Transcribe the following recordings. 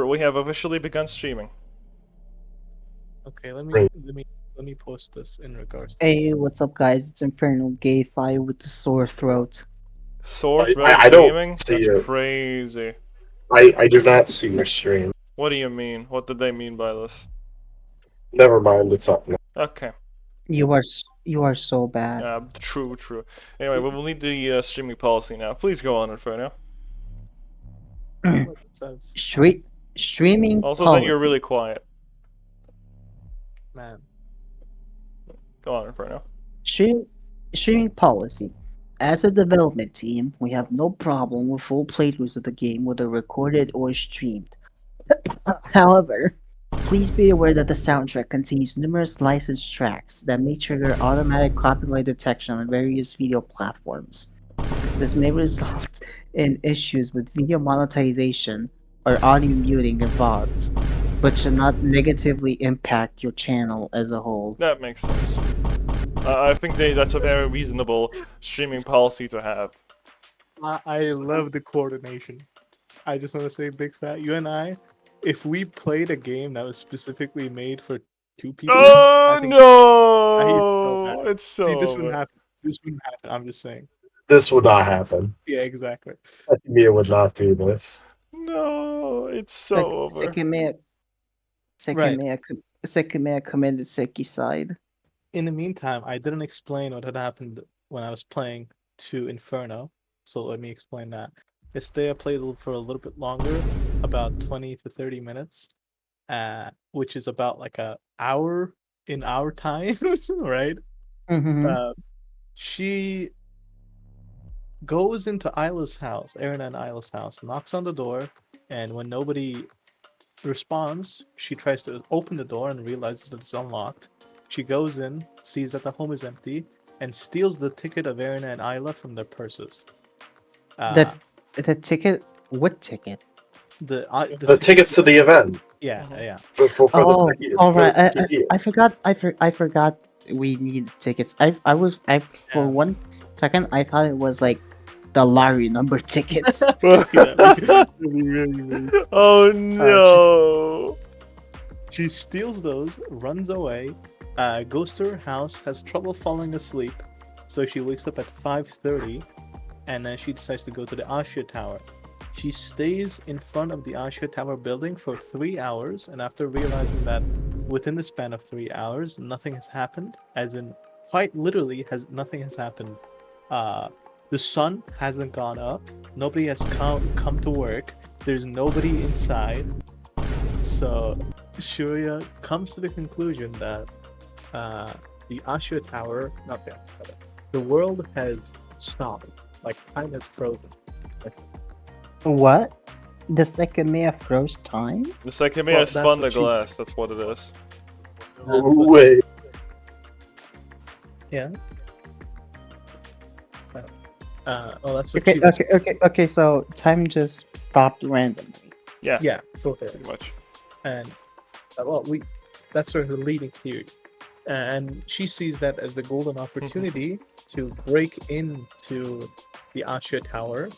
we have officially begun streaming. Okay, let me post this in regards to Hey, this. what's up, guys? It's Infernal Gay Fire with the sore throat. Sword I Throat don't Gaming? see That's it. crazy. I do not see your stream. What do you mean? What did they mean by this? Never mind, it's up now. Okay. You are so bad. True. Anyway, we will need the streaming policy now. Please go on, Inferno. What it says, Streaming Also, policy. then you're really quiet. man. Go on, Inferno. Streaming policy. As a development team, we have no problem with full playthroughs of the game, whether recorded or streamed. However, please be aware that the soundtrack contains numerous licensed tracks that may trigger automatic copyright detection on various video platforms. This may result in issues with video monetization or audio muting of VODs, but should not negatively impact your channel as a whole. That makes sense. I think that's a very reasonable streaming policy to have. I love the coordination. I just want to say, Big Fat, you and I, if we played a game that was specifically made for 2 people, Oh I think no! bad. It's so See, this over. wouldn't happen. This wouldn't happen. I'm just saying. This would not happen. Yeah, exactly. Sekimeiya would not do this. No, it's so over. Sekimeiya committed Sekiside. In the meantime, I didn't explain what had happened when I was playing to Inferno, so let me explain that. Yesterday I played for a little bit longer, about 20 to 30 minutes, which is about like an hour in our time, right? Mm-hmm. She goes into Isla's house, Erin and Isla's house, knocks on the door, and when nobody responds, she tries to open the door and realizes that it's unlocked. She goes in, sees that the home is empty, and steals the ticket of Erin and Isla from their purses. The ticket? What ticket? The tickets to the event. Yeah. For the Sekimeiya. All right. For the Sekimeiya. I forgot. We need tickets. For 1 second I thought it was like the lottery number tickets. Really. Oh no! She steals those, runs away, goes to her house, has trouble falling asleep, so she wakes up at 5:30, and then she decides to go to the Ashia Tower. She stays in front of the Ashia Tower building for 3 hours, and after realizing that within the span of 3 hours, nothing has happened, as in quite literally nothing has happened. The sun hasn't gone up, nobody has come to work, there's nobody inside, so Shuria comes to the conclusion that the Ashia Tower, the world has stopped, like time has frozen. What? The Sekimeiya froze time? The Sekimeiya Well, that's spun the what she- glass, that's what it is. Wait. Yeah. That's what Okay, so time just stopped randomly. Yeah, so there. pretty much. And that's sort of the leading theory, and she sees that as the golden opportunity to break into the Ashia Tower.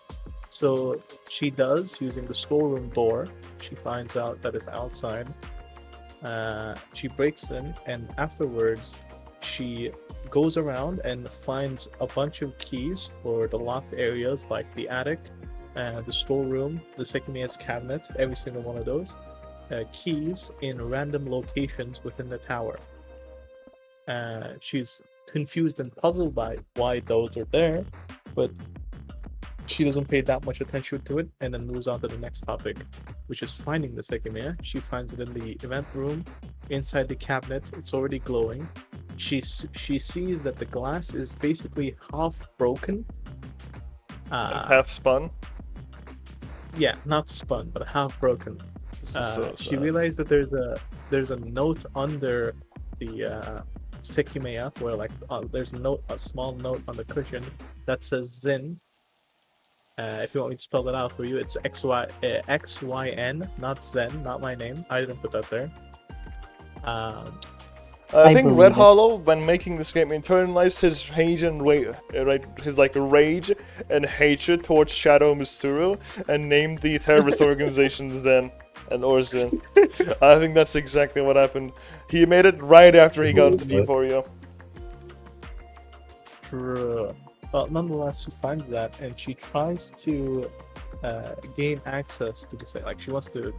So she does, using the storeroom door. She finds out that it's outside. She breaks in, and afterwards she goes around and finds a bunch of keys for the locked areas like the attic, the storeroom, the Sekimeiya's cabinet, every single one of those. Keys in random locations within the tower. She's confused and puzzled by why those are there, but she doesn't pay that much attention to it, and then moves on to the next topic, which is finding the Sekimeiya. She finds it in the event room, inside the cabinet. It's already glowing. She sees that the glass is basically half broken. Half spun. Yeah, not spun, but half broken. This is so She sad. realized that there's a note under the Sekimeiya where there's a small note on the cushion that says Zin. If you want me to spell that out for you, it's XYN, not Zen, not my name. I didn't put that there. I think believe Red it. Hollow, when making this game, internalized his rage and rage and hatred towards Shadow Misturu, and named the terrorist organization then. and Orson. I think that's exactly what happened. He made it right after he got into P4U. True. Well, nonetheless, she finds that and she tries to gain access to the like she wants to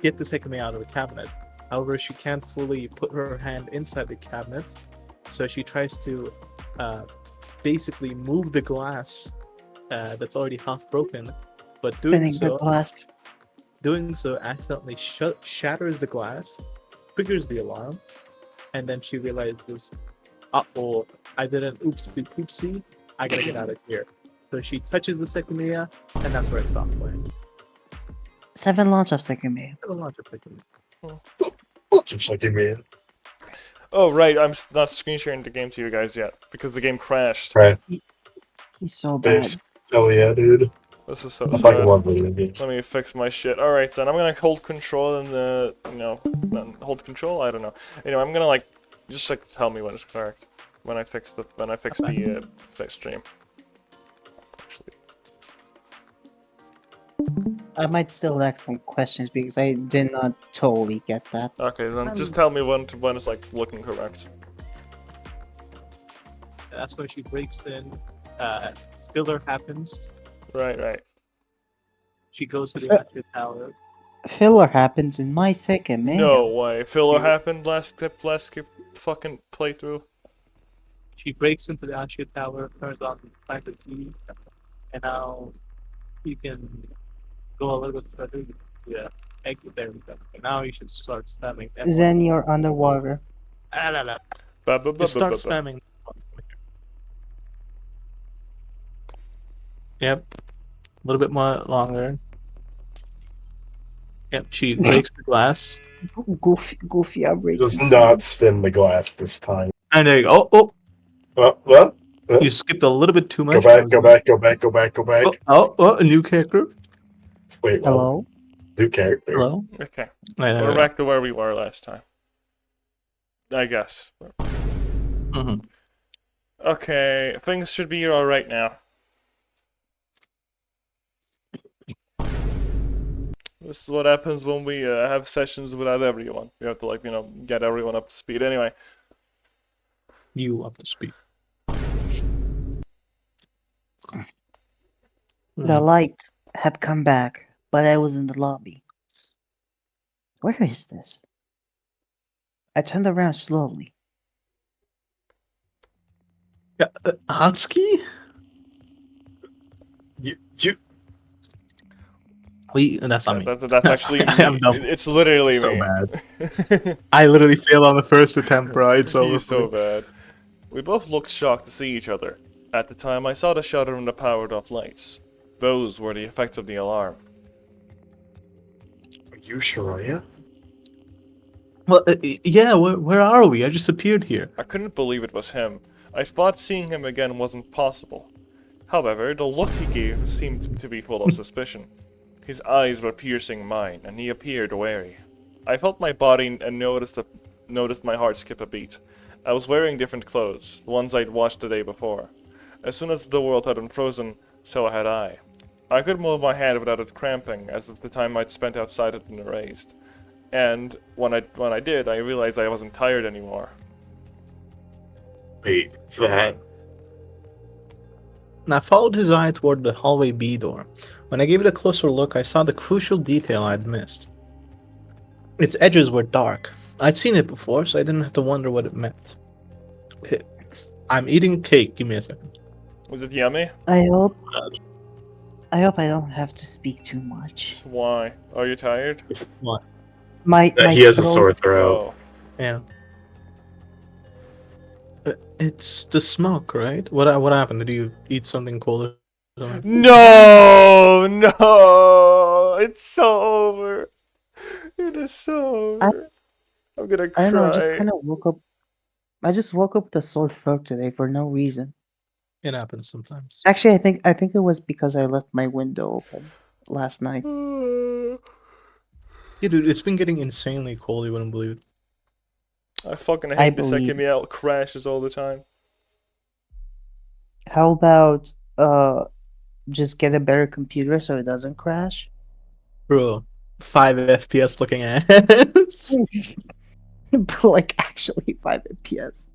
get the Sekimeiya out of the cabinet. However, she can't fully put her hand inside the cabinet, so she tries to basically move the glass that's already half broken. But Spinning the glass. doing so accidentally shatters the glass, triggers the alarm, and then she realizes, uh-oh, I did an oopsie, I gotta get out of here. So she touches the Sekimeiya, and that's where I stop playing. 7 launch of Sekimeiya. I don't want to pick it. What's your Sekimeiya? Oh, right, I'm not screen sharing the game to you guys yet, because the game crashed. Right. He's so bad. Thanks. Hell yeah, dude. This is so I fucking sad. love video games. Let me fix my shit. Alright, son, I'm gonna hold control and, not hold control? I don't know. Anyway, I'm gonna, just, tell me when it's correct. When I fix the stream. Actually. I might still ask some questions because I did not totally get that. Okay, then just tell me when it's, looking correct. That's when she breaks in. Filler happens. Right. She goes to the Atria Tower. Filler happens in my Sekimeiya. No way. Filler happened last skip fucking playthrough. She breaks into the Atria Tower, turns on the planet key, and now you can go a little bit further. Yeah, exit there. And now you should start spamming. Then you're underwater. Just start spamming. Yep. A little bit more longer. Yep, she breaks the glass. Goofy outbreak. Does not spin the glass this time. And there you go. Oh, What? you skipped a little bit too much. Go back. Oh, a new character. Wait, what? Hello? New character. Hello? Okay. Right, We're back to where we were last time. I guess. Mm-hmm. Okay, things should be alright now. This is what happens when we have sessions without everyone. We have to, get everyone up to speed. Anyway. You up to speed. The light had come back, but I was in the lobby. Where is this? I turned around slowly. Yeah, Hatsuki? You That's not me. That's actually me. I'm dumb. It's literally So me. bad. I literally failed on the first attempt, bro. It's over. He's so bad. We both looked shocked to see each other. At the time, I saw the shutter and the powered-off lights. Those were the effects of the alarm. Are you Shiraya? Well, yeah, where are we? I just appeared here. I couldn't believe it was him. I thought seeing him again wasn't possible. However, the look he gave seemed to be full of suspicion. His eyes were piercing mine, and he appeared wary. I felt my body and noticed my heart skip a beat. I was wearing different clothes, the ones I'd washed the day before. As soon as the world had unfrozen, so had I. I could move my hand without it cramping, as if the time I'd spent outside had been erased. And when I did, I realized I wasn't tired anymore. Wait, that. And I followed his eye toward the hallway B door. When I gave it a closer look, I saw the crucial detail I'd missed. Its edges were dark. I'd seen it before, so I didn't have to wonder what it meant. I'm eating cake. Give me a second. Was it yummy? I hope I don't have to speak too much. Why? Are you tired? What? My He has a throat- sore throat. Oh. Yeah. It's the smoke, right? What happened? Did you eat something cold or something? No! It's so over. It is so over. I'm gonna cry. I don't know, I just kind of woke up. I just woke up with a sore throat today for no reason. It happens sometimes. Actually, I think it was because I left my window open last night. Yeah, dude, it's been getting insanely cold. You wouldn't believe it. I fucking I hate the believe- Sekimeiya crashes all the time. How about just get a better computer so it doesn't crash? Bro, 5 FPS looking ass. But like actually 5 FPS.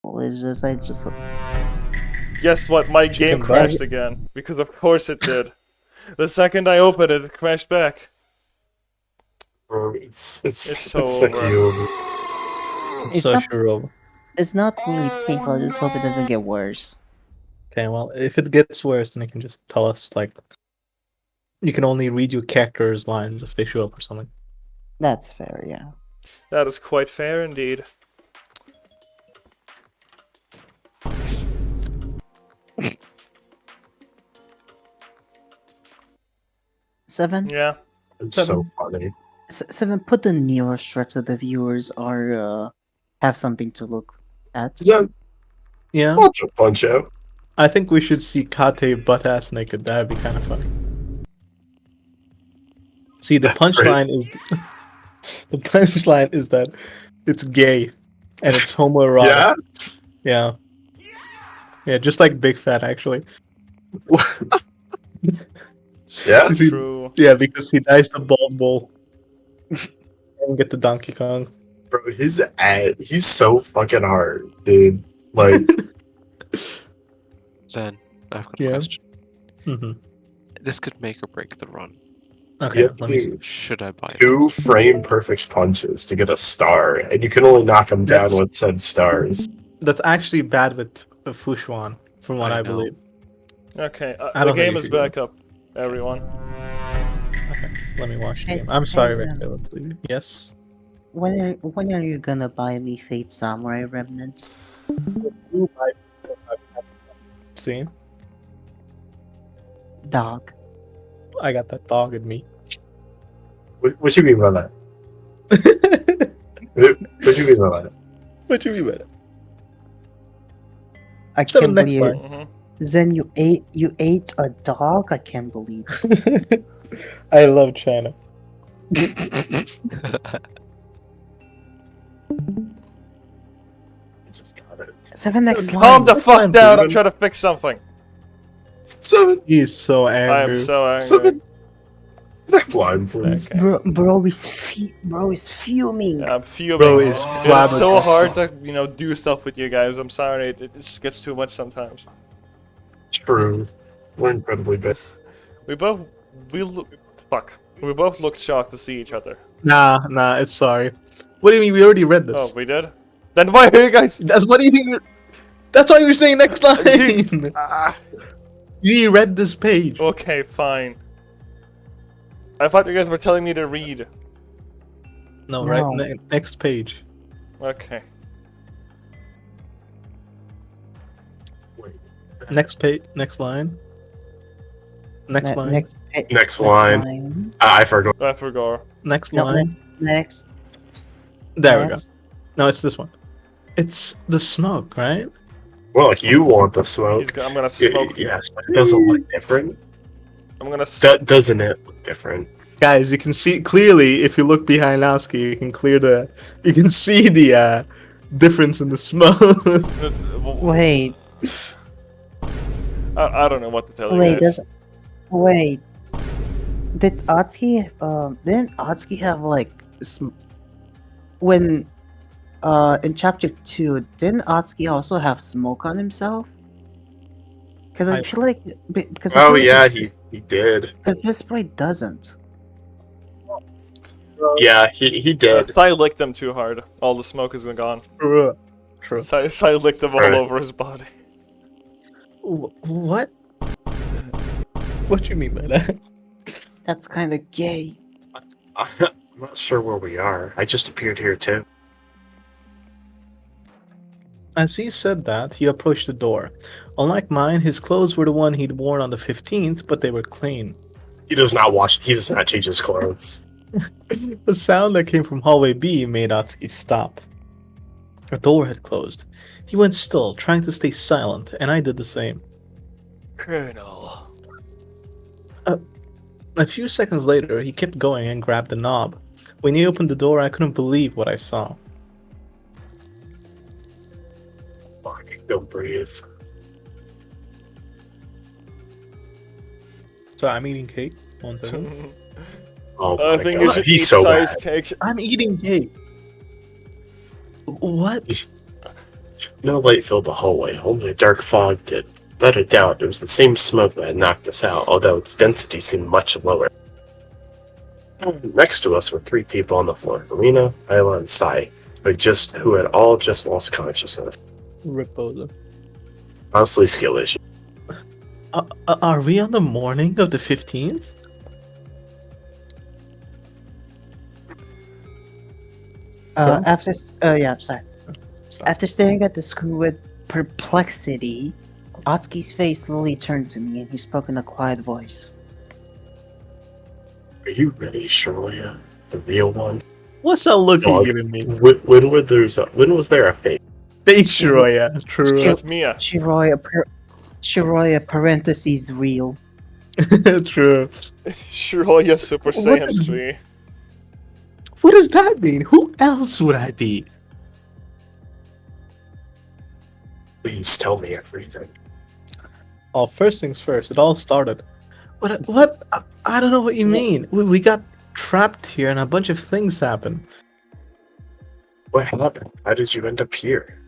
Well, it's just I just Guess what? My game Chicken crashed butt. again. Because of course it did. The second I opened it, it crashed back. Bro, it's so Sekimeiya. It's It's so not- sure over. it's not really painful. I just hope it doesn't get worse. Okay, well, if it gets worse, then you can just tell us, like, you can only read your characters' lines if they show up or something. That's fair, yeah. That is quite fair indeed. Seven? Yeah. It's Seven. so funny. Seven, put the newer struts so the viewers are have something to look at. Is that Yeah, punch out? I think we should see Kate butt-ass naked. That'd be kind of funny. See, the punchline is the punchline is that it's gay and it's homoerotic. Yeah. Yeah, just like Big Fat actually. Yeah? Is he- True. Yeah, because he dies the bald bull and get the Donkey Kong. Bro, his ad, he's so fucking hard, dude. Like, Zen, I've got a Yeah. question. hmm This could make or break the run. Okay, you have to let me see. do Should I buy two this? frame perfect punches to get a star, and you can only knock them down That's- with said stars. That's actually bad with Fushuan, from what I, I know. believe. Okay, I the don't think game you is should do back up, everyone. Okay, let me watch the Hey- game. I'm hey, sorry, Sam. Rex. I don't believe you. Yes. When are you gonna buy me Fate Samurai Remnant? See, Dog. I got that dog in me. What you mean by that? What you mean by that? What you mean by that? I Seven, can't next believe line. hmm Zen, you ate a dog? I can't believe I love China. it. I just got it. Seven next line. Calm the Next fuck line, down, please. I'm trying to fix something. Seven. He's so I angry. am so angry. Seven. Next line, please. Okay. Bro is fuming. I'm fuming. Bro is It's so flabbergasted. hard to, do stuff with you guys. I'm sorry, it just gets too much sometimes. True. We're incredibly big. We both looked shocked to see each other. Nah, it's sorry. What do you mean? We already read this. Oh, we did? Then why are you guys? That's what do you think? That's why you were saying next line. Ah, You read this page. okay, fine. I thought you guys were telling me to read. No, No. right. Next page. Okay. Wait. Next page. Next line. Next line. Next line. I forgot. I forgot. Next No, line. next. There we go. next. No, it's this one. It's the smoke, right? Well, like you want the smoke. I'm gonna smoke. Yes, but it doesn't look different. I'm gonna smoke. Doesn't it look different? Guys, you can see clearly if you look behind Lasky, you can see the difference in the smoke. Wait, I don't know what to tell you wait, guys. wait. Did Atsuki, didn't Atsuki have like when in chapter 2, didn't Atsuki also have smoke on himself? Because I I- feel like because Oh yeah, he did. because this sprite doesn't. Yeah, he did. Sai licked him too hard. All the smoke is gone. True. True. Sai licked him all Right. over his body. What? What you mean by that? That's kind of gay. I'm not sure where we are. I just appeared here too. As he said that, he approached the door. Unlike mine, his clothes were the one he'd worn on the 15th, but they were clean. He does not wash. He does not change his clothes. The sound that came from hallway B made Atsuki stop. The door had closed. He went still, trying to stay silent, and I did the same. Colonel. A few seconds later, he kept going and grabbed the knob. When he opened the door, I couldn't believe what I saw. Fuck, don't breathe. So I'm eating cake. One second. Oh I my think you god, should he's eat so bad. Sai's cake. I'm eating cake. What? He's- No light filled the hallway, only a dark fog did. Without a doubt, it was the same smoke that had knocked us out, although its density seemed much lower. Next to us were three people on the floor: Marina, Ayla, and Sai, who had all just lost consciousness. Riposa. Honestly, skill issue. Are we on the morning of the 15th? Sorry? Sorry. After staring at the screw with perplexity, Atsuki's face slowly turned to me and he spoke in a quiet voice. Are you really Shiroya? The real one? What's that look Dog. you giving me? When was there a fake? Fake Shiroya. True. That's Mia. Shiroya parentheses real. True. Shiroya Super What Saiyan is- 3. What does that mean? Who else would I be? Please tell me everything. Oh, first things first. It all started. What? I don't know what you mean. We got trapped here and a bunch of things happened. What happened? How did you end up here?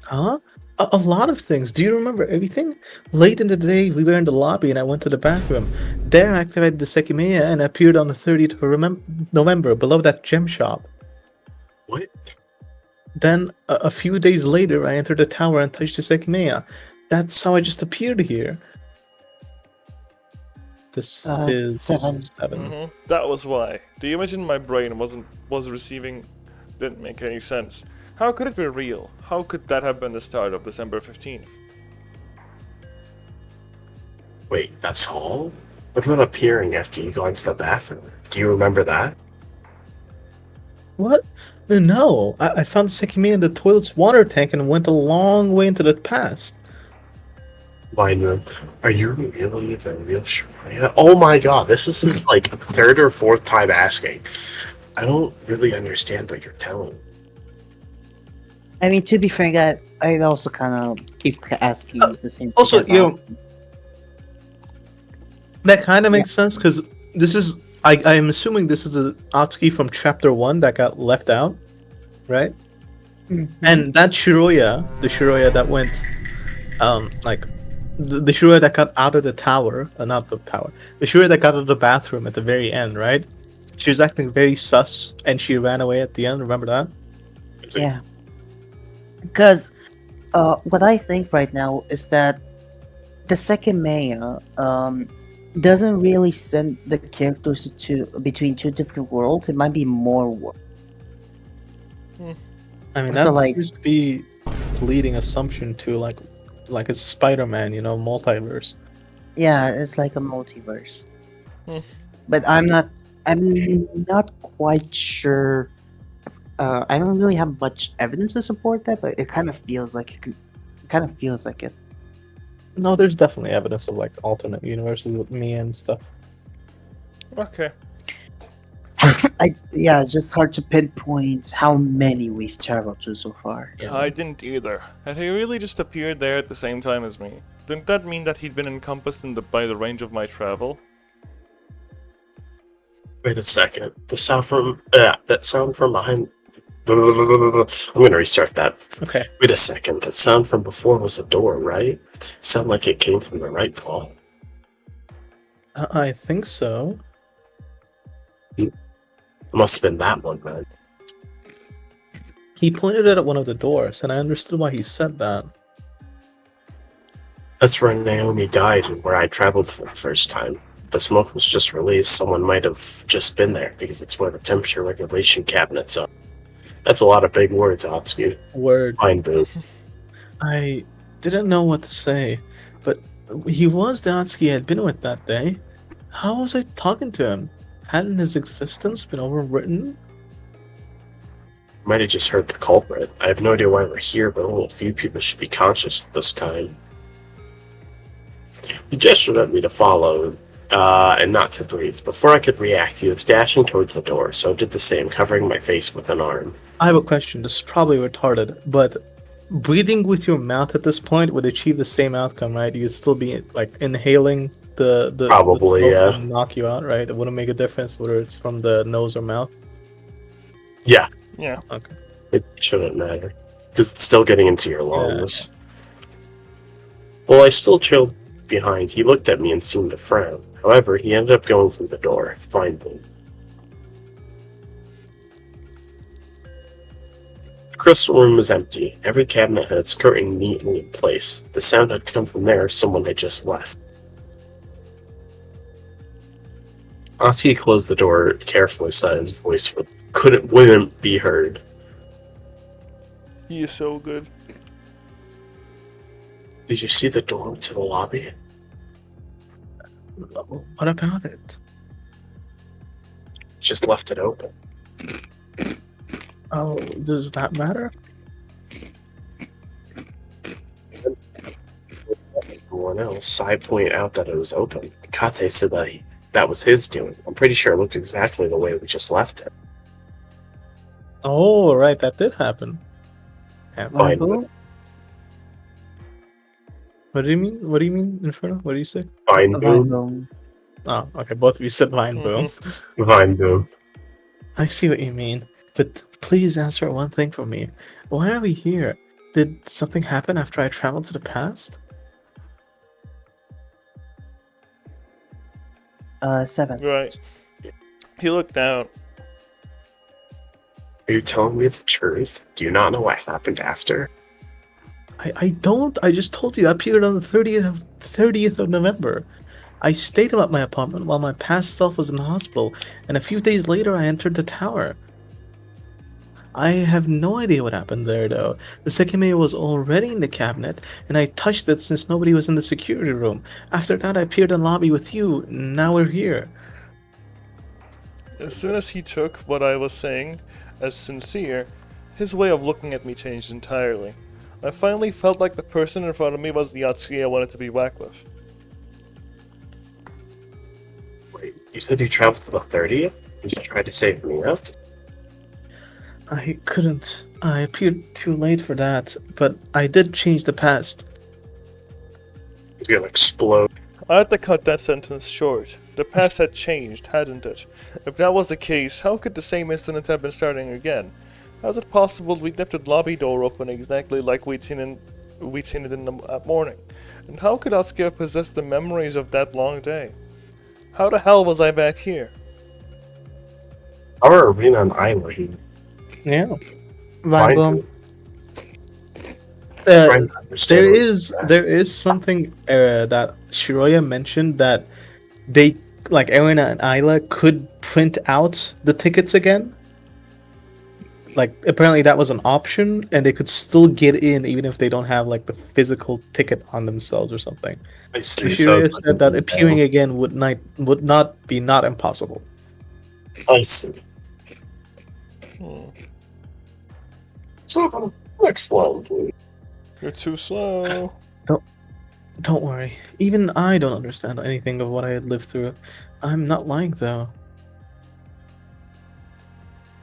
Huh? A lot of things. Do you remember everything? Late in the day, we were in the lobby and I went to the bathroom. There, I activated the Sekimeiya and appeared on the 30th of November below that gem shop. What? Then, a few days later, I entered the tower and touched the Sekimeiya. That's how I just appeared here. This is 7. 7. That was why. The image in my brain didn't make any sense. How could it be real? How could that have been the start of December 15th? Wait, that's all? What about appearing after you go into the bathroom? Do you remember that? What? No, I found Sekimeiya in the toilet's water tank and went a long way into the past. Mine, are you really the real Shiroya? Oh my god, this is his like third or fourth time asking. I don't really understand what you're telling. I mean, to be frank, I also kind of keep asking the same thing. Also, as you know, Atsuki. that kind of makes sense because this is. I'm assuming this is the Atsuki from chapter 1 that got left out, right? Mhm. And that Shiroya, the Shiroya that went, like, the Shiroya that got out of the tower, not the tower, the Shiroya that got out of the bathroom at the very end, right? She was acting very sus, and she ran away at the end. Remember that? Yeah. Because what I think right now is that the second Maya doesn't really send the characters to between two different worlds. It might be more worlds. I mean, So, that like- seems to be the leading assumption to like it's Spider-Man, multiverse. Yeah, it's like a multiverse. Hmm. But I'm not quite sure. I don't really have much evidence to support that, but it kind of feels like it. No, there's definitely evidence of like alternate universes with me and stuff. Okay. It's just hard to pinpoint how many we've traveled to so far. I didn't either. Had he really just appeared there at the same time as me? Didn't that mean that he'd been encompassed by the range of my travel? Wait a second. The sound from that sound from behind. I'm gonna restart that. Okay. Wait a second. That sound from before was a door, right? Sound like it came from the right wall. I think so. It must have been that one, man. He pointed it at one of the doors, and I understood why he said that. That's where Naomi died and where I traveled for the first time. The smoke was just released. Someone might have just been there because it's where the temperature regulation cabinets are. That's a lot of big words, Atsuki. Word. Fine, boo. I didn't know what to say, but he was the Atsuki I had been with that day. How was I talking to him? Hadn't his existence been overwritten? Might have just heard the culprit. I have no idea why we're here, but only a few people should be conscious at this time. He gestured at me to follow, and not to breathe. Before I could react, he was dashing towards the door, so I did the same, covering my face with an arm. I have a question. This is probably retarded, but breathing with your mouth at this point would achieve the same outcome, right? You'd still be like inhaling the Probably, smoke yeah. and knock you out, right? It wouldn't make a difference whether it's from the nose or mouth. Yeah, Yeah. Okay. it shouldn't matter. Because it's still getting into your lungs. Well, I still chilled behind. He looked at me and seemed to frown. However, he ended up going through the door, finally. The crystal room was empty. Every cabinet had its curtain neatly in place. The sound had come from there, someone had just left. Atsuki closed the door carefully so that his voice wouldn't be heard. He is so good. Did you see the door to the lobby? What about it? Just left it open. Oh, does that matter? Everyone else, I point out that it was open. Kate said that was his doing. I'm pretty sure it looked exactly the way we just left it. Oh, right, that did happen. Yeah, Fine. Michael? What do you mean? What do you mean, Inferno? What do you say? Fine, boom. Michael. Oh, okay, both of you said Vine Boom. Fine, boom. I see what you mean, but please answer one thing for me. Why are we here? Did something happen after I traveled to the past? 7. Right. He looked down. Are you telling me the truth? Do you not know what happened after? I don't. I just told you I appeared on the 30th of November. I stayed at my apartment while my past self was in the hospital, and a few days later I entered the tower. I have no idea what happened there, though. The Sekimeiya was already in the cabinet, and I touched it since nobody was in the security room. After that, I appeared in the lobby with you. Now we're here. As soon as he took what I was saying as sincere, his way of looking at me changed entirely. I finally felt like the person in front of me was the Atsuki I wanted to be back with. Wait, you said you traveled to the 30th? Did you try to save me up? I couldn't. I appeared too late for that, but I did change the past. You're gonna explode. I had to cut that sentence short. The past had changed, hadn't it? If that was the case, how could the same incident have been starting again? How is it possible we left the lobby door open exactly like we'd seen it in the morning? And how could Atsuki have possessed the memories of that long day? How the hell was I back here? Our arena and island. Yeah. Vine Boom. Trying to understand There what is that- there is something that Shiroya mentioned that they like Erina and Ayla could print out the tickets again. Like apparently that was an option, and they could still get in even if they don't have like the physical ticket on themselves or something. I see, so Shiroya it's said that like- appearing again would not be not impossible. I see. Hmm. So, next one, please. You're too slow. Don't worry. Even I don't understand anything of what I had lived through. I'm not lying though.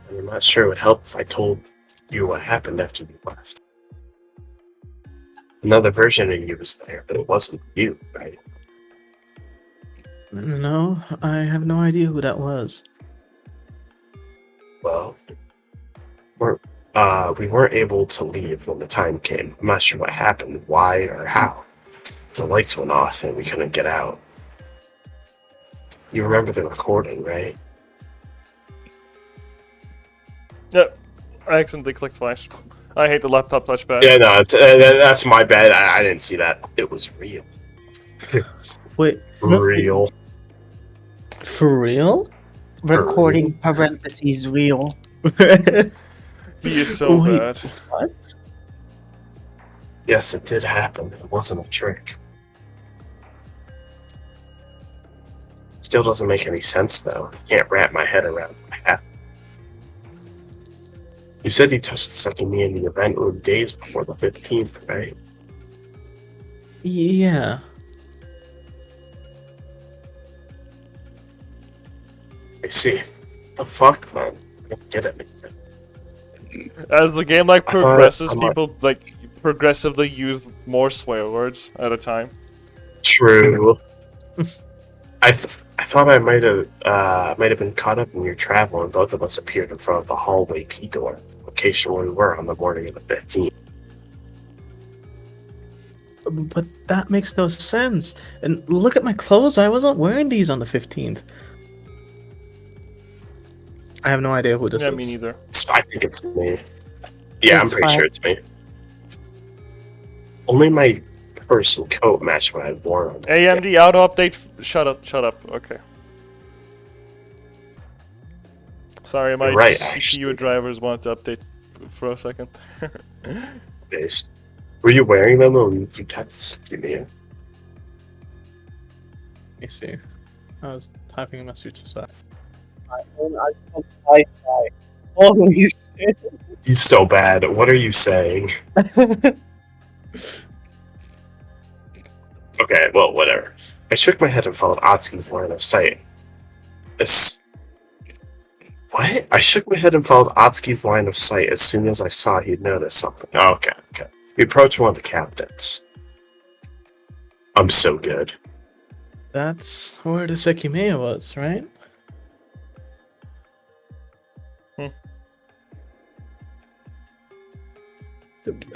I'm not sure it would help if I told you what happened after you left. Another version of you was there, but it wasn't you, right? No, I have no idea who that was. Well, we weren't able to leave when the time came. I'm not sure what happened, why, or how. The lights went off and we couldn't get out. You remember the recording, right? Yep. I accidentally clicked twice. I hate the laptop touchpad. Yeah, no, that's my bad. I didn't see that. It was real. Wait, Real. for real? Recording parentheses real. He is so Wait, bad. what? Yes, it did happen. It wasn't a trick. Still doesn't make any sense, though. Can't wrap my head around that. You said you touched the Sekimeiya in the event room days before the 15th, right? Yeah. I see. The fuck, man? I don't get it. As the game like I thought- progresses, I'm like- people like progressively use more swear words at a time. True. I thought I might have been caught up in your travel, and both of us appeared in front of the hallway P door, location where we were on the morning of the 15th. But that makes no sense. And look at my clothes. I wasn't wearing these on the 15th. I have no idea who this Yeah, is. me neither. I think it's me. Yeah, I'm It's pretty fine. sure it's me. Only my purse and coat match what I wore on that day. AMD auto update. Shut up. Shut up. Okay. Sorry, my You're right, CPU actually. drivers wanted to update for a second. Days. Were you wearing them when you tapped the Sekimeiya? Let me see. I was typing a message to Sai. Holy shit. He's so bad. What are you saying? Okay, well, whatever. I shook my head and followed Atsuki's line of sight. What? I shook my head and followed Atsuki's line of sight as soon as I saw he'd noticed something. Oh, okay. We approached one of the captains. I'm so good. That's where the Sekimeiya was, right?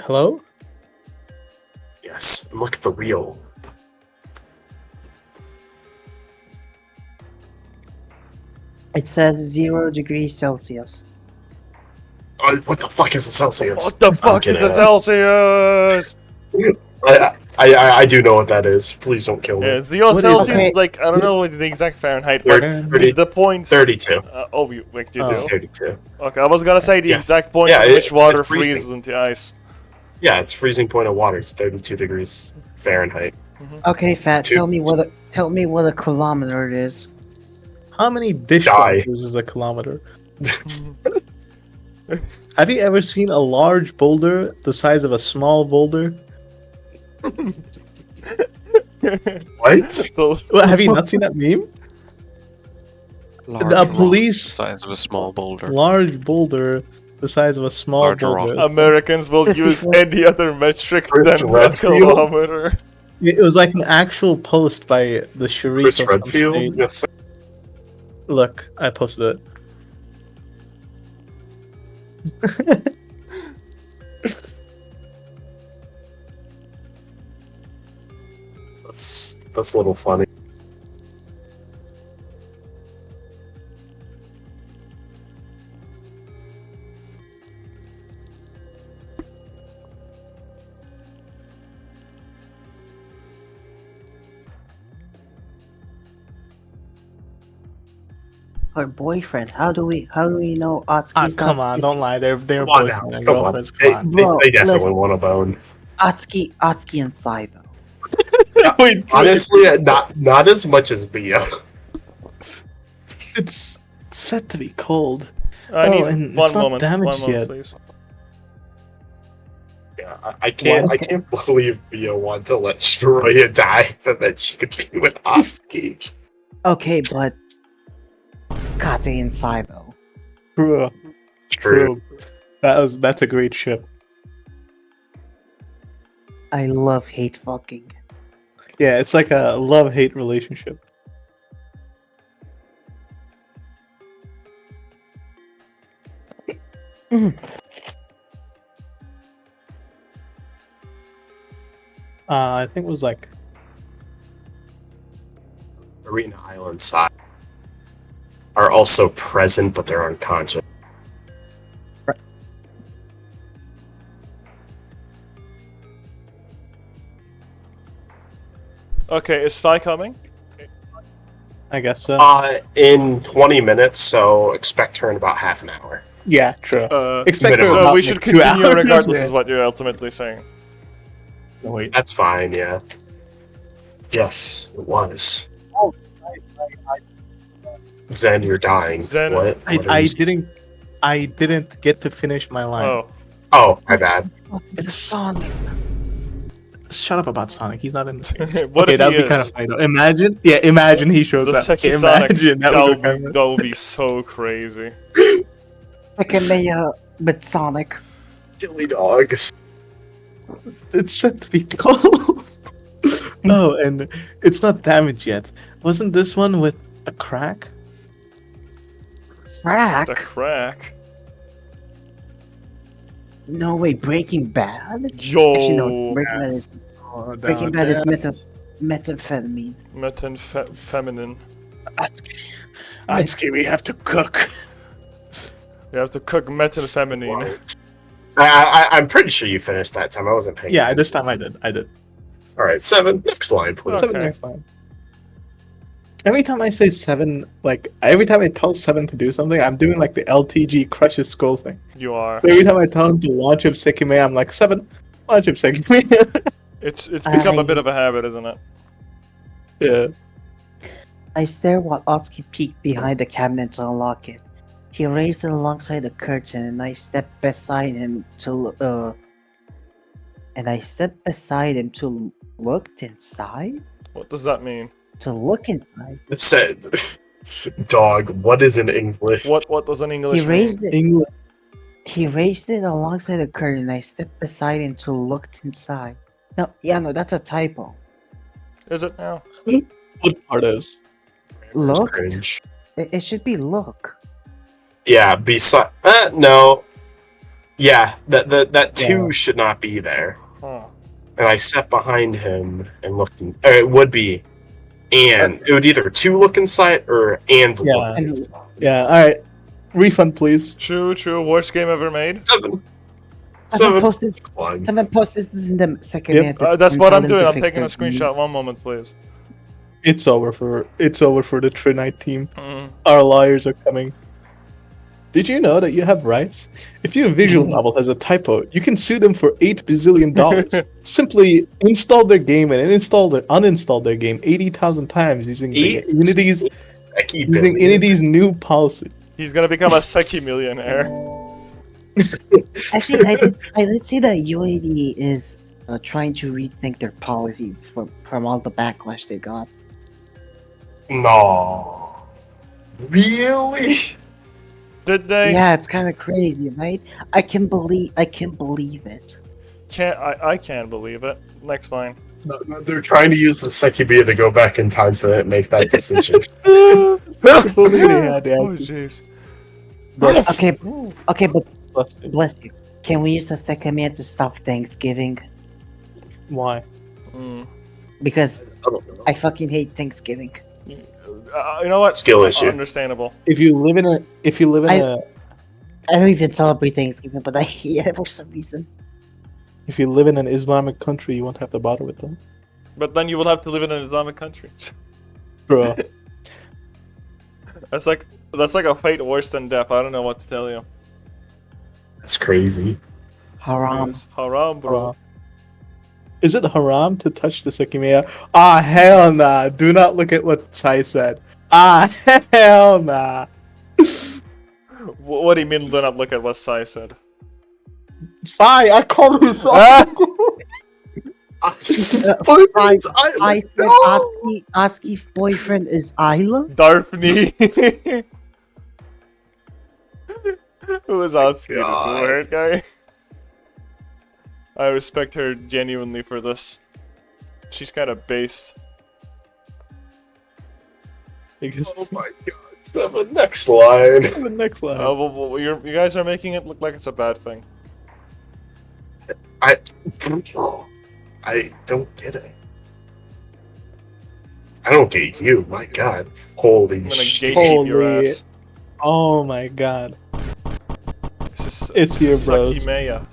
Hello? Yes, and look at the wheel. It says 0 degrees Celsius. Oh, what the fuck is a Celsius? What the fuck is kidding. a Celsius? I do know what that is. Please don't kill me. Yeah, 0 What is Celsius okay. is like, I don't know what the exact Fahrenheit, but 30, the points. 32. Oh, wait, you Oh. It's do? 32. Okay, I was gonna say the Yeah. exact point Yeah, at which water it's freezing. freezes into ice. Yeah, it's freezing point of water. It's 32 degrees Fahrenheit. Okay, Fat, Two. tell me what a kilometer is. How many dishwashers is a kilometer? Have you ever seen a large boulder the size of a small boulder? What? So- Well, have you not seen that meme? Large The rock police- the size of a small boulder. Large boulder the size of a small Large boulder. rock. Americans will use Sisyphus. any other metric Chris than a Redfield? kilometer. It was like an actual post by the Sharif Chris of some Redfield? state. Yes. Look, I posted it. That's a little funny. Her boyfriend. How do we know Atsuki's Ah, not come on, is- don't lie. They're Come on now. boyfriend and Come on. girlfriends. They, Come on. they, Bro, they definitely listen. want a bone. Atsuki and Saibo. Wait, Honestly, not as much as Bia. it's set to be cold. I Oh, need and it's one not moment. damaged One moment, yet. please. Yeah, I can't believe Bia wanted to let Shiraya die so that she could be with Atsuki. Okay, but Kate and Saibo. True. True. That's a great ship. I love hate fucking. Yeah, it's like a love-hate relationship. I think it was like Marina Island side are also present, but they're unconscious. Okay, is Spy coming? I guess so. In 20 minutes, so expect her in about half an hour. Yeah, true. Expect minimum. her So about, we like, should 2 continue hours. regardless, Yeah. is what you're ultimately saying. No, wait. That's fine, yeah. Yes, it was. Zen, you're dying. Zen- What? What are I you- didn't get to finish my line. Oh. Oh, my bad. Oh, it's a It's- Sonic. Shut up about Sonic. He's not in the game. What Okay, if that he would be is? kind of funny though. Imagine he shows The up. Seki Sonic. Imagine That would would be be, kind of- that would be so crazy. Sekimeiya with Sonic. Chili dogs. It's set to be cold. Oh, and it's not damaged yet. Wasn't this one with a crack? Crack? The crack. No way, Breaking Bad? Yo. Actually, no, Breaking Bad is Oh, Breaking Bad is methamphetamine. Feminine. Atsuki, we have to cook. You have to cook methamphetamine. I'm pretty sure you finished that time. I wasn't paying Yeah, attention. this time I did. All right, 7. Next line, please. Okay. 7 next time. Every time I say 7, like every time I tell 7 to do something, I'm doing like the LTG crush his skull thing. You are. So every time I tell him to launch up Sekimeiya, I'm like 7, launch up Sekimeiya. It's become a bit I- of a habit, isn't it? Yeah. I stare while Atsuki peeked behind the cabinet to unlock it. He raised it alongside the curtain, and I stepped beside him to look inside. What does that mean? To look inside. It said, dog, what is in English? What does an English He raised mean? it. England. He raised it alongside the curtain, and I stepped beside him to look inside. No, that's a typo. Is it now? What part is? Looked? Cringe. It should be look. Yeah, beside. No. Yeah, that 2 Yeah. should not be there. Huh. And I stepped behind him and looked. Or it would be. And it would either 2 look inside or and Yeah. look inside. Yeah, alright. Refund, please. True. Worst game ever made. 7. Someone 7. posted. Next line. Someone posted this in the second Yep. minute. That's and what told I'm them to doing. I'm fix taking a their game. screenshot. One moment, please. It's over for the Trinite team. Mm. Our lawyers are coming. Did you know that you have rights? If your visual novel has a typo, you can sue them for $8 bazillion. Simply install their game and uninstall their game 80,000 times using Eight? Unity's new policy. He's gonna become a Seki millionaire. Actually, I did see that UAD is trying to rethink their policy from all the backlash they got. No. Really? Did they? Yeah, it's kind of crazy, right? I can believe it. I can't believe it. Next line. No, they're trying to use the Sekimeiya to go back in time so that it make that decision. If only they had the Oh answer. jeez. But Okay, but bless you. bless you. Can we use the second minute to stop Thanksgiving? Why? Mm. Because I don't know. I fucking hate Thanksgiving. You know what? Skill issue. Understandable. If you live in a I don't even celebrate Thanksgiving, but I hate it for some reason. if you live in an Islamic country, you won't have to bother with them, But then you will have to live in an Islamic country. bro. That's like a fate worse than death. I don't know what to tell you. That's crazy. Haram. It's haram, bro. Is it haram to touch the Sekimeiya? Ah, hell nah. Do not look at what Sai said. Ah, hell nah. What do you mean? Do not look at what Sai said. Sai, I called him Sai. I I said Atsuki's boyfriend is Isla. Daphne. Who is Atsuki, this God. weird guy? I respect her genuinely for this. She's kind of based. I guess Oh my god. The next line. the next line. You guys are making it look like it's a bad thing. I don't get it. I don't get you. My god. Holy I'm gonna shit. gatekeep your Holy- ass. Oh my god. It's here, bros. Sekimeiya.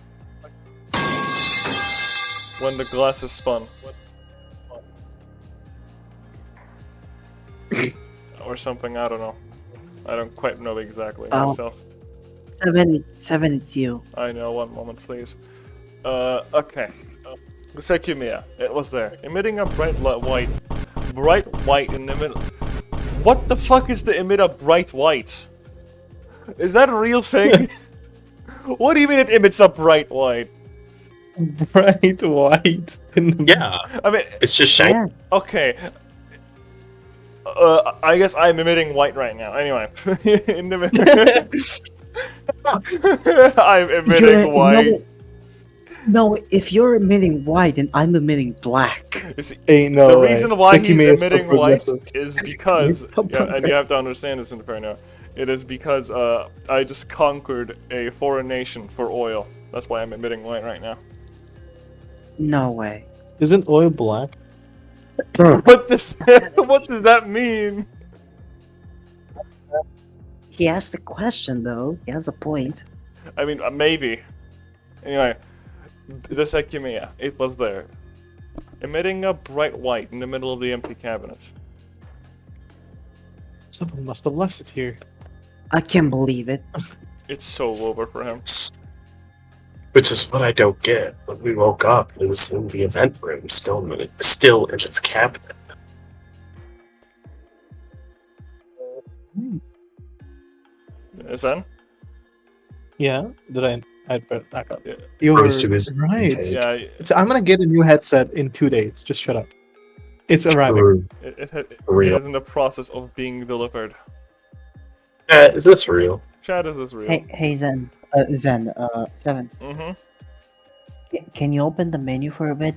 When the glass is spun. or something. I don't know. I don't quite know exactly Oh. myself. 7, it's you. I know. One moment, please. Okay. Sekimeiya. It was there, emitting a bright white in the middle. What the fuck is to emit a bright white? Is that a real thing? What do you mean it emits a bright white? Bright white. Yeah, I mean, it's just shiny. Yeah. okay. I guess I'm emitting white right now. Anyway, in the I'm emitting white. No, if you're emitting white, then I'm emitting black. You see, Ain't no the way. reason why he's Sekimeiya is so emitting white progressive. is It's because, so yeah, and you have progressive. to understand this, Inferno. It is because I just conquered a foreign nation for oil. That's why I'm emitting white right now. No way. Isn't oil black? What does what does that mean? He asked the question, though. He has a point. I mean, maybe. Anyway, the Sekimeiya, it was there, emitting a bright white in the middle of the empty cabinet. Someone must have left it here. I can't believe it. It's so over for him. Which is what I don't get. When we woke up, it was in the event room, still in its cabinet. Is that? Yeah. Did I got Yeah. You're Rose to his right. intake. Yeah, I'm gonna get a new headset in 2 days. Just shut up. It's arriving. True. it Real. is in the process of being delivered. Is this real? Chad, is this real? Hey, Zen. 7. Mm-hmm. Can you open the menu for a bit?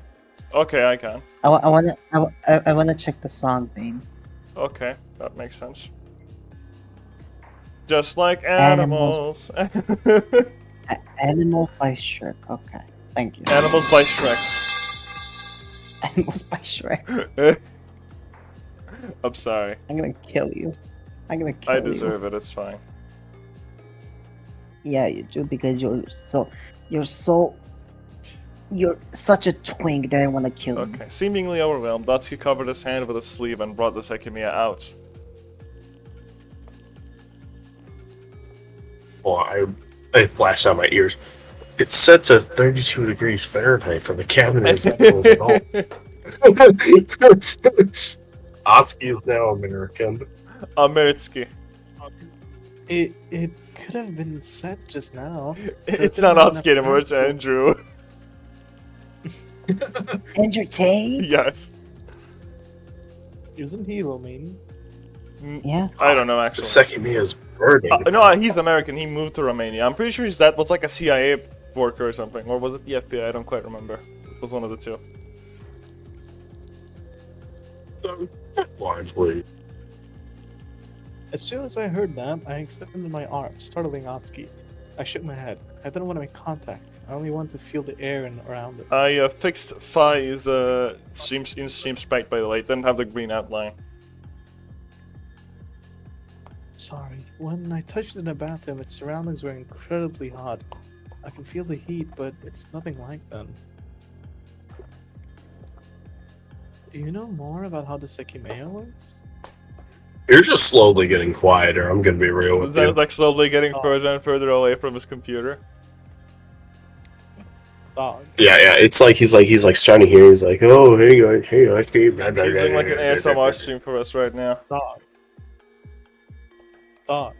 Okay, I can. I wanna check the song name. Okay, that makes sense. Just like Animals. animals. Animals by Shrek. Okay, thank you. Animals by Shrek. Animals by Shrek. I'm sorry. I'm gonna kill you. I'm gonna kill I you. deserve it, it's fine. Yeah, you do because you're such a twink that I wanna kill you. Okay, seemingly overwhelmed, Datsuki covered his hand with a sleeve and brought the Sekimeiya out. Well, I flashed out my ears. It's set to 32 degrees Fahrenheit for the cabinet is cold at all. Oski is now American. Ameritsky. It could have been set just now. It's didn't not have Atsuki anymore, it's enough Andrew. Entertain? Yes. Isn't he Romanian? Yeah. I don't know, The actually. Sekimeiya is burning. No, he's American, he moved to Romania. I'm pretty sure his dad was like a CIA worker or something. Or was it the FBI? I don't quite remember. It was one of the two. Blind, please. As soon as I heard that, I extended my arm, startling Atsuki. I shook my head. I didn't want to make contact. I only wanted to feel the air and around it. I fixed Fai's stream sprite, by the way. It didn't have the green outline. Sorry. When I touched in the bathroom, its surroundings were incredibly hot. I can feel the heat, but it's nothing like them. Do you know more about how the Sekimeiya works? You're just slowly getting quieter. I'm gonna be real with That you. was like slowly getting Oh. further and further away from his computer. Dog. Yeah. It's like he's starting to hear. He's like, oh, hey guys, hey. Blah, blah, He's blah, doing like an blah, ASMR blah, stream for us right now. Dog. Dog.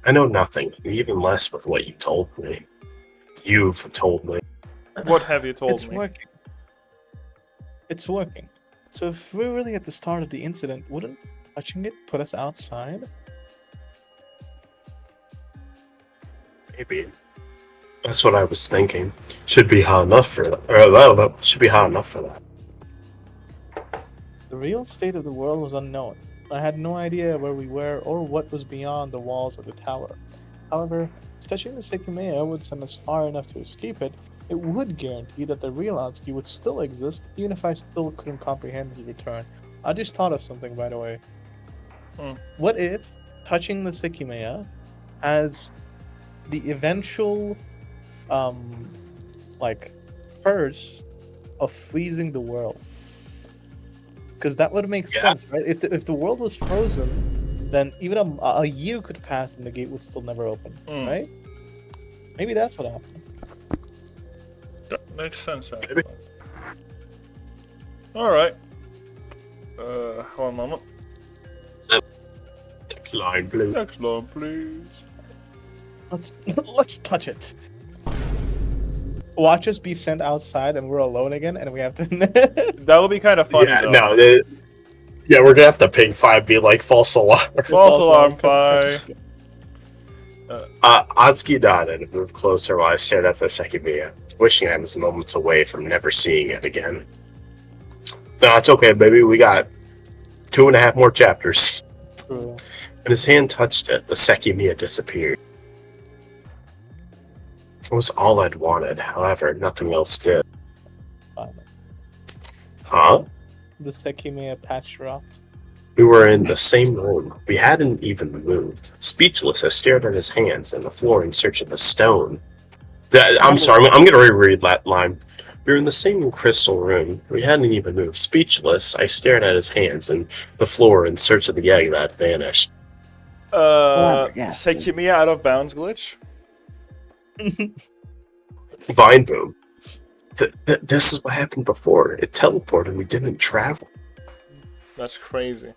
I know nothing, even less with what you told me. You've told me. What have you told It's me? working. It's working. So if we're really at the start of the incident, wouldn't touching it put us outside? Maybe. That's what I was thinking. Should be hot enough for that. Or should be hot enough for that. The real state of the world was unknown. I had no idea where we were or what was beyond the walls of the tower. However, if touching the Sekimeiya would send us far enough to escape it, it would guarantee that the real Atsuki would still exist, even if I still couldn't comprehend his return. I just thought of something, by the way. Hmm. What if touching the Sekimeiya has the eventual, curse of freezing the world? Because that would make Yeah. sense, right? If the world was frozen, then even a year could pass and the gate would still never open, Mm. right? Maybe that's what happened. That makes sense, actually. Alright. One moment. Line blue. Next line, please. Let's touch it. Watch us be sent outside and we're alone again, and we have to. That would be kind of funny, Yeah, though. no. Yeah, we're gonna have to ping 5 be like false alarm. False alarm, bye. Atsuki nodded and moved closer while I stared at the Sekimeiya, wishing I was moments away from never seeing it again. No, it's okay, baby. We got 2.5 more chapters. True. When his hand touched it, the Sekimeiya disappeared. It was all I'd wanted, however, nothing else did. Fine. Huh? The Sekimeiya patch dropped. We were in the same room. We hadn't even moved. Speechless, I stared at his hands and the floor in search of the stone. I'm sorry, I'm going to reread that line. We were in the same crystal room. We hadn't even moved. Speechless, I stared at his hands and the floor in search of the egg that vanished. Flabbergasted. Sekimeiya out of bounds glitch? Vine boom. This is what happened before. It teleported. We didn't travel. That's crazy.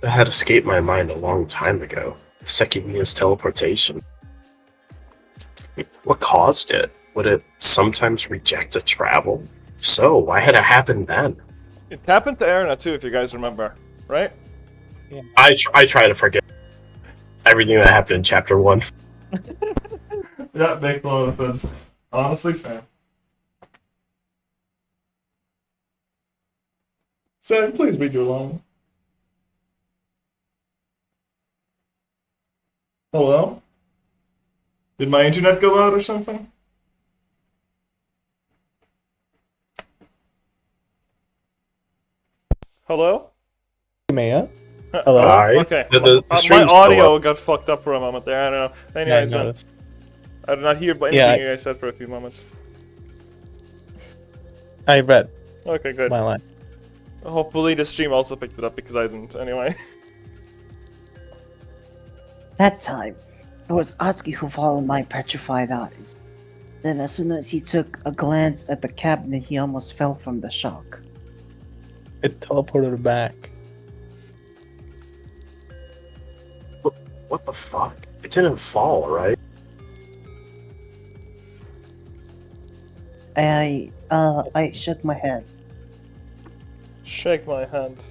That had escaped my mind a long time ago. Sekimeiya's teleportation. What caused it? Would it sometimes reject a travel? If so, why had it happened then? It happened to Erna too, if you guys remember, right? I try to forget everything that happened in chapter 1. Yeah, makes a lot of sense. Honestly, Sam. Sam, please read your line. Hello? Did my internet go out or something? Hello? Sekimeiya. Hello? Alright. Okay. The My stream's still audio up. got fucked up for a moment there. I don't know. Yeah, I Anyways, noticed. I did not hear anything Yeah. you guys said for a few moments. I read Okay, good. my line. Hopefully the stream also picked it up because I didn't. Anyway. That time, it was Atsuki who followed my petrified eyes. Then as soon as he took a glance at the cabinet, he almost fell from the shock. It teleported back. What the fuck? It didn't fall, right? I shook my head. Shake my hand.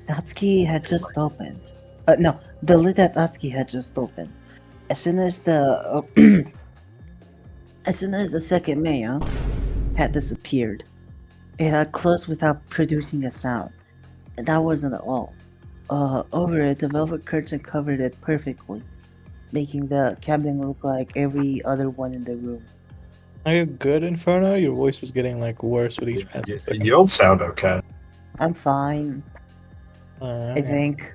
Atsuki had just opened. No, the lid that Atsuki had just opened. As soon as the Sekimeiya had disappeared, it had closed without producing a sound. And that wasn't all. Over it, the velvet curtain covered it perfectly, making the cabinet look like every other one in the room. Are you good, Inferno? Your voice is getting like worse with each passing second. You don't sound okay. I'm fine, I think.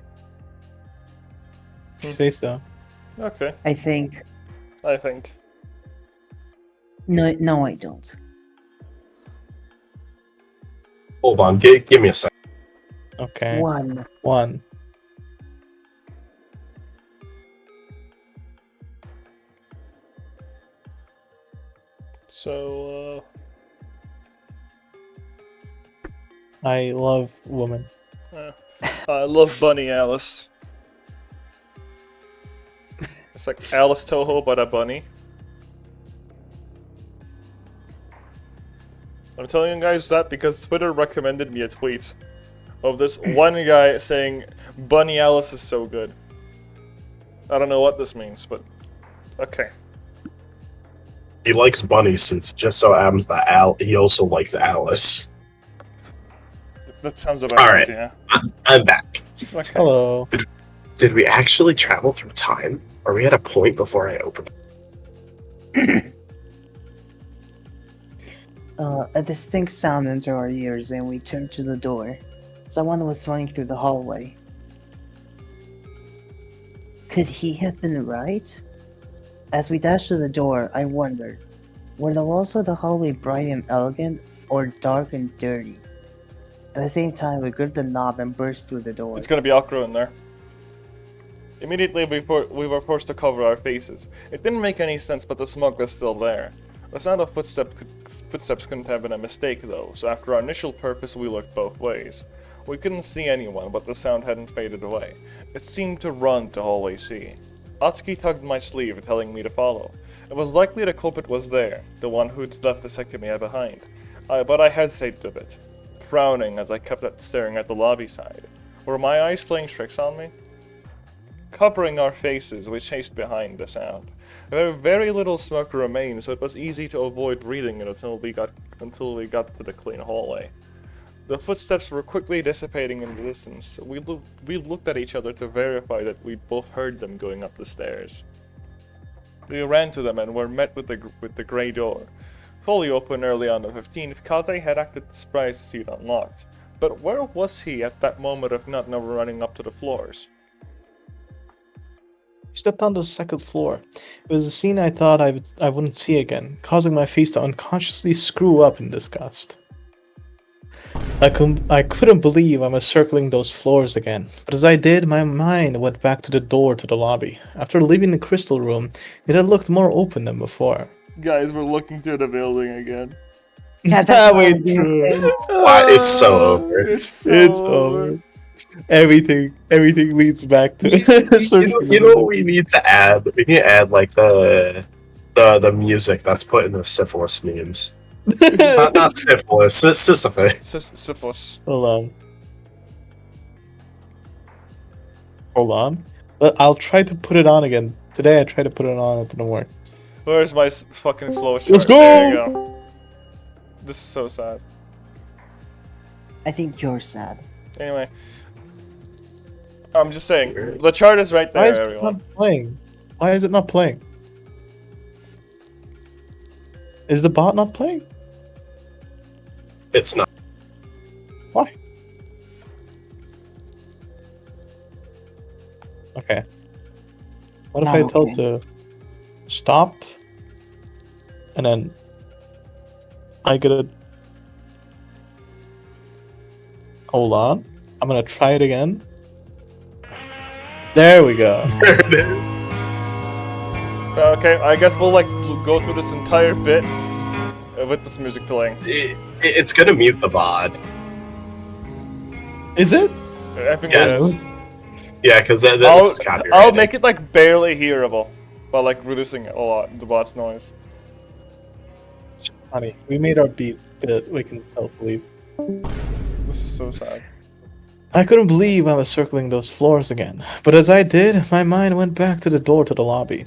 If you say so. Okay, I think. I think. No, I don't. Hold on, give me a second. Okay. One. So, I love women. I love Bunny Alice. It's like Alice Toho, but a bunny. I'm telling you guys that because Twitter recommended me a tweet of this one guy saying Bunny Alice is so good. I don't know what this means, but okay. He likes bunnies since it just so happens that he also likes Alice. That sounds about All right, right. yeah. I'm back. Okay. Hello. Did we actually travel through time? Are we at a point before I opened? A distinct sound entered our ears and we turned to the door. Someone was running through the hallway. Could he have been right? As we dashed to the door, I wondered, were the walls of the hallway bright and elegant, or dark and dirty? At the same time, we gripped the knob and burst through the door. It's gonna be awkward in there. Immediately, we were forced to cover our faces. It didn't make any sense, but the smoke was still there. The sound of footsteps couldn't have been a mistake, though, so after our initial purpose, we looked both ways. We couldn't see anyone, but the sound hadn't faded away. It seemed to run to hallway C. Atsuki tugged my sleeve, telling me to follow. It was likely the culprit was there, the one who'd left the Sekimeiya behind. But I hesitated a bit, frowning as I kept staring at the lobby side. Were my eyes playing tricks on me? Covering our faces, we chased behind the sound. Very little smoke remained, so it was easy to avoid breathing it until we got to the clean hallway. The footsteps were quickly dissipating in the distance. We looked at each other to verify that we both heard them going up the stairs. We ran to them and were met with the grey door. Fully open early on the 15th, Kate had acted surprised to see it unlocked. But where was he at that moment of not running up to the floors? Stepped onto the second floor. It was a scene I thought I wouldn't see again, causing my face to unconsciously screw up in disgust. I couldn't believe I was circling those floors again, but as I did, my mind went back to the door to the lobby. After leaving the crystal room, it had looked more open than before. Guys, we're looking through the building again. Yeah, that's Wait, what I'm true. saying. Wow, it's so over. It's It's over. Everything leads back to You know what we need to add? We need to add like the music that's put in the syphilis memes. Not syphilis, Sisyphus. Sisyphus. Hold on. I'll try to put it on again. Today I tried to put it on, it didn't work. Where's my fucking flow chart? Let's go! There you go. This is so sad. I think you're sad. Anyway. I'm just saying, the chart is right Why there, is it everyone. not playing? Why is it not playing? Is the bot not playing? It's not. Why? Okay. What if Not I tell it okay. to stop and then I gotta hold on. I'm gonna try it again. There we go. There it is. Okay, I guess we'll go through this entire bit with this music playing. It's gonna mute the VOD. Is it? I think Yes. it is. Yeah, because that's I'll copyrighted. make it like barely hearable, by like reducing a lot the bot's noise. Honey, we made our beat bit. We can believe. This is so sad. I couldn't believe I was circling those floors again, but as I did, my mind went back to the door to the lobby.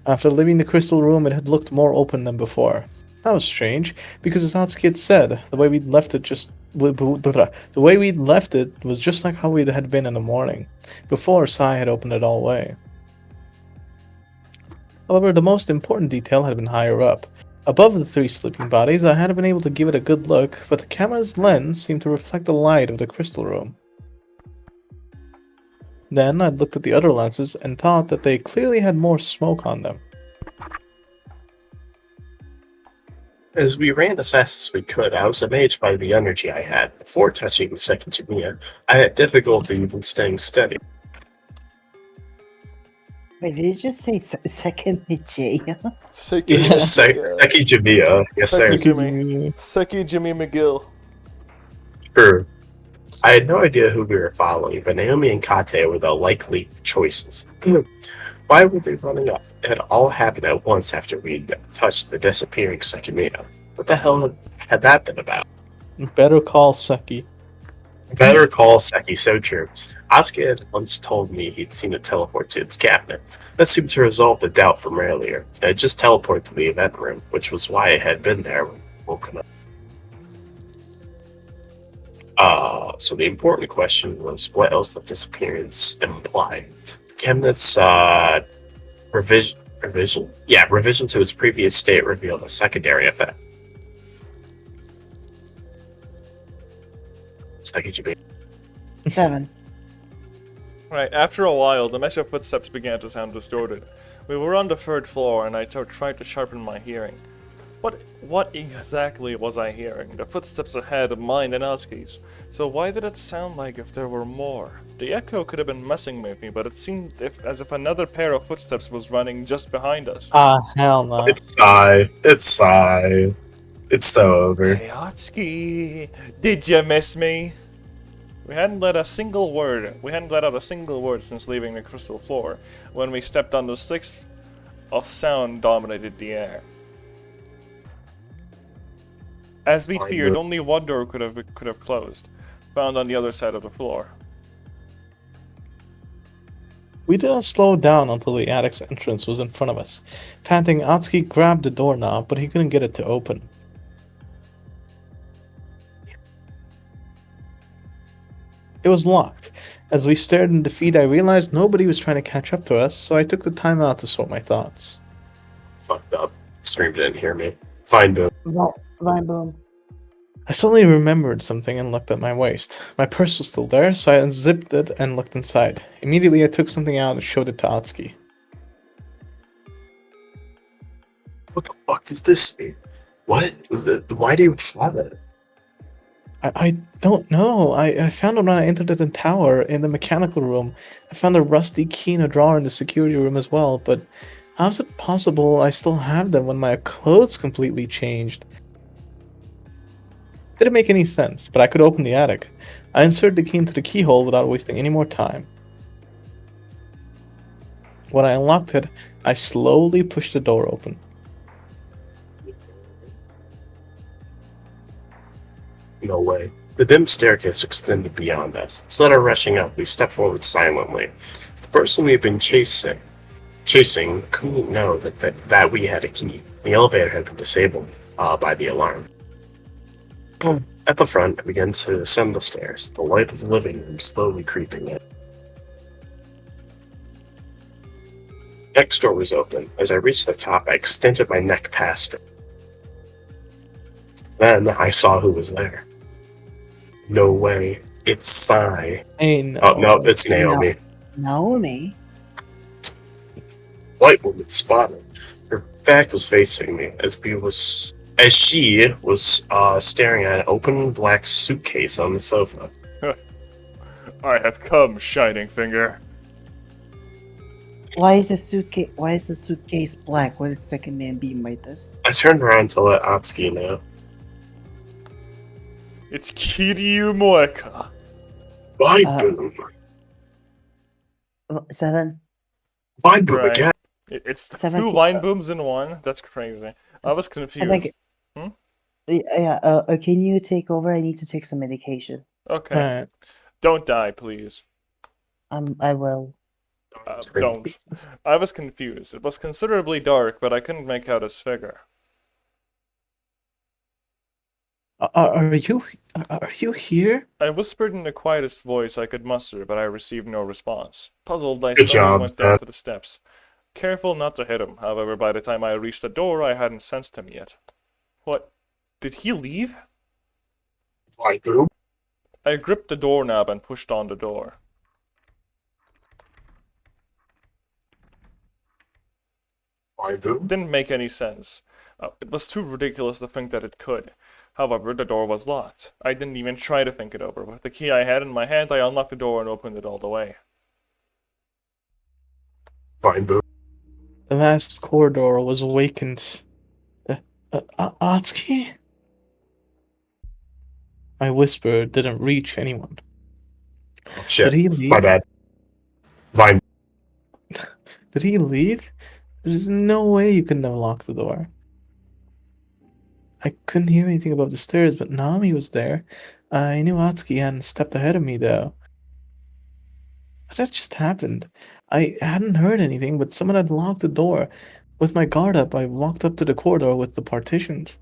After leaving the crystal room, it had looked more open than before. That was strange, because as Atsuki had said, the way we'd left it was just like how we had been in the morning, before Sai had opened it all way. However, the most important detail had been higher up. Above the three sleeping bodies, I hadn't been able to give it a good look, but the camera's lens seemed to reflect the light of the crystal room. Then I looked at the other lenses and thought that they clearly had more smoke on them. As we ran as fast as we could, I was amazed by the energy I had. Before touching the Sekimeiya, I had difficulty even staying steady. Wait, did you just say Sekimeiya? Sekimeiya, yes sir. Seki Jimmy. Seki Jimmy McGill. True. I had no idea who we were following, but Naomi and Kate were the likely choices. Why were they running up? It had all happened at once after we'd touched the disappearing Sekimeiya. What the hell had that been about? Better call Seki. Better call Seki, so true. Asuka had once told me he'd seen it teleport to its cabinet. That seemed to resolve the doubt from earlier. It had just teleported to the event room, which was why it had been there when woken up. So the important question was what else the disappearance implied. The cabinet's revision? Yeah, revision to its previous state revealed a secondary effect. Seki, 7. Right, after a while, the mesh of footsteps began to sound distorted. We were on the third floor, and I tried to sharpen my hearing. What exactly was I hearing? The footsteps ahead of mine and Oski's. So why did it sound like if there were more? The echo could have been messing with me, but it seemed as if another pair of footsteps was running just behind us. Ah, hell no. It's Sai. It's Sai. It's so over. Hey, Otski, did you miss me? We hadn't let out a single word since leaving the crystal floor, when we stepped on the sixth of sound dominated the air. As we'd feared, only one door could have closed, found on the other side of the floor. We didn't slow down until the attic's entrance was in front of us. Panting, Atsuki grabbed the doorknob, but he couldn't get it to open. It was locked. As we stared in defeat, I realized nobody was trying to catch up to us, so I took the time out to sort my thoughts. Fucked up. Stream didn't hear me. Fine, boom. Vine boom. I suddenly remembered something and looked at my waist. My purse was still there, so I unzipped it and looked inside. Immediately, I took something out and showed it to Atsuki. What the fuck does this mean? What? Why do you have it? I don't know. I found it when I entered the tower in the mechanical room. I found a rusty key in a drawer in the security room as well, but how's it possible I still have them when my clothes completely changed? Didn't make any sense, but I could open the attic. I inserted the key into the keyhole without wasting any more time. When I unlocked it, I slowly pushed the door open. No way. The dim staircase extended beyond us. Instead of rushing up, we stepped forward silently. The person we had been chasing couldn't know that we had a key. The elevator had been disabled by the alarm. At the front, I began to ascend the stairs, the light of the living room slowly creeping in. Next door was open. As I reached the top, I extended my neck past it. Then I saw who was there. No way. It's Sai. Hey, no. Oh, no, it's Naomi. Naomi? White woman spotted. Her back was facing me as she was staring at an open black suitcase on the sofa. I have come, Shining Finger. Why is the suitcase black? What did second man beam like this? I turned around to let Atsuki know. It's Kiryu Moeka. Vine Uh, boom. 7? Vine boom Right. again. It's two 17 line booms in one? That's crazy. I was confused. Can you take over? I need to take some medication. Okay. Alright. Don't die, please. I will. Don't. I was confused. It was considerably dark, but I couldn't make out his figure. Are you here? I whispered in the quietest voice I could muster, but I received no response. Puzzled, I Good slowly job, went down Seth. to the steps. Careful not to hit him, however, by the time I reached the door, I hadn't sensed him yet. What? Did he leave? Vine boom. I gripped the doorknob and pushed on the door. Vine boom. Didn't make any sense. It was too ridiculous to think that it could. However, the door was locked. I didn't even try to think it over. With the key I had in my hand, I unlocked the door and opened it all the way. Vine boom. The last corridor was awakened. Atsuki? My whisper didn't reach anyone. Shit. Did he leave? My bad. Vine. Did he leave? There's no way you couldn't have locked the door. I couldn't hear anything above the stairs, but Nami was there. I knew Atsuki hadn't stepped ahead of me, though. What had just happened? I hadn't heard anything, but someone had locked the door. With my guard up, I walked up to the corridor with the partitions.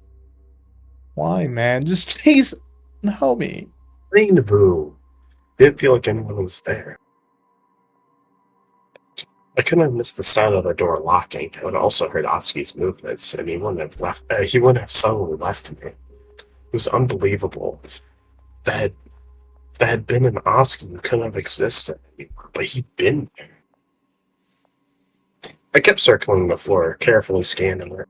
Why, man? Just chase Naomi. Vine boom. Didn't feel like anyone was there. I couldn't have missed the sound of the door locking. I would have also heard Atsuki's movements, and he wouldn't have left. He wouldn't have suddenly left me. It was unbelievable that that had been in Oski couldn't have existed anymore, but he'd been there. I kept circling the floor, carefully scanning her.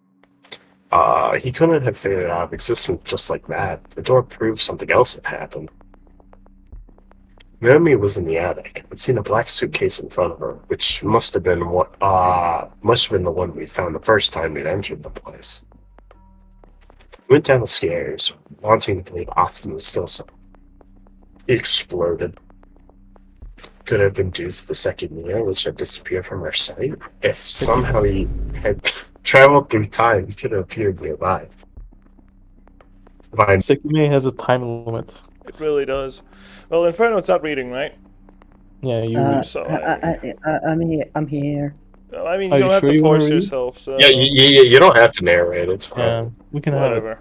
He couldn't have faded out of existence just like that. The door proved something else had happened. Naomi was in the attic. I'd seen a black suitcase in front of her, which must have been the one we found the first time we'd entered the place. We went down the stairs, wanting to believe Austin was still somewhere. He exploded. Could have been due to the Sekimeiya, which had disappeared from our sight. If somehow he had traveled through time, he could have appeared nearby. Sekimeiya has a time limit. It really does. Well, Inferno's not reading, right? Yeah, you read. So I'm here. I mean, Are you don't you have sure to you wanna force read? yourself, so... Yeah, you don't have to narrate. It's fine. Yeah, we can have it. Whatever.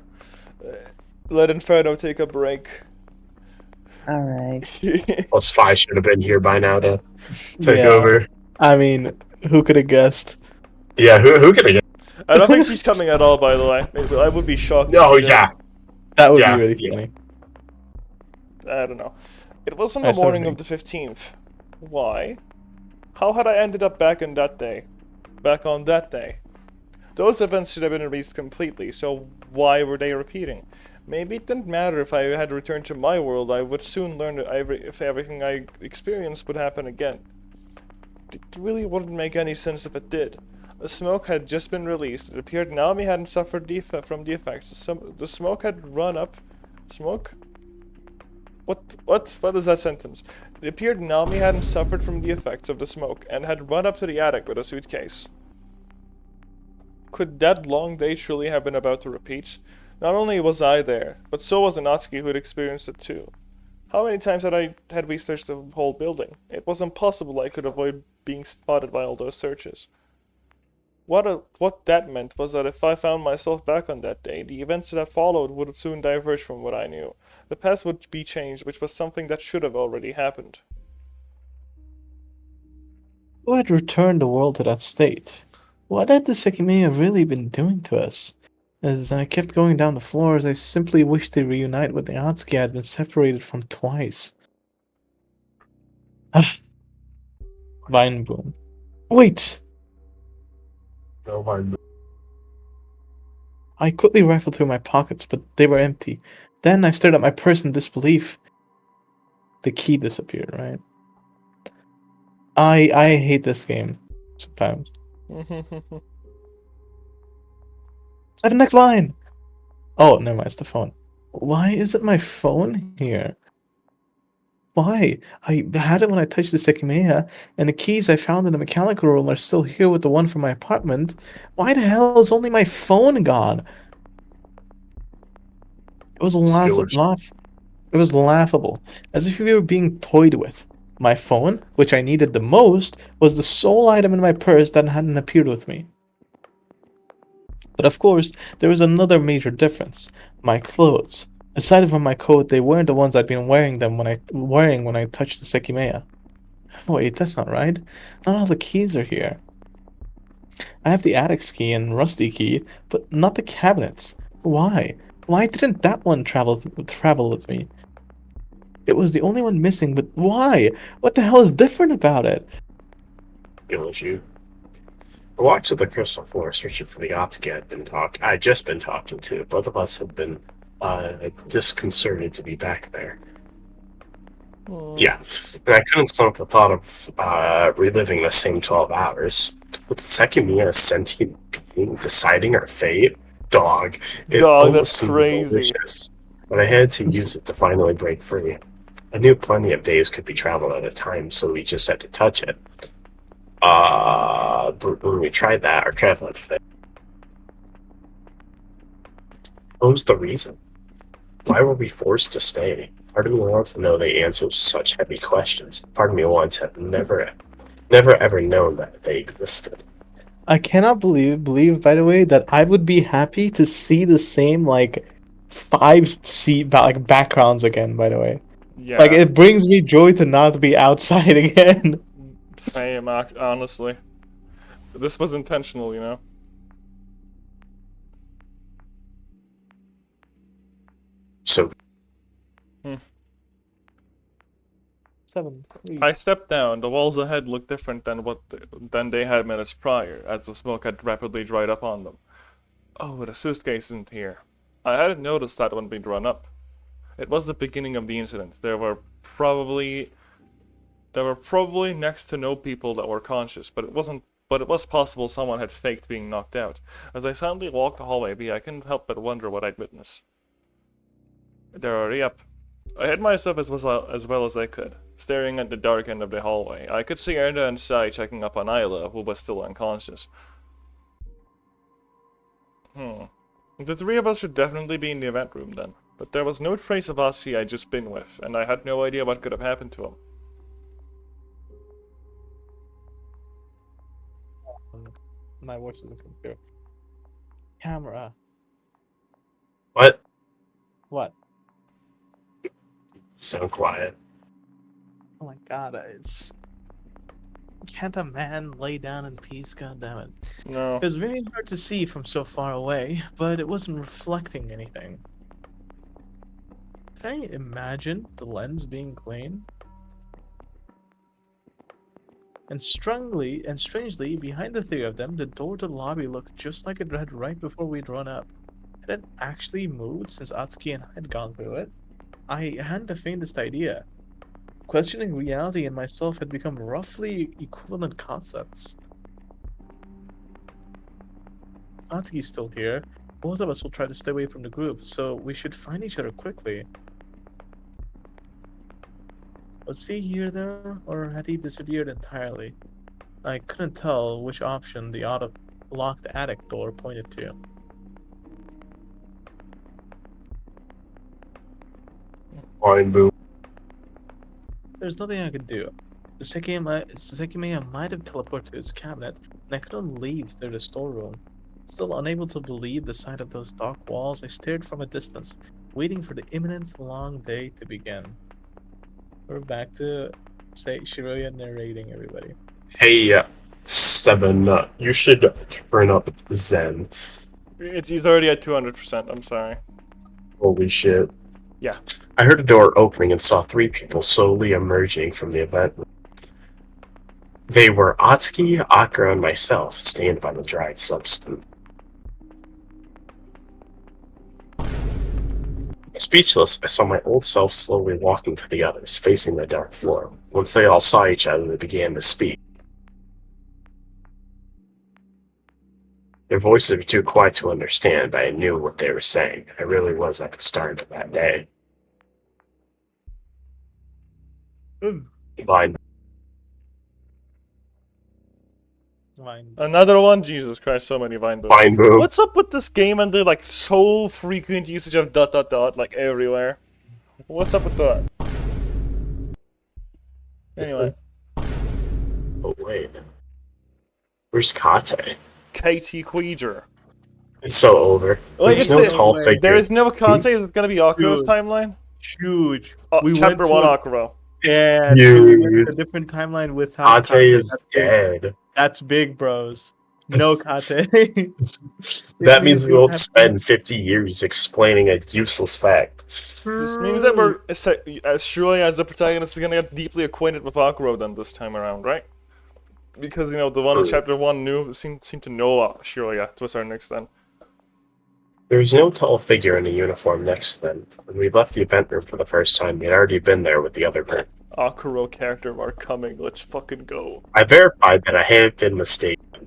Let Inferno take a break. Alright. Plus 5 should have been here by now to take Yeah. over. I mean, who could have guessed? Yeah, who could have? I don't think she's coming at all, by the way. Maybe I would be shocked if Oh she did. yeah, That would Yeah, be really yeah. funny. I don't know. It was on I the still morning think- of the 15th. Why? How had I ended up back on that day? Those events should have been erased completely, so why were they repeating? Maybe it didn't matter if I had returned to my world, I would soon learn that if everything I experienced would happen again. It really wouldn't make any sense if it did. The smoke had just been released. It appeared Naomi hadn't suffered from the effects. The smoke had run up... Smoke? What is that sentence? It appeared Naomi hadn't suffered from the effects of the smoke and had run up to the attic with a suitcase. Could that long day truly have been about to repeat? Not only was I there, but so was Anatsuki who had experienced it too. How many times had we searched the whole building? It was impossible I could avoid being spotted by all those searches. What that meant was that if I found myself back on that day, the events that followed would soon diverge from what I knew. The past would be changed, which was something that should have already happened. Who had returned the world to that state? What had the Sekimeiya really been doing to us? As I kept going down the floors, I simply wished to reunite with the Atsuki I had been separated from twice. Vine boom. Wait! no mind. I quickly rifled through my pockets, but they were empty. Then I stared at my purse in disbelief. The key disappeared, right? I hate this game sometimes. 7 next line! Oh, never mind, it's the phone. Why isn't my phone here? Why? I had it when I touched the Sekimeiya, and the keys I found in the mechanical room are still here with the one from my apartment. Why the hell is only my phone gone? It was Steelers. It was laughable, as if we were being toyed with. My phone, which I needed the most, was the sole item in my purse that hadn't appeared with me. But of course, there was another major difference. My clothes. Aside from my coat, they weren't the ones I'd been wearing when I touched the Sekimeiya. Wait, that's not right. Not all the keys are here. I have the attic's key and Rusty key, but not the cabinets. Why? Why didn't that one travel with me? It was the only one missing, but why? What the hell is different about it? It was you. I walked to the crystal floor, searching for the Atsuki I'd just been talking to. Both of us had been disconcerted to be back there. Yeah, and I couldn't stomach the thought of reliving the same 12 hours. With Sekimeiya sentient being deciding our fate? Dog. It Dog, almost that's seemed crazy. malicious, but I had to use it to finally break free. I knew plenty of days could be traveled at a time, so we just had to touch it. But when we tried that, our travel had failed. What was the reason? Why were we forced to stay? Part of me wants to know the answers to such heavy questions. Part of me wants to have never ever known that they existed. I cannot believe, by the way, that I would be happy to see the same, like, 5 backgrounds again, by the way. Yeah. Like, it brings me joy to not be outside again. Same, honestly. This was intentional, you know? So, 7, 3. I stepped down. The walls ahead looked different than they had minutes prior, as the smoke had rapidly dried up on them. Oh, the suitcase isn't here. I hadn't noticed that when we'd run up. It was the beginning of the incident. There were probably next to no people that were conscious, but it was possible someone had faked being knocked out. As I silently walked the hallway, I couldn't help but wonder what I'd witness. They're already up. I hid myself as well as I could, staring at the dark end of the hallway. I could see Erna and Sai checking up on Isla, who was still unconscious. The three of us should definitely be in the event room then, but there was no trace of Asi I'd just been with, and I had no idea what could have happened to him. My voice wasn't coming through. Camera. What? What? Sound quiet. Oh my god, it's... Can't a man lay down in peace, goddammit? No. It was very hard to see from so far away, but it wasn't reflecting anything. Can I imagine the lens being clean? And strangely, behind the three of them, the door to the lobby looked just like it had right before we'd run up. It had actually moved since Atsuki and I had gone through it. I hadn't the faintest idea. Questioning reality and myself had become roughly equivalent concepts. Atsuki's still here. Both of us will try to stay away from the group, so we should find each other quickly. Was he here there, or had he disappeared entirely? I couldn't tell which option the auto-locked attic door pointed to. Fine, boo. There's nothing I could do. The Sekimeiya might have teleported to his cabinet, and I couldn't leave through the storeroom. Still unable to believe the sight of those dark walls, I stared from a distance, waiting for the imminent long day to begin. We're back to Shiroya narrating, everybody. Hey, 7, you should turn up Zen. He's already at 200%, I'm sorry. Holy shit. Yeah. I heard a door opening and saw 3 people slowly emerging from the event room. They were Atsuki, Akira, and myself, stained by the dried substance. Speechless, I saw my old self slowly walking to the others, facing the dark floor. Once they all saw each other, they began to speak. Their voices were too quiet to understand, but I knew what they were saying. I really was at the start of that day. Blind. Fine. Another one? Jesus Christ, so many Vine books. Fine move. What's up with this game and the like so frequent usage of ... like everywhere? What's up with that? Anyway. Oh wait. Where's Kate? Katie Queeger. It's so over. Like, There's it's no the- tall figure. There is no Kate, is it gonna be Akura's Dude. timeline? Huge. Oh, We chapter went to 1 a- Akura. Yeah, Huge. we went to a different timeline with how Kate is that's big. dead. That's big, bros. No Kate. That means we won't have to- spend 50 years explaining a useless fact. This means that we're, as surely as the protagonist is gonna get deeply acquainted with Akura then this time around, right? Because, you know, the one in chapter 1 seemed to know Shiroya to a certain extent. There was no tall figure in a uniform next to them. When we left the event room for the first time, he had already been there with the other men. Akuro character are coming, let's fucking go. I verified that I had been mistaken.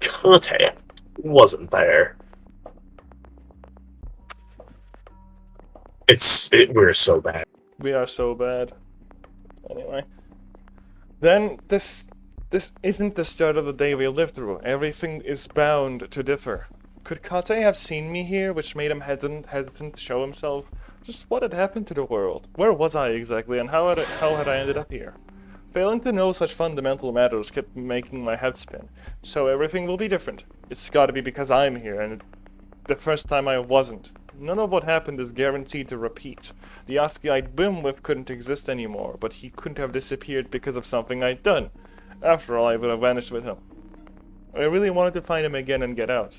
Kate wasn't there. We're so bad. We are so bad. Anyway. Then, this isn't the start of the day we lived through. Everything is bound to differ. Could Kate have seen me here, which made him hesitant to show himself? Just what had happened to the world? Where was I exactly, and how had I ended up here? Failing to know such fundamental matters kept making my head spin. So everything will be different. It's gotta be because I'm here, and the first time I wasn't. None of what happened is guaranteed to repeat. The Atsuki I'd been with couldn't exist anymore, but he couldn't have disappeared because of something I'd done. After all, I would have vanished with him. I really wanted to find him again and get out.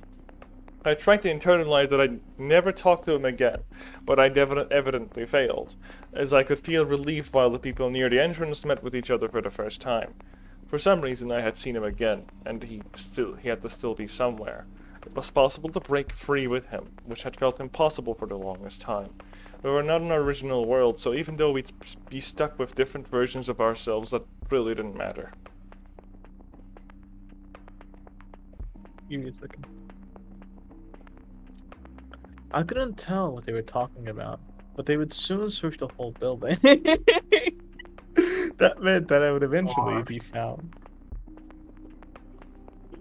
I tried to internalize that I'd never talk to him again, but I evidently failed, as I could feel relief while the people near the entrance met with each other for the first time. For some reason I had seen him again, and he had to still be somewhere. It was possible to break free with him, which had felt impossible for the longest time. We were not in our original world, so even though we'd be stuck with different versions of ourselves, that really didn't matter. Give me a second. I couldn't tell what they were talking about, but they would soon search the whole building. That meant that I would eventually be found.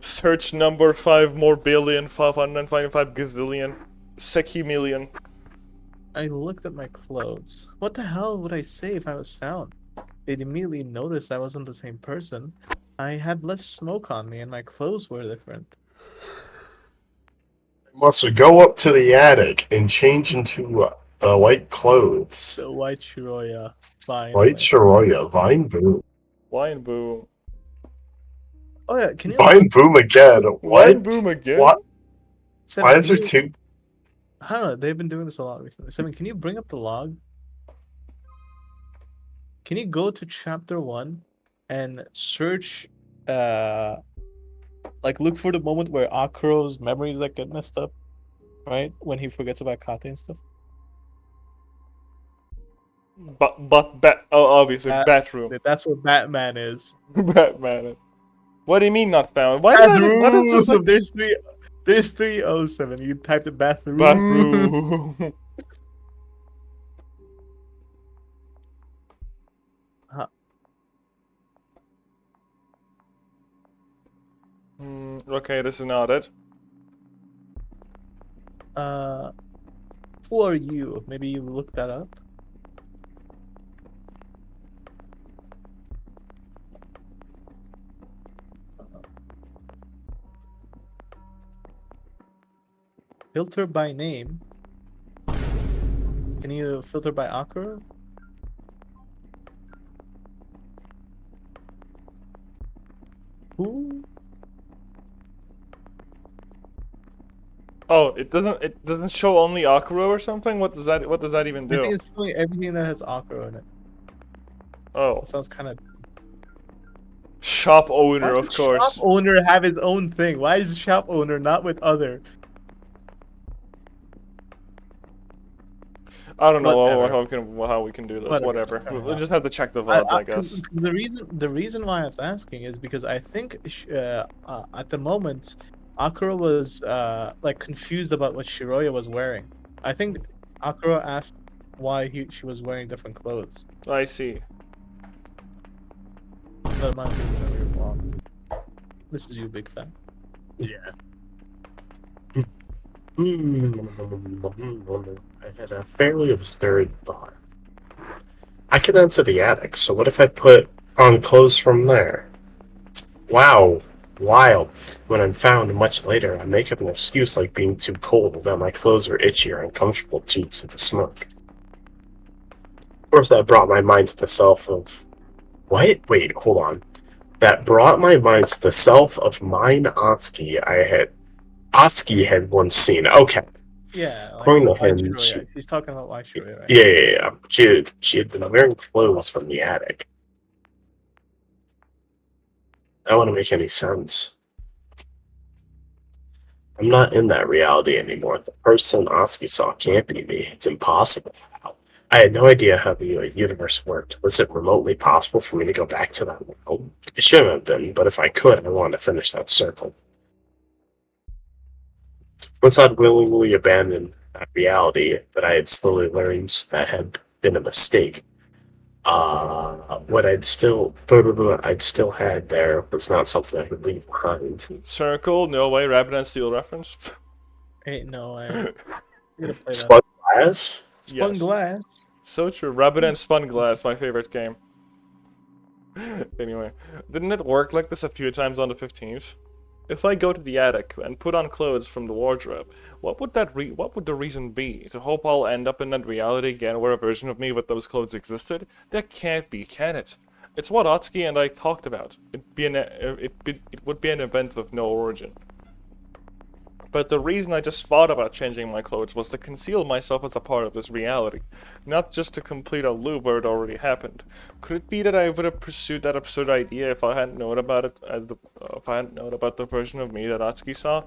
Search number 5,595 gazillion. Sekimeiya. I looked at my clothes. What the hell would I say if I was found? They'd immediately notice I wasn't the same person. I had less smoke on me and my clothes were different. Must go up to the attic and change into white clothes. So white Shiroya, finally. White Shiroya, Vine Boom. Wine boom. Oh yeah, can you Vine Boom again. What? Wine boom again? What? Seven, Why is can there you- two? I don't know, they've been doing this a lot recently. Seven, can you bring up the log? Can you go to chapter 1 and search like look for the moment where Akuro's memories like get messed up, right? When he forgets about Kate and stuff. Obviously, Bat- bathroom. That's where Batman is. Batman. What do you mean not found? Why did it just like There's 307. You typed it bathroom. bathroom? Okay, this is not it. Who are you? Maybe you look that up. Filter by name. Can you filter by Akura? Who? Oh, it doesn't show only Akuro or something? What does that even I do? think it's showing everything that has Akura in it. Oh, That sounds kind of. shop owner, of course. Shop owner have his own thing. Why is shop owner not with other? I don't know Whatever. how we can do this. Whatever. Whatever. We'll just have to check the VODs, I guess. The reason why I was asking is because I think at the moment Akura was like confused about what Shiroya was wearing. I think Akura asked why she was wearing different clothes. I see. But my opinion, you're wrong. This is you, big fan. Yeah. I had a fairly absurd thought. I could enter the attic, so what if I put on clothes from there? Wow. Wild. When I'm found much later, I make up an excuse like being too cold, that my clothes are itchy or uncomfortable due to the smoke. Of course, that brought my mind to the self of... What? Wait, hold on. That brought my mind to the self of mine Atsuki Atsuki had once seen. Okay. Yeah, like According the to white him, Shiroya. He's talking about white Shiroya, right? Yeah. She had been wearing clothes from the attic. That wouldn't make any sense. I'm not in that reality anymore. The person Atsuki saw can't be me. It's impossible. I had no idea how the universe worked. Was it remotely possible for me to go back to that world? It shouldn't have been, but if I could, I wanted to finish that circle. Once I'd willingly abandoned that reality that I had slowly learned that had been a mistake, what I'd still had there was not something I could leave behind. Circle, no way, Rabbit and Steel reference. Ain't no way. You gotta play that. Spun glass? Spun Yes. glass. So true. Rabbit and Spun Glass, my favorite game. Anyway, didn't it work like this a few times on the 15th? If I go to the attic and put on clothes from the wardrobe, what would the reason be? To hope I'll end up in that reality again where a version of me with those clothes existed? That can't be, can it? It's what Atsuki and I talked about. It would be an event with no origin. But the reason I just thought about changing my clothes was to conceal myself as a part of this reality, not just to complete a loop where it already happened. Could it be that I would have pursued that absurd idea if I hadn't known about it, if I hadn't known about the version of me that Atsuki saw?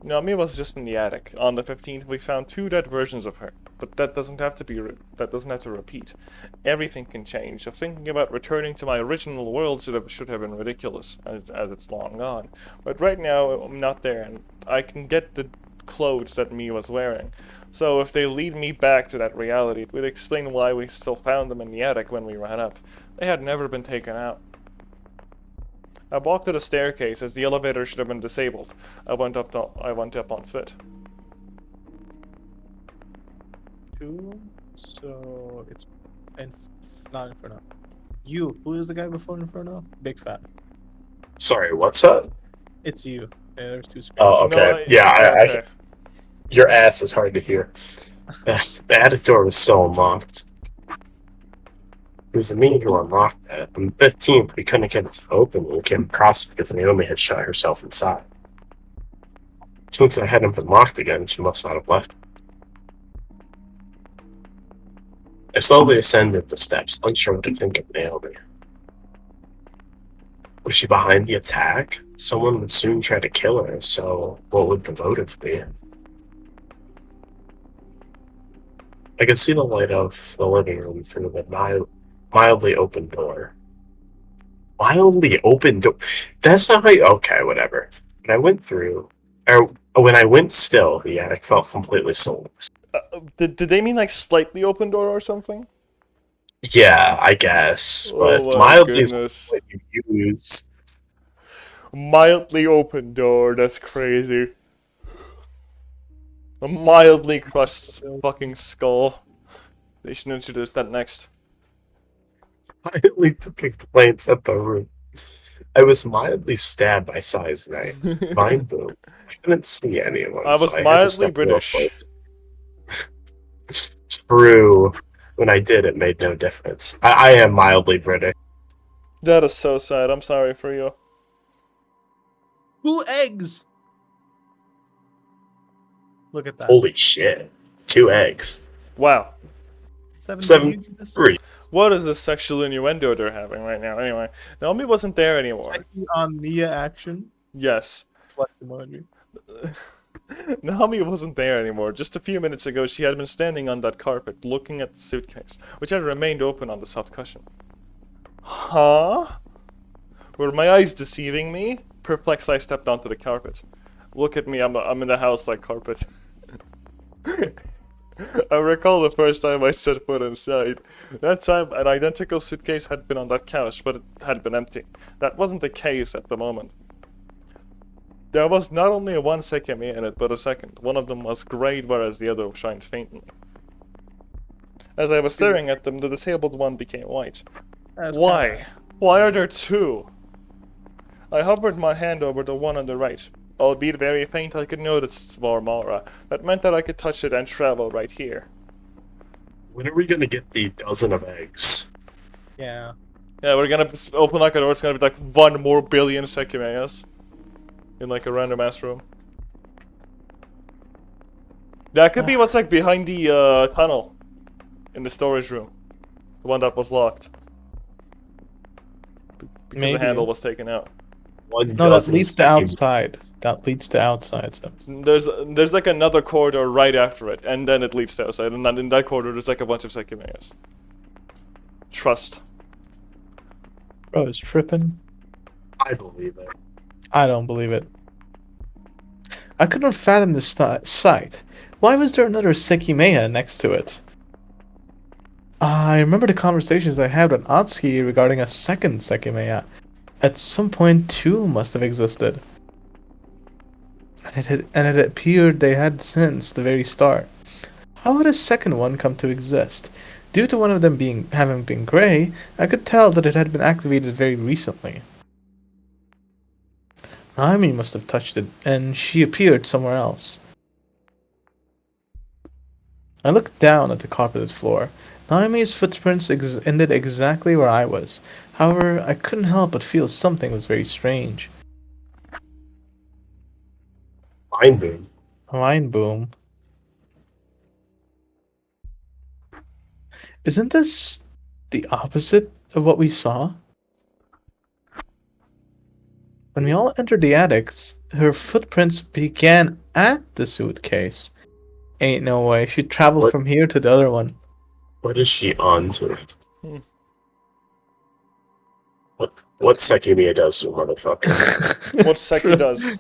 Naomi was just in the attic. On the 15th, we found 2 dead versions of her, but that doesn't have to repeat. Everything can change, so thinking about returning to my original world should have been ridiculous, as it's long gone. But right now, I'm not there, and I can get the clothes that Mia was wearing. So if they lead me back to that reality, it would explain why we still found them in the attic when we ran up. They had never been taken out. I walked to the staircase as the elevator should have been disabled. I went up on foot. 2. So it's not Inferno. You. Who is the guy before Inferno? Big Fat. Sorry, what's that? It's you. Yeah, there's 2 screens. Oh, okay. Okay. Your ass is hard to hear. The attic door was still unlocked. It was me who unlocked it. On the 15th, we couldn't get it to open when we came across it because Naomi had shut herself inside. Since I hadn't been locked again, she must not have left. I slowly ascended the steps, unsure what to think of Naomi. Was she behind the attack? Someone would soon try to kill her, so what would the motive be? I could see the light of the living room through the mildly open door. Mildly open door? That's not how you... Okay, whatever. When I went through... when I went still, the attic felt completely soulless. Did they mean like slightly open door or something? Yeah, I guess. But Oh my mildly is goodness. what you use. Mildly open door, that's crazy. A mildly crushed fucking skull. They should introduce that next. Mildly took a glance at the room. I was mildly stabbed by Sai's knife. Mind boom. I couldn't see anyone. I was so I had to mildly step British. real close. True. When I did, it made no difference. I am mildly British. That is so sad. I'm sorry for you. 2 eggs! Look at that. Holy shit. 2 eggs. Wow. 7, 3. What is this sexual innuendo they're having right now? Anyway, Naomi wasn't there anymore. Checking on Mia action. Yes. Flex emoji. Naomi wasn't there anymore. Just a few minutes ago, she had been standing on that carpet, looking at the suitcase, which had remained open on the soft cushion. Huh? Were my eyes deceiving me? Perplexed, I stepped onto the carpet. Look at me, I'm in the house like carpet. I recall the first time I set foot inside. That time, an identical suitcase had been on that couch, but it had been empty. That wasn't the case at the moment. There was not only one Sekimeiya in it, but a second. One of them was grey, whereas the other shined faintly. As I was staring at them, the disabled one became white. That's Why? kinda- Why are there 2? I hovered my hand over the one on the right. Albeit very faint, I could notice its warm aura. That meant that I could touch it and travel right here. When are we gonna get the dozen of eggs? Yeah. Yeah, we're gonna open like a door, it's gonna be like 1 more billion Sekimeiyas. In like a random ass room. That could be what's like behind the tunnel. In the storage room. The one that was locked. Because Maybe. the handle was taken out. No, that leads to outside. That leads to outside. So. There's like another corridor right after it, and then it leads to outside, and then in that corridor there's like a bunch of Sekimeiyas. Trust. Bro, it's tripping. I believe it. I don't believe it. I couldn't fathom this sight. Why was there another Sekimeiya next to it? I remember the conversations I had with Atsuki regarding a second Sekimeiya. At some point, 2 must have existed. And it appeared they had since the very start. How had a second one come to exist? Due to one of them having been grey, I could tell that it had been activated very recently. Naomi must have touched it, and she appeared somewhere else. I looked down at the carpeted floor. Naomi's footprints ended exactly where I was. However, I couldn't help but feel something was very strange. Mind boom. Mind boom. Isn't this the opposite of what we saw? When we all entered the attics, her footprints began at the suitcase. Ain't no way. She traveled What? from here to the other one. What is she on to? Hmm. What Sekimeiya does to a motherfucker? What Seki does.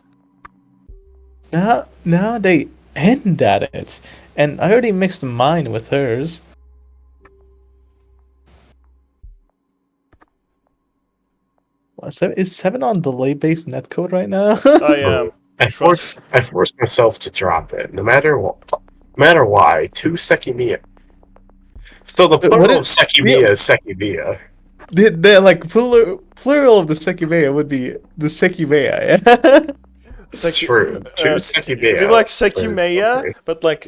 Now they end at it. And I already mixed mine with hers. Is 7 on delay-based netcode right now? I am. I forced myself to drop it, no matter what. No matter why, 2 Sekimeiya. So the What plural of is- Sekimeiya is Sekimeiya. The like plural of the Sekimeiya would be the Sekimeiya. Yeah? It's true. 2 Sekimeiya. It'd be like Sekimeiya, Okay. but like,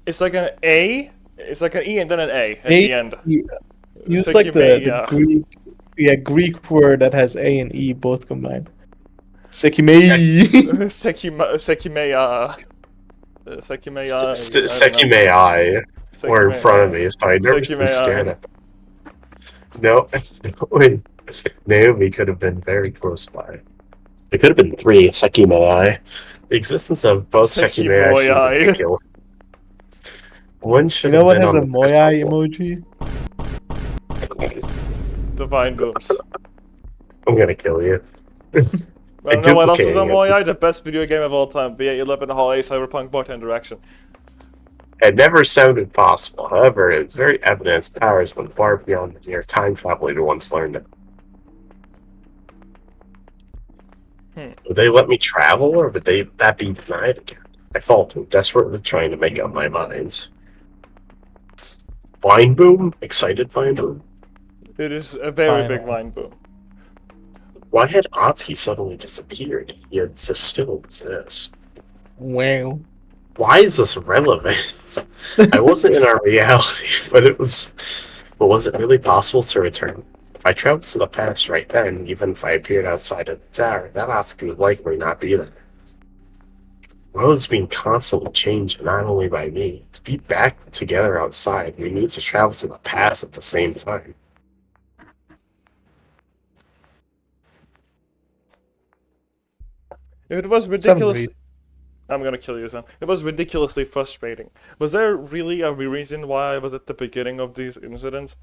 it's like an A, it's like an E and then an A at A- the end. Use like the Sekimeiya. Greek word that has A and E both combined. Sekimeiya. Sekimeiya. Sekimeiya. Sekimeiya were in front of me, so I nervously Sekimeiya. stared at them. No, Naomi could have been very close by. There could have been 3 Sekimeiya. The existence of both Sekimeiya seemed Sekimoyai. ridiculous. One You should know have what been has on a the moyai crystal emoji? Divine booms. I'm gonna kill you. I don't know what else is on duplicating it. Moyai, the best video game of all time, VA11 Hall A Cyberpunk bartender action. It never sounded possible. However, it was very evident its powers went far beyond the mere time travel we'd once learned it. Would they let me travel, or would that be denied again? I faltered, desperately trying to make up my minds. Vine boom? Excited vine boom? It is a very big Finally. line boom. Why had Atsuki suddenly disappeared? He had to still exist. Wow. Why is this relevant? I wasn't in our reality, but was it really possible to return? If I traveled to the past right then, even if I appeared outside of the tower, that Atsuki would likely not be there. The world is being constantly changed, not only by me. To be back together outside, we need to travel to the past at the same time. If it was ridiculous, I'm gonna kill you, son. It was ridiculously frustrating. Was there really a reason why I was at the beginning of these incidents?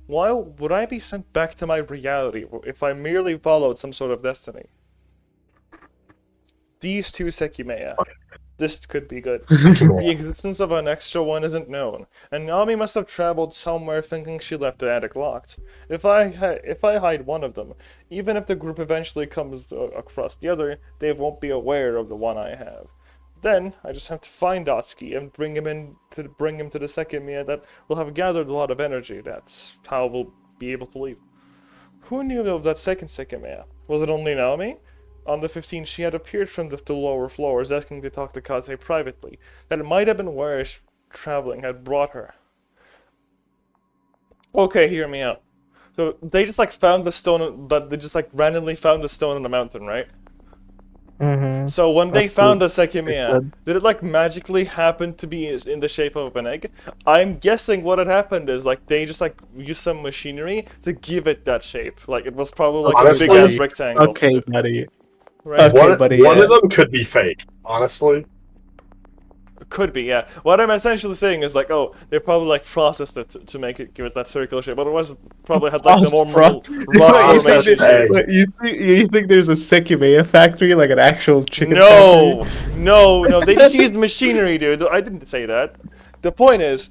Why would I be sent back to my reality if I merely followed some sort of destiny? These 2 Sekimeiya. This could be good. The existence of an extra one isn't known, and Naomi must have traveled somewhere thinking she left the attic locked. If I hide one of them, even if the group eventually comes across the other, they won't be aware of the one I have. Then I just have to find Atsuki and bring him to the Sekimeiya that will have gathered a lot of energy. That's how we'll be able to leave. Who knew of that second Sekimeiya? Was it only Naomi? On the 15th, she had appeared from the lower floors, asking to talk to Kaze privately. That it might have been where traveling had brought her. Okay, hear me out. So they just like found the stone, but they just like randomly found the stone on the mountain, right? Mm-hmm. So when they That's found the they Sekimeiya, said. did it like magically happen to be in the shape of an egg? I'm guessing what had happened is like they just like used some machinery to give it that shape. Like it was probably like Honestly, a big ass rectangle. Okay, buddy. Right? Okay, buddy, one yeah. of them could be fake, honestly. Could be, yeah. What I'm essentially saying is like, oh, they probably like processed it to make it give it that circular shape. Otherwise, probably had like the more rock Wait, formation shape. Wait, you think there's a Sekimeiya factory, like an actual chicken No, factory? no. They just used machinery, dude. I didn't say that. The point is,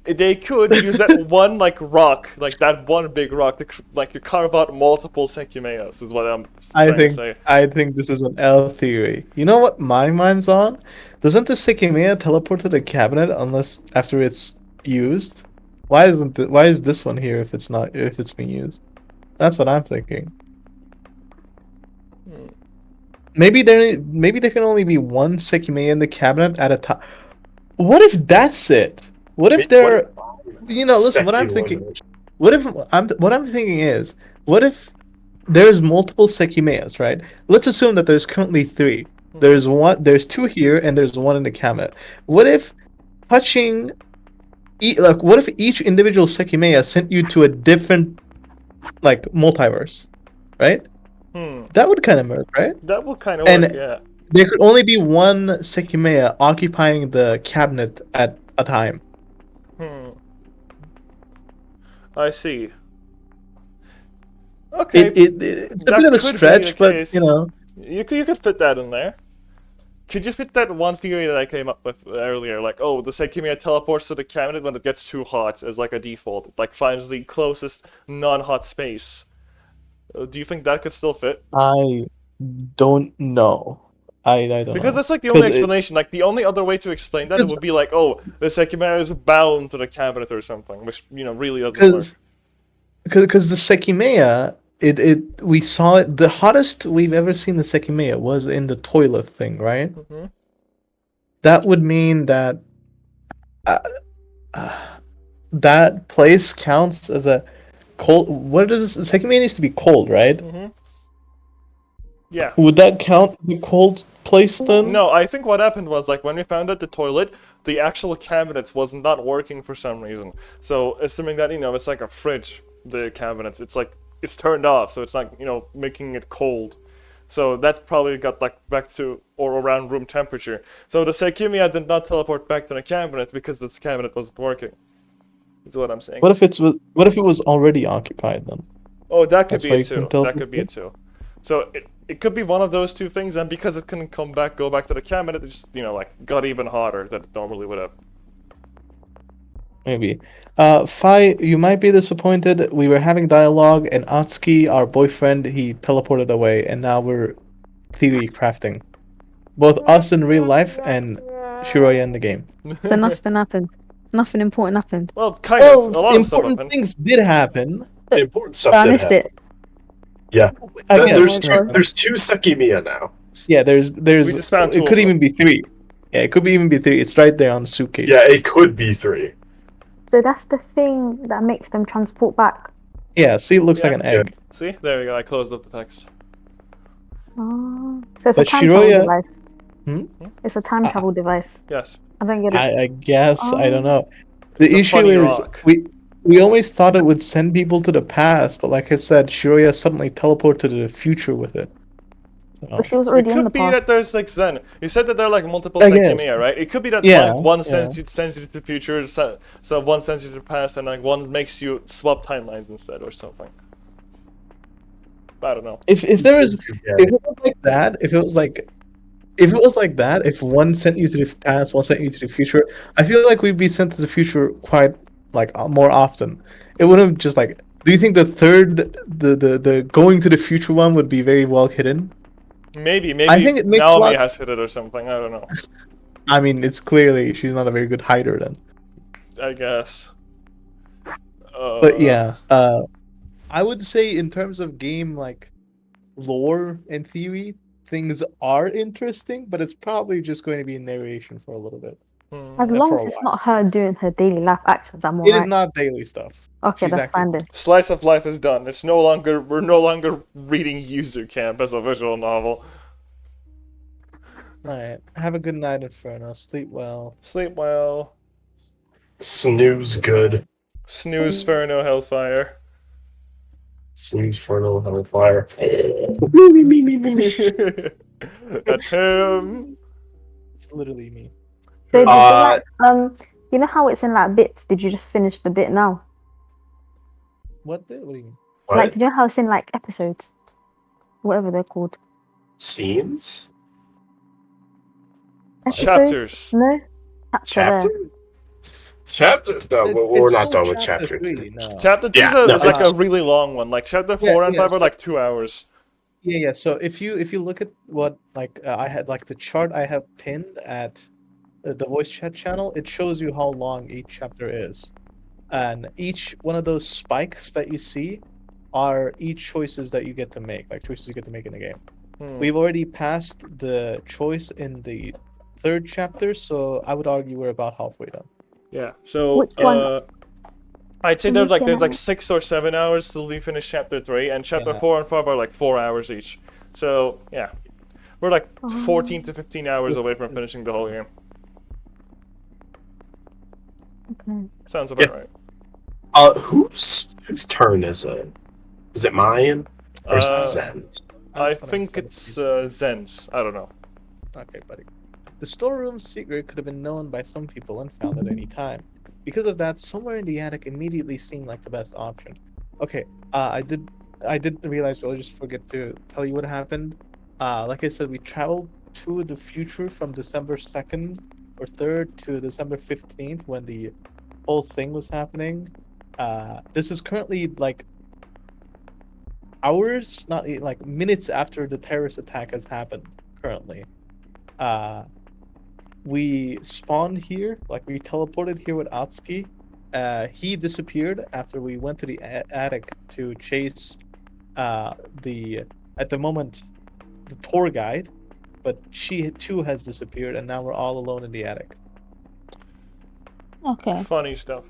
they could use that one like rock, like that one big rock, to like you carve out multiple Sekimeiyas. Is what I'm trying to say. I think this is an L theory. You know what my mind's on? Doesn't the Sekimeiya teleport to the cabinet unless after it's used? Why is this one here if it's being used? That's what I'm thinking. Maybe there can only be one Sekimeiya in the cabinet at a time. What if that's it? What if they're listen, what I'm thinking what I'm thinking is, what if there's multiple Sekimeiyas, right? Let's assume that there's currently 3. There's two here, and there's one in the cabinet. What if touching, like, what if each individual Sekimeiya sent you to a different, like, multiverse, right? That would kind of work, right? That will kind of And work, yeah. there could only be one Sekimeiya occupying the cabinet at a time. I see. Okay. It's a that bit of a could be the stretch, but case. you know, You could fit that in there. Could you fit that one theory that I came up with earlier? Like, oh, the Sekimeiya teleports to the cabinet when it gets too hot as like a default. It like finds the closest non-hot space. Do you think that could still fit? I don't know. I don't Because know. that's like the only 'Cause explanation. Like the only other way to explain that it would be like, oh, the Sekimeiya is bound to the cabinet or something, which really doesn't work. Because the Sekimeiya, we saw it. The hottest we've ever seen the Sekimeiya was in the toilet thing, right? Mhm. That would mean that that place counts as a cold. What does Sekimeiya needs to be cold, right? Yeah. Would that count the cold place then? No, I think what happened was like when we found out the toilet, the actual cabinets was not working for some reason. So assuming that it's like a fridge, the cabinets, it's turned off, so it's not making it cold. So that's probably got like back to or around room temperature. So the Sekimeiya did not teleport back to the cabinet because this cabinet wasn't working. Is what I'm saying. What if it was already occupied then? Oh, that could That's be why it you can too. tell That could be it too. So it could be one of those two things, and because it couldn't go back to the cabinet, it just like got even hotter than it normally would have. Maybe. Fi, you might be disappointed. We were having dialogue, and Atsuki, our boyfriend, he teleported away, and now we're theory crafting. Both us in real life and Shiroya in the game. But nothing happened. Nothing important happened. Well, kind of. A lot of stuff important happened. things did happen. The important stuff But I did missed happen. it. Yeah. I Th- guess. there's Oh my two. There's two Sekimiya now. Yeah, there's. We just found two It of could them. even be three. Yeah, it could even be three. It's right there on the suitcase. Yeah, it could be three. So that's the thing that makes them transport back. Yeah. See, it looks Yeah. like an egg. See, there we go. I closed up the text. Oh. So it's a But time travel Shiroya- device. Hmm? It's a time travel device. Yes. I don't get it. I guess I don't know. The It's a issue funny is rock. we always thought it would send people to the past, but like I said, Shiroya suddenly teleported to the future with it. So, But she was It already in the could be past. that there's like Zen. You said that there are like multiple I guess. Sekimeiya, right? It could be that Yeah, one yeah. sends you to the future, so one sends you to the past, and like one makes you swap timelines instead or something. I don't know. if there was Yeah. if it was like that, if one sent you to the past, one sent you to the future, I feel like we'd be sent to the future quite more often. It wouldn't just like. Do you think the third, the going to the future one would be very well hidden? Maybe I think it makes a Naomi lot- has hit it or something. I don't know. I mean, it's clearly she's not a very good hider then. I guess. But yeah, I would say in terms of game lore and theory, things are interesting, but it's probably just going to be narration for a little bit. As Yeah, long for as a it's while. not her doing her daily life actions, I'm It is alright. not daily stuff. Okay, she's that's actually- fine then. Slice of Life is done. We're no longer reading User Camp as a visual novel. Alright. Have a good night, Inferno. Sleep well. Sleep well. Snooze good. Snooze Ferno Hellfire. Snooze Infernal Hellfire. That's him. It's literally me. So did Uh, you know how it's in like bits? Did you just finish the bit now? What do you mean? What? Like, you know how it's in like episodes, whatever they're called. Scenes? Episodes? Chapters. No. Chapter? There. Chapter? No, we're It's not still done with chapter 3, no. Chapter 2 Yeah, is no, like it's- a really long one. Like chapter 4 Yeah, and yeah, 5 are so- like 2 hours. Yeah. So if you look at what I had the chart I have pinned at the voice chat channel, it shows you how long each chapter is, and each one of those spikes that you see are each choices that you get to make, like choices you get to make in the game. We've already passed the choice in the third chapter, so I would argue we're about halfway done. Yeah. So Which one? I'd say I'm there's looking like at- 6 or 7 hours till we finish chapter 3, and chapter Yeah. 4 and 5 are like 4 hours each. So yeah, We're like Oh. 14 to 15 hours away from finishing the whole game. Okay. Sounds about Yeah. right. Whose turn is it? Is it mine? Or is it Uh, Zen's? I just wanna think set it's up- Zen's. I don't know. Okay, buddy. The storeroom's secret could have been known by some people and found at any time. Because of that, somewhere in the attic immediately seemed like the best option. Okay, I did realize, but I'll just forget to tell you what happened. Like I said, we traveled to the future from December 2nd or 3rd to December 15th when the whole thing was happening. This is currently like hours, not like minutes after the terrorist attack has happened currently. Uh, we spawned here, like we teleported here with Atsuki. He disappeared after we went to the attic to chase the at the moment the tour guide, but she too has disappeared, and now we're all alone in the attic. Okay. Funny stuff.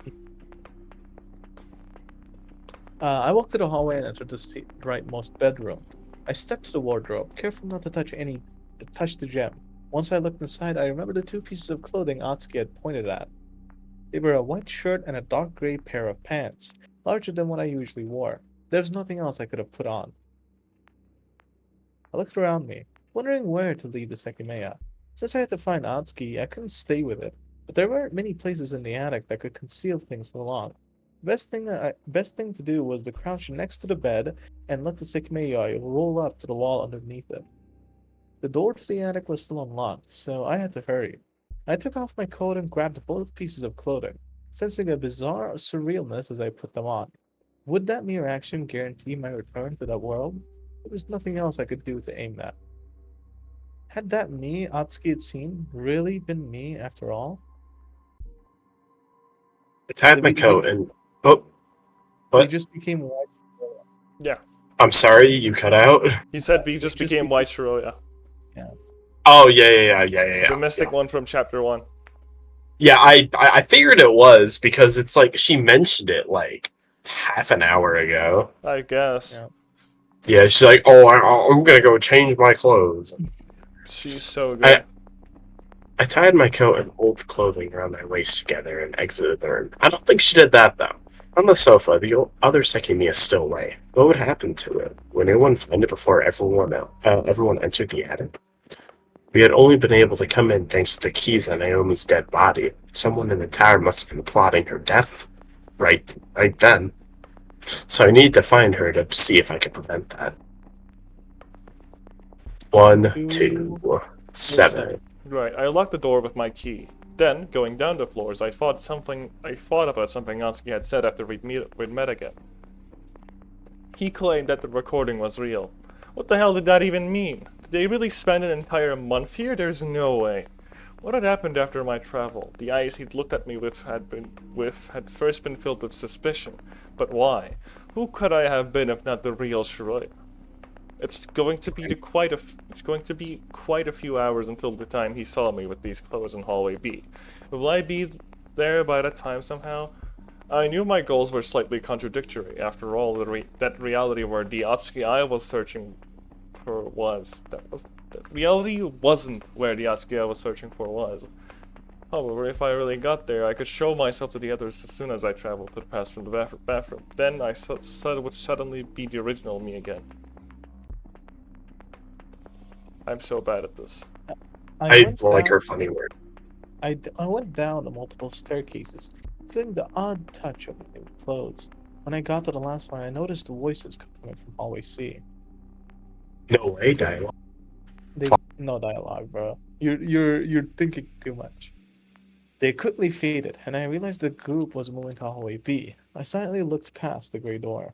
I walked to the hallway and entered the rightmost bedroom. I stepped to the wardrobe, careful not to touch the gem. Once I looked inside, I remembered the two pieces of clothing Atsuki had pointed at. They were a white shirt and a dark gray pair of pants, larger than what I usually wore. There was nothing else I could have put on. I looked around me, wondering where to leave the Sekimeiya. Since I had to find Atsuki, I couldn't stay with it, but there weren't many places in the attic that could conceal things for long. Best thing to do was to crouch next to the bed and let the Sekimeiya roll up to the wall underneath it. The door to the attic was still unlocked, so I had to hurry. I took off my coat and grabbed both pieces of clothing, sensing a bizarre surrealness as I put them on. Would that mere action guarantee my return to that world? There was nothing else I could do to aim that. Had that me Atsuki had seen really been me after all? I tied my We- coat and. Oh, We what? just became white. Yeah. I'm sorry, you cut out. He said we just just became became- White Shiroya. Yeah. Oh yeah. The mystic one from chapter 1. Yeah, I figured it was because it's like she mentioned it like half an hour ago. I guess. Yeah. Yeah, she's like, "Oh, I'm gonna go change my clothes." She's so good. I tied my coat and old clothing around my waist together and exited the room. I don't think she did that though. On the sofa, the other Sekimiya still lay. What would happen to it? Would anyone find it before everyone entered the attic? We had only been able to come in thanks to the keys on Naomi's dead body. Someone in the tower must have been plotting her death right then. So I need to find her to see if I can prevent that. 1, 2, 7. Right, I locked the door with my key. Then, going down the floors, I thought about something Atsuki had said after we'd met again. He claimed that the recording was real. What the hell did that even mean? Did they really spend an entire month here? There's no way. What had happened after my travel? The eyes he'd looked at me with had first been filled with suspicion. But why? Who could I have been if not the real Shiroya? It's going to be quite a few hours until the time he saw me with these clothes in hallway B. Will I be there by that time somehow? I knew my goals were slightly contradictory. After all, that reality where the Atsuki I was searching for was. That reality wasn't where the Atsuki I was searching for was. However, if I really got there, I could show myself to the others as soon as I traveled to the past from the bathroom. Then I would suddenly be the original me again. I'm so bad at this. I went like her down- funny word. I went down the multiple staircases, feeling the odd touch of new clothes. When I got to the last one, I noticed the voices coming from hallway C. No way, dialogue. No dialogue, bro. You're thinking too much. They quickly faded, and I realized the group was moving to hallway B. I silently looked past the gray door.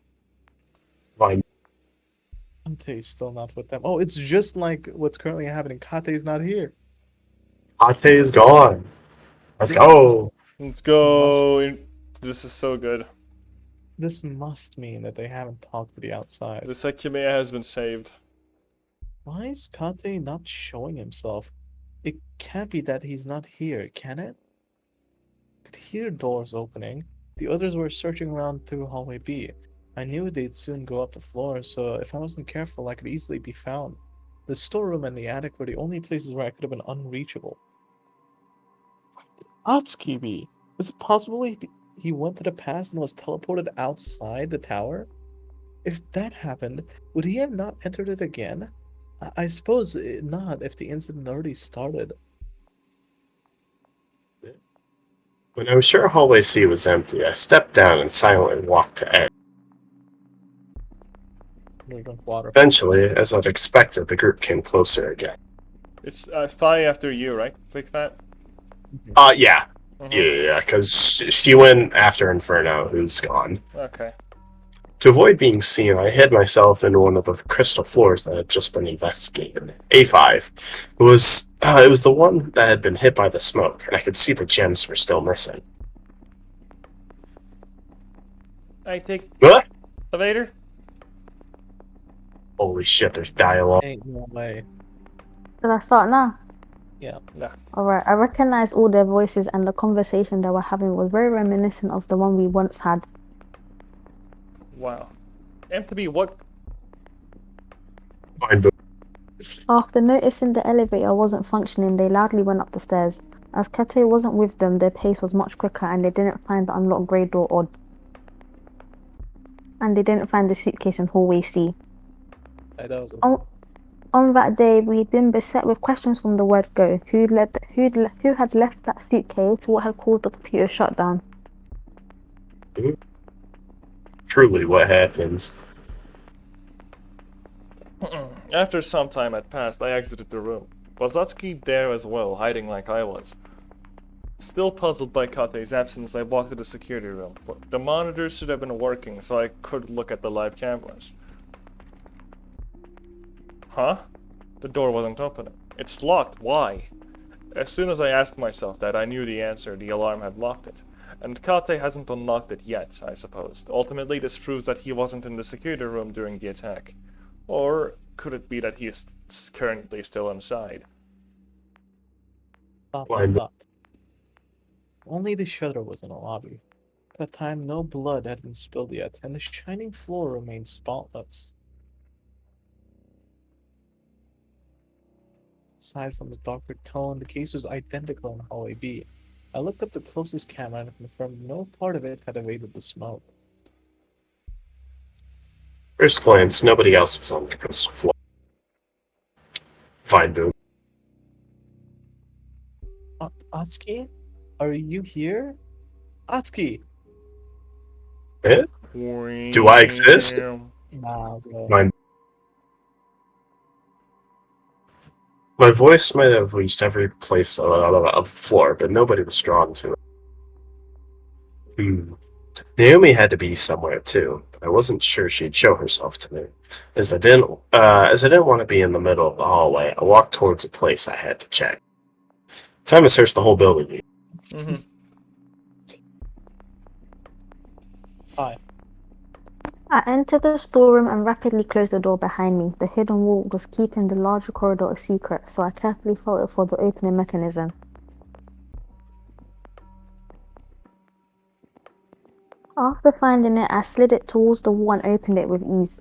Fine. Kate's still not with them. Oh, it's just like what's currently happening. Kate's not here. Ate is gone. Let's This go. Let's go. This is so good. This must mean that they haven't talked to the outside. The Sekimeiya has been saved. Why is Kate not showing himself? It can't be that he's not here, can it? I could hear doors opening. The others were searching around through hallway B. I knew they'd soon go up the floor, so if I wasn't careful, I could easily be found. The storeroom and the attic were the only places where I could have been unreachable. Atsuki, is it possible he went to the past and was teleported outside the tower? If that happened, would he have not entered it again? I suppose not if the incident already started. When I was sure hallway C was empty, I stepped down and silently walked to Ed. I'm gonna drink water. Eventually, as I'd expected, the group came closer again. It's Fi after you, right? Fake that? Yeah. Mhm. Yeah, because she went after Inferno, who's gone. Okay. To avoid being seen, I hid myself into one of the crystal floors that had just been investigated. A5. It was the one that had been hit by the smoke, and I could see the gems were still missing. I take What? elevator. Holy shit, there's dialogue. Ain't no way. Should I start now? Yeah. Alright, I recognize all their voices and the conversation they were having was very reminiscent of the one we once had. Wow. MTB, what? Fine, but After noticing the elevator wasn't functioning, they loudly went up the stairs. As Kate wasn't with them, their pace was much quicker and they didn't find the unlocked grey door odd. And they didn't find the suitcase in hallway C. That was On that day, we'd been beset with questions from the word go. Who had left that suitcase? What had caused the computer shutdown? truly what happens. After some time had passed, I exited the room. Was Atsuki there as well, hiding like I was? Still puzzled by Kate's absence, I walked to the security room. The monitors should have been working, so I could look at the live cameras. Huh? The door wasn't opening. It's locked. Why? As soon as I asked myself that, I knew the answer. The alarm had locked it. And Kate hasn't unlocked it yet, I supposed. Ultimately, this proves that he wasn't in the security room during the attack. Or could it be that he is currently still inside? Why not? Only the shutter was in the lobby. At the time, no blood had been spilled yet, and the shining floor remained spotless. Aside from the darker tone, the case was identical in hallway B. I looked up the closest camera and confirmed no part of it had evaded the smoke. First glance, nobody else was on the crystal floor. Fine, boom. Atsuki? Are you here? Atsuki! Eh? Do I exist? Nah, bro. My voice might have reached every place of the floor, but nobody was drawn to it. Naomi had to be somewhere too, but I wasn't sure she'd show herself to me. As I didn't want to be in the middle of the hallway, I walked towards a place I had to check. Time to search the whole building. Mm-hmm. Fine. I entered the storeroom and rapidly closed the door behind me. The hidden wall was keeping the larger corridor a secret, so I carefully felt for the opening mechanism. After finding it, I slid it towards the wall and opened it with ease.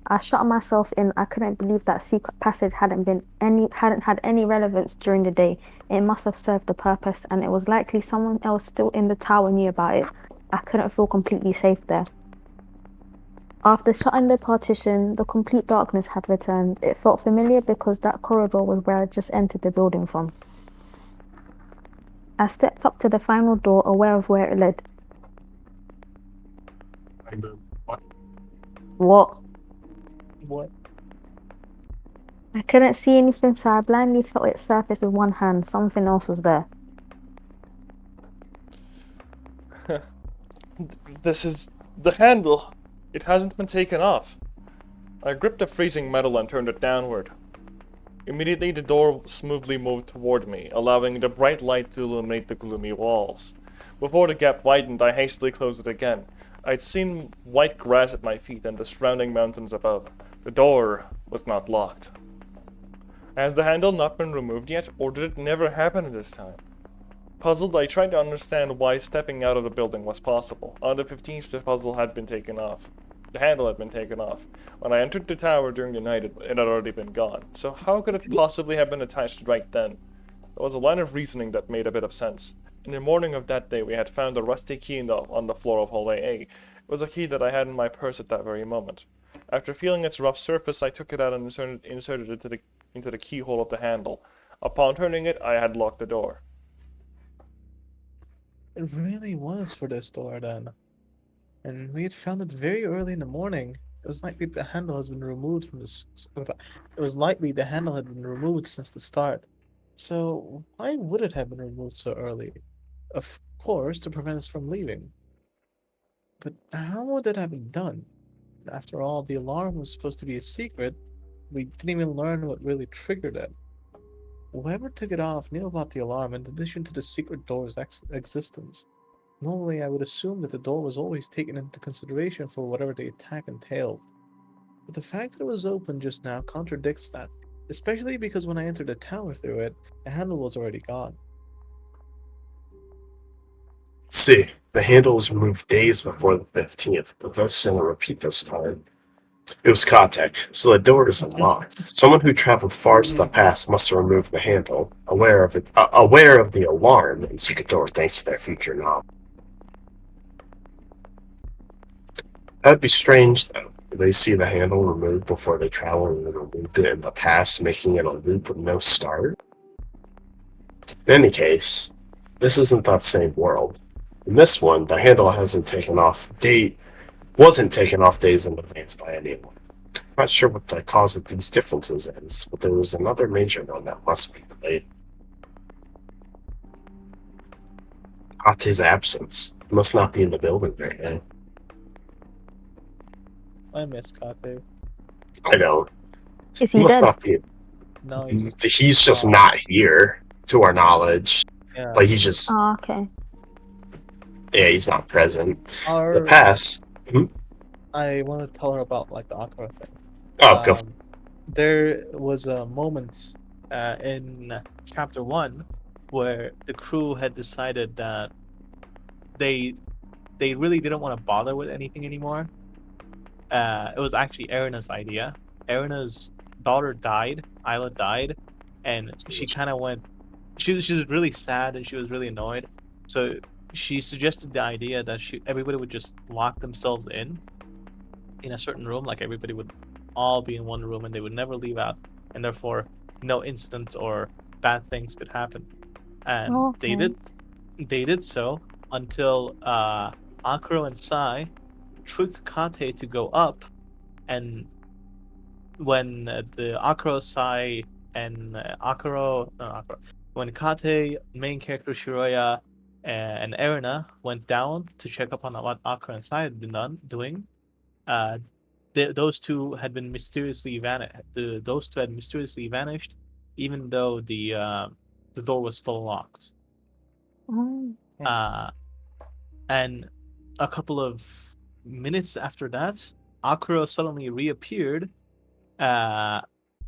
I shut myself in. I couldn't believe that secret passage hadn't had any relevance during the day. It must have served a purpose, and it was likely someone else still in the tower knew about it. I couldn't feel completely safe there. After shutting the partition, the complete darkness had returned. It felt familiar because that corridor was where I just entered the building from. I stepped up to the final door, aware of where it led. What? What? I couldn't see anything, so I blindly felt its surface with one hand. Something else was there. This is the handle. It hasn't been taken off. I gripped the freezing metal and turned it downward. Immediately, the door smoothly moved toward me, allowing the bright light to illuminate the gloomy walls. Before the gap widened, I hastily closed it again. I'd seen white grass at my feet and the surrounding mountains above. The door was not locked. Has the handle not been removed yet, or did it never happen this time? Puzzled, I tried to understand why stepping out of the building was possible. On the 15th, the puzzle had been taken off. The handle had been taken off. When I entered the tower during the night, it had already been gone. So how could it possibly have been attached right then? There was a line of reasoning that made a bit of sense. In the morning of that day, we had found a rusty key on the floor of hallway A. It was a key that I had in my purse at that very moment. After feeling its rough surface, I took it out and inserted it into the keyhole of the handle. Upon turning it, I had locked the door. It really was for this door then. And we had found it very early in the morning. It was likely the handle has been removed from the. It was likely the handle had been removed since the start. So why would it have been removed so early? Of course, to prevent us from leaving. But how would that have been done? After all, the alarm was supposed to be a secret. We didn't even learn what really triggered it. Whoever took it off knew about the alarm in addition to the secret door's existence. Normally, I would assume that the door was always taken into consideration for whatever the attack entailed. But the fact that it was open just now contradicts that, especially because when I entered the tower through it, the handle was already gone. See, the handle was removed days before the 15th, but that's in a repeat this time. It was Kotek, so the door is unlocked. Someone who traveled far to the past must have removed the handle, aware of the alarm and secret door thanks to their future knowledge. That'd be strange, though. They see the handle removed before they travel and removed it in the past, making it a loop with no start. In any case, this isn't that same world. In this one, the handle wasn't taken off days in advance by anyone. I'm not sure what the cause of these differences is, but there was another major one that must be related. Ate's absence. He must not be in the building right now. I miss Kate. I know. Is He he must dead? not be. No, He's just not here, to our knowledge. Yeah. Like, he's just. Oh, okay. Yeah, he's not present. Our, The past. I want to tell her about like the Akira thing. Oh, go. There was a moment in chapter 1 where the crew had decided that they really didn't want to bother with anything anymore. It was actually Erina's idea. Erina's daughter died, Isla died, and she kind of went. She was really sad and she was really annoyed. So she suggested the idea that everybody would just lock themselves in a certain room, like everybody would all be in one room and they would never leave out, and therefore no incidents or bad things could happen. And Okay. they did so until Akuro and Sai tricked Kate to go up, and when the Akuro, Sai, and when Kate, main character Shiroya, and Erina went down to check up on what Akuro and Sai had been doing, those two had been mysteriously vanished. Those two had mysteriously vanished, even though the door was still locked. Oh, And a couple of minutes after that, Akuro suddenly reappeared,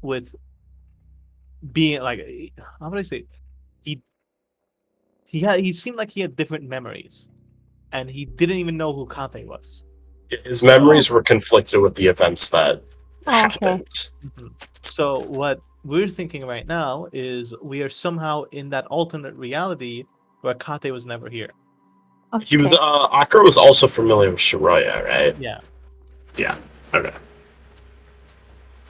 with being like, how would I say, he seemed like he had different memories, and he didn't even know who Kate was. His memories were conflicted with the events that happened. So what we're thinking right now is we are somehow in that alternate reality where Kate was never here. okay. He was. Akira was also familiar with Shiroya, right? Yeah. Yeah. Okay.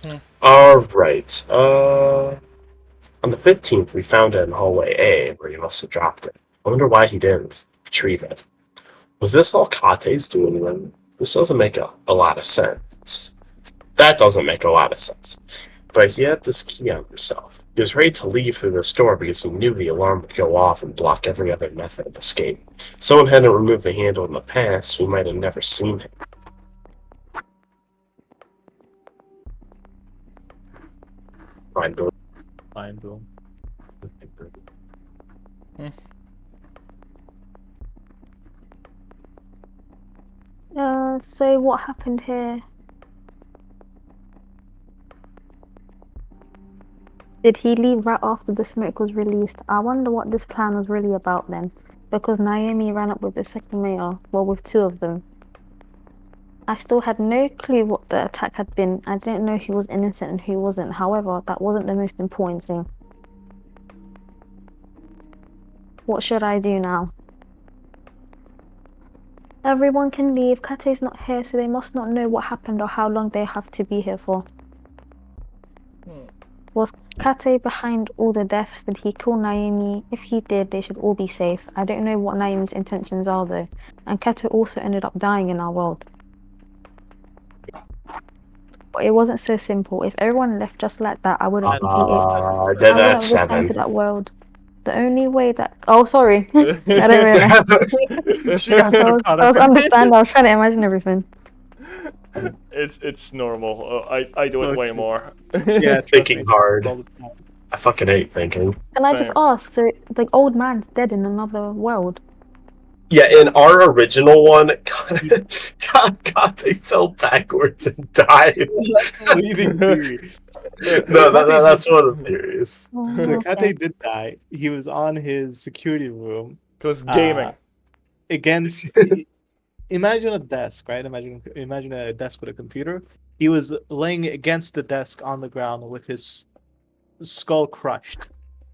Hmm. All right. On the 15th, we found it in hallway A, where he must have dropped it. I wonder why he didn't retrieve it. Was this all Kate's doing then? This doesn't make a lot of sense. That doesn't make a lot of sense. But he had this key on himself. He was ready to leave through the store because he knew the alarm would go off and block every other method of escape. If someone hadn't removed the handle in the past, we might have never seen him. Mind blowing. Mind blown. So what happened here? Did he leave right after the smoke was released? I wonder what this plan was really about then. Because Naomi ran up with the Sekimeiya, well, with two of them. I still had no clue what the attack had been. I didn't know who was innocent and who wasn't. However, that wasn't the most important thing. What should I do now? Everyone can leave. Kate's not here, so they must not know what happened or how long they have to be here for. Was Kate behind all the deaths? Did he kill Naomi? If he did, they should all be safe. I don't know what Naomi's intentions are though. And Kate also ended up dying in our world. But it wasn't so simple. If everyone left just like that, I wouldn't be I That's wouldn't return seven. to that world. The only way that sorry. I didn't realize. She got so caught I was up. understanding, I was trying to imagine everything. It's normal. I do it So way true. more. Yeah, trust Thinking me. hard. All the time. I fucking hate thinking. Can I just Same. ask, so the old man's dead in another world? Yeah, in our original one, Kate fell backwards and died. That's the leading theory. No, that's one of the theories. So Okay. Kate did die. He was on his security room Because gaming. against. Imagine a desk, right? Imagine a desk with a computer. He was laying against the desk on the ground with his skull crushed.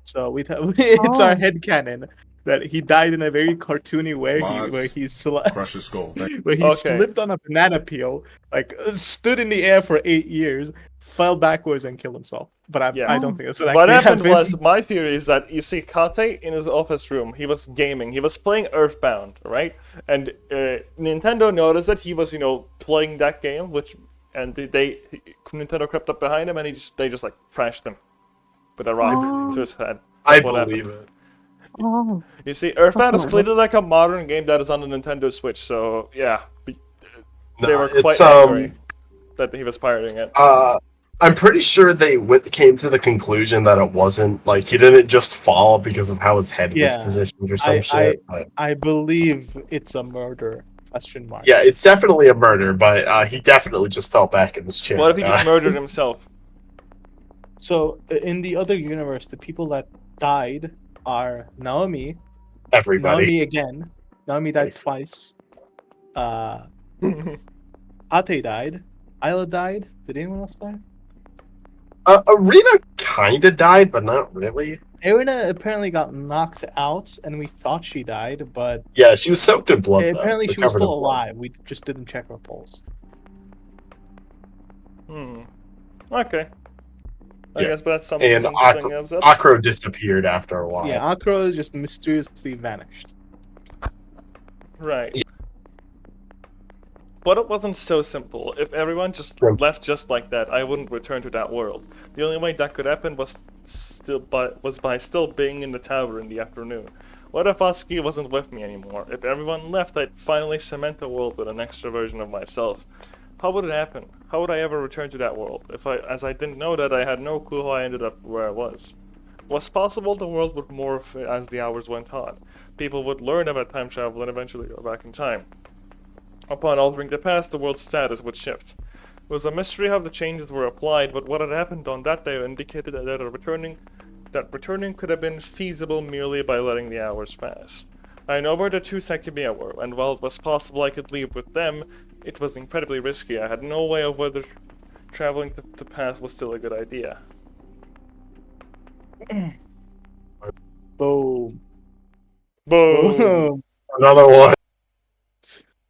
So it's our Oh. headcanon that he died in a very cartoony way Mods, where he Crush his skull. where he Okay. slipped on a banana peel, like stood in the air for 8 years, fell backwards and killed himself. But Yeah. I don't think that's what What actually happened happened. was, my theory is that you see Kate in his office room, he was gaming, he was playing Earthbound, right? And Nintendo noticed that he was, playing that game, and Nintendo crept up behind him and they just like thrashed him with a rock Oh. to his head. I That's what believe happened. it. Oh. You see, Earthbound is not clearly like a modern game that is on the Nintendo Switch, so yeah, they were quite It's angry that he was pirating it. I'm pretty sure they came to the conclusion that it wasn't like he didn't just fall because of how his head was Yeah. positioned or some I shit. But I believe it's a murder. Question mark. yeah, it's definitely a murder, but he definitely just fell back in his chair. What if he just murdered himself? So in the other universe, the people that died are Naomi. Everybody. Naomi again. Naomi died Nice. twice. Ate died. Isla died. Did anyone else die? Arena kind of died, but not really. Erina apparently got knocked out, and we thought she died, but Yeah, she was soaked in blood. apparently though. she was Covered in still blood. alive. We just didn't check her pulse. Okay. I Yeah. guess that's And something else. Akro disappeared after a while. Yeah, Akro just mysteriously vanished. Right. Yeah. But it wasn't so simple. If everyone just Sure. left just like that, I wouldn't return to that world. The only way that could happen was by still being in the tower in the afternoon. What if Oski wasn't with me anymore? If everyone left, I'd finally cement the world with an extra version of myself. How would it happen? How would I ever return to that world? As I didn't know that, I had no clue how I ended up where I was. Was possible the world would morph as the hours went on. People would learn about time travel and eventually go back in time. Upon altering the past, the world's status would shift. It was a mystery how the changes were applied, but what had happened on that day indicated that returning could have been feasible merely by letting the hours pass. I know where the two Sekimeiya were, and while it was possible I could leave with them, it was incredibly risky. I had no way of whether traveling to the past was still a good idea. Boom. Boom! Another one.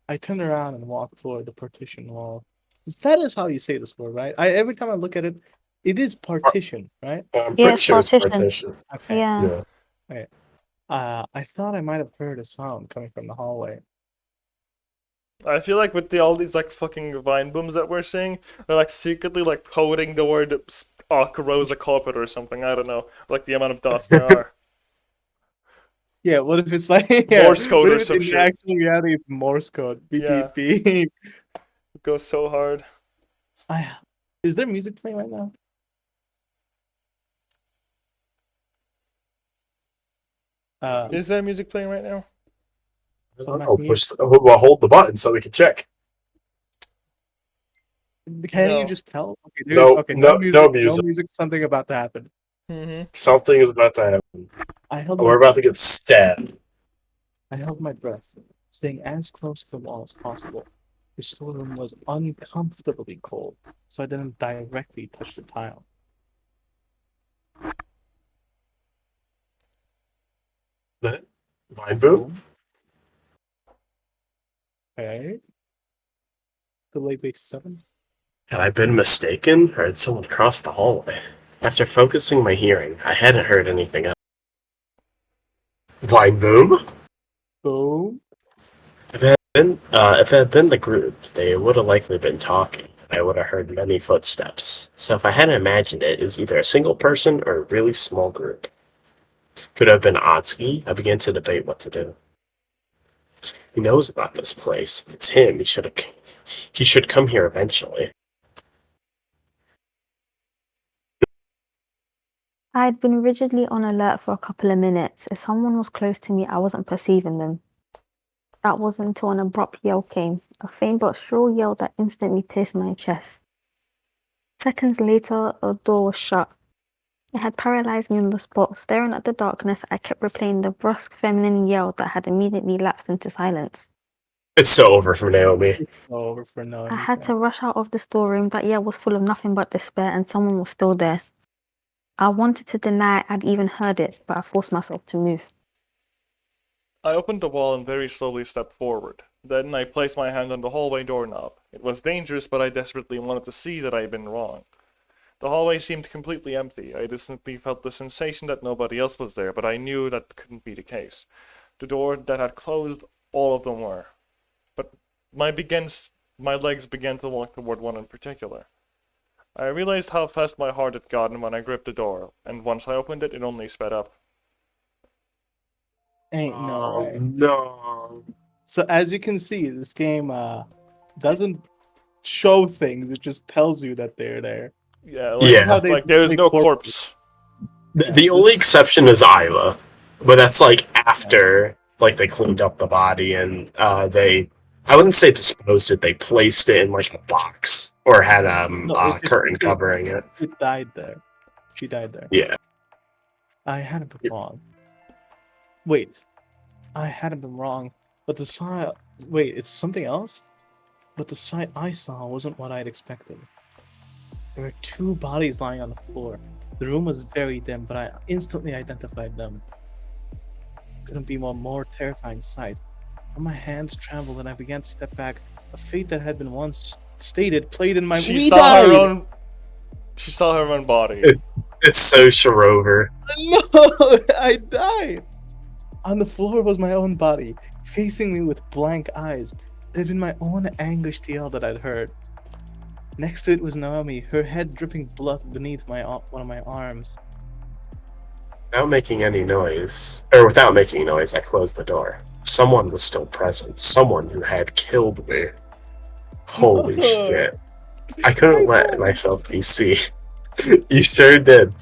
I turned around and walked toward the partition wall. That is how you say this word, right? Every time I look at it, it is partition, right? I'm Yeah, pretty it's sure it's partition. partition. Okay. Yeah. Yeah. I thought I might have heard a sound coming from the hallway. I feel like with all these like fucking vine booms that we're seeing, they're like secretly like coding the word Akarosa carpet or something. I don't know, like the amount of dots there are. Yeah, what if it's like Morse code what or if some in shit. actual reality it's Morse code? Beep Yeah. beep beep. It goes so hard. Is there music playing right now? Is there music playing right now? Someone Oh, asked me. we'll hold the button so we can check. Can No. you just tell? Okay, No, no music. music. No music. Something about to happen. Mm-hmm. Something is about to happen. We're about to get stabbed. I held my breath, staying as close to the wall as possible. The storeroom was uncomfortably cold, so I didn't directly touch the tile. But Vine boom? Okay. Delay base 7. Had I been mistaken, or had someone crossed the hallway? After focusing my hearing, I hadn't heard anything else. Vine boom? Boom. If it had been the group, they would have likely been talking. I would have heard many footsteps. So if I hadn't imagined it, it was either a single person or a really small group. Could it have been Atsuki? I began to debate what to do. He knows about this place. If it's him, he should come here eventually. I had been rigidly on alert for a couple of minutes. If someone was close to me, I wasn't perceiving them. That wasn't until an abrupt yell came, a faint but shrill yell that instantly pierced my chest. Seconds later, a door was shut. It had paralyzed me on the spot. Staring at the darkness, I kept replaying the brusque feminine yell that had immediately lapsed into silence. It's so over for Naomi. It's over for now. I had to rush out of the storeroom. That yell was full of nothing but despair, and someone was still there. I wanted to deny I'd even heard it, but I forced myself to move. I opened the wall and very slowly stepped forward. Then I placed my hand on the hallway doorknob. It was dangerous, but I desperately wanted to see that I had been wrong. The hallway seemed completely empty. I distinctly felt the sensation that nobody else was there, but I knew that couldn't be the case. The door that had closed, all of them were. But my legs began to walk toward one in particular. I realized how fast my heart had gotten when I gripped the door, and once I opened it, it only sped up. Ain't no way. No. So as you can see, this game doesn't show things. It just tells you that they're there. Yeah, This is how they like there is display no corpses. corpse. The only exception is Isla, but that's like after like they cleaned up the body and I wouldn't say disposed it, they placed it in like a box or had No, a curtain covering it. It died there. She died there. Yeah. I hadn't been wrong. Wait, I hadn't been wrong. But the sight. Wait, it's something else. But the sight I saw wasn't what I'd expected. There were two bodies lying on the floor. The room was very dim, but I instantly identified them. Couldn't be a more terrifying sight. My hands trembled and I began to step back. A fate that had been once stated played in my. She saw her own body. It's so Sharover. No, I died. On the floor was my own body, facing me with blank eyes. It had been my own anguished yell that I'd heard. Next to it was Naomi, her head dripping blood beneath one of my arms. Without making any noise, I closed the door. Someone was still present. Someone who had killed me. Holy shit. I couldn't let myself be seen. You sure did.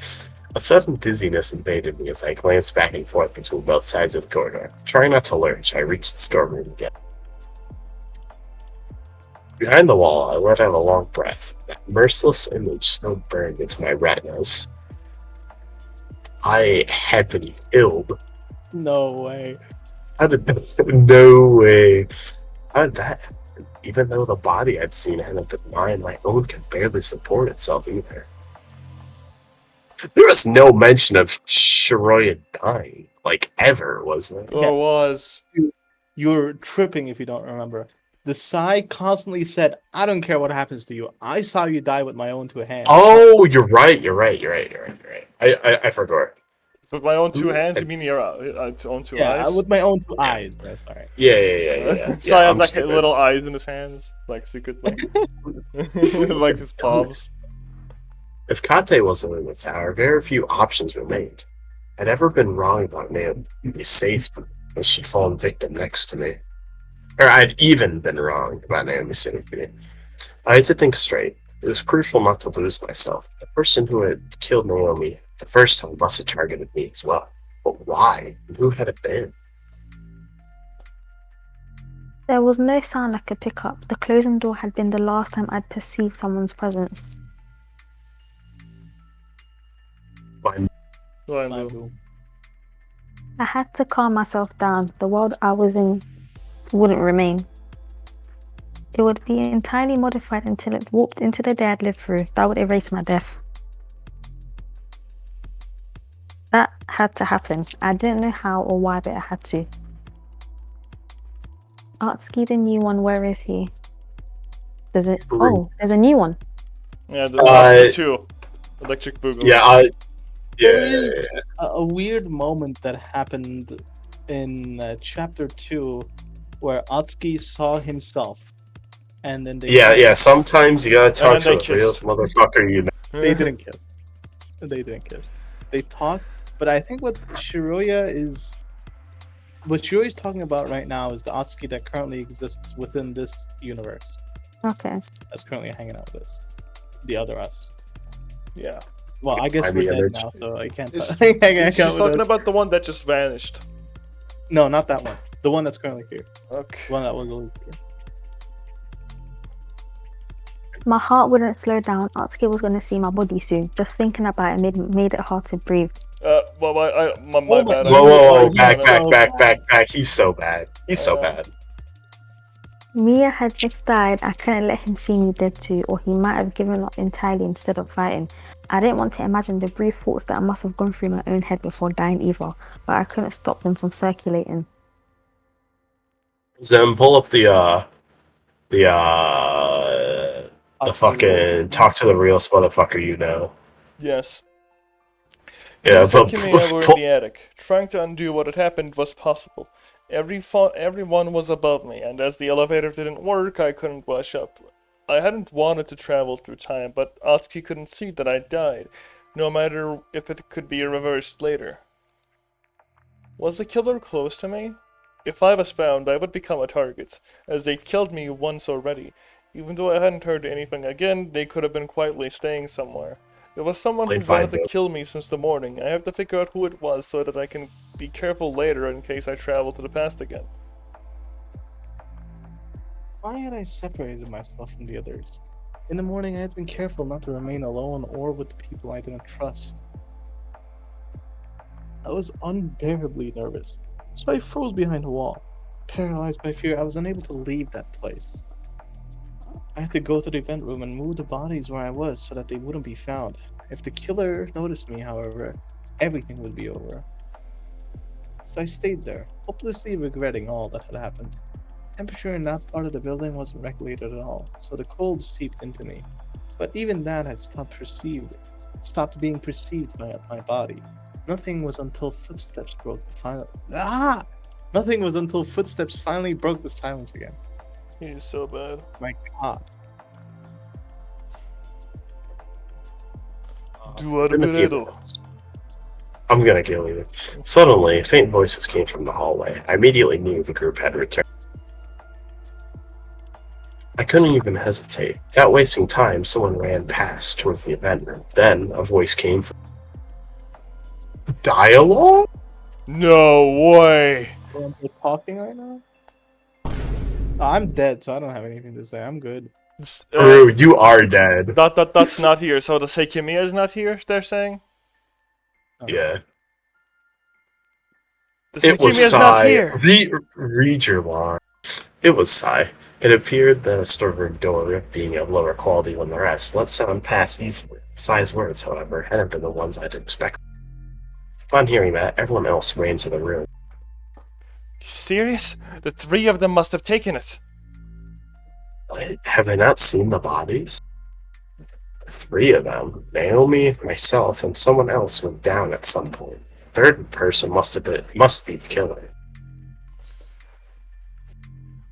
A sudden dizziness invaded me as I glanced back and forth between both sides of the corridor. Trying not to lurch, I reached the storeroom again. Behind the wall, I let out a long breath. That merciless image still burned into my retinas. I had been killed. No way. No way. How did that happen? Even though the body I'd seen hadn't been mine, my own could barely support itself either. There was no mention of Shiroya dying, like ever, was there? Or was. You're tripping if you don't remember. The Sai constantly said, I don't care what happens to you. I saw you die with my own two hands. Oh, you're right. I forgot. With my own two hands? You mean your own two Yeah, eyes? with my own two eyes. That's all right. Yeah. Sai has I'm like stupid. little eyes in his hands, like secretly. Like his palms. If Kate wasn't in the tower, very few options remained. I'd ever been wrong about Naomi's safety when she'd fallen victim next to me. Or I'd even been wrong about Naomi's safety. I had to think straight. It was crucial not to lose myself. The person who had killed Naomi the first time must have targeted me as well. But why? And who had it been? There was no sound I could pick up. The closing door had been the last time I'd perceived someone's presence. I had to calm myself down. The world I was in wouldn't remain. It would be entirely modified until it warped into the day I'd lived through. That would erase my death. That had to happen. I didn't know how or why, but it had to. Artsky, the new one, where is he? There's a new one. Yeah, the 2. Electric Boogaloo. Yeah, There is a weird moment that happened in chapter 2 where Atsuki saw himself. And then they yeah. Sometimes you gotta talk And to they the realest motherfucker you know. They didn't kiss. They didn't kiss. They talked, but I think what Shiroya's talking about right now is the Atsuki that currently exists within this universe. Okay. That's currently hanging out with us. The other us. Yeah. Well, I guess I'm we're the dead other now, so I can't. She's talking about the one that just vanished. No, not that one. The one that's currently here. Okay. The one that was always here. My heart wouldn't slow down. Atsuki was going to see my body soon. Just thinking about it made it hard to breathe. Well, my bad. Whoa, God. back. He's so bad. He's so bad. Mia had just died. I couldn't let him see me dead too, or he might have given up entirely instead of fighting. I didn't want to imagine the brief thoughts that must have gone through my own head before dying either, but I couldn't stop them from circulating. Zem, pull up the fucking talk to the realest motherfucker you know. Yes. Yeah, The Sekimeiya were in the attic. Trying to undo what had happened was possible. Everyone was above me, and as the elevator didn't work, I couldn't rush up. I hadn't wanted to travel through time, but Atsuki couldn't see that I died, no matter if it could be reversed later. Was the killer close to me? If I was found, I would become a target, as they'd killed me once already. Even though I hadn't heard anything again, they could have been quietly staying somewhere. There was someone who wanted to kill me since the morning. I have to figure out who it was so that I can be careful later in case I travel to the past again. Why had I separated myself from the others? In the morning, I had been careful not to remain alone or with the people I didn't trust. I was unbearably nervous, so I froze behind a wall. Paralyzed by fear, I was unable to leave that place. I had to go to the event room and move the bodies where I was so that they wouldn't be found. If the killer noticed me, however, everything would be over. So I stayed there, hopelessly regretting all that had happened. Temperature in that part of the building wasn't regulated at all, so the cold seeped into me. But even that had stopped being perceived by my body. Nothing was until footsteps finally broke the silence again. He's so bad. My God. In a few minutes, I'm gonna kill you. Suddenly, faint voices came from the hallway. I immediately knew the group had returned. I couldn't even hesitate. Without wasting time, someone ran past towards the event room. Then, a voice came from... Dialogue? No way! Are they talking right now? I'm dead, so I don't have anything to say. I'm good. Rue, you are dead. That's not here. So the Sekimeiya is not here, they're saying? Yeah. The It was Sekimeiya is not Sai. here! Read your line. It was Sai. It appeared the storeroom door, being of lower quality than the rest, let sound past easily. Sai's words, however, hadn't been the ones I'd expected. Upon hearing that, everyone else ran to the room. You serious? The 3 of them must have taken it. Have they not seen the bodies? The 3 of them, Naomi, myself, and someone else went down at some point. The 3rd person must be the killer.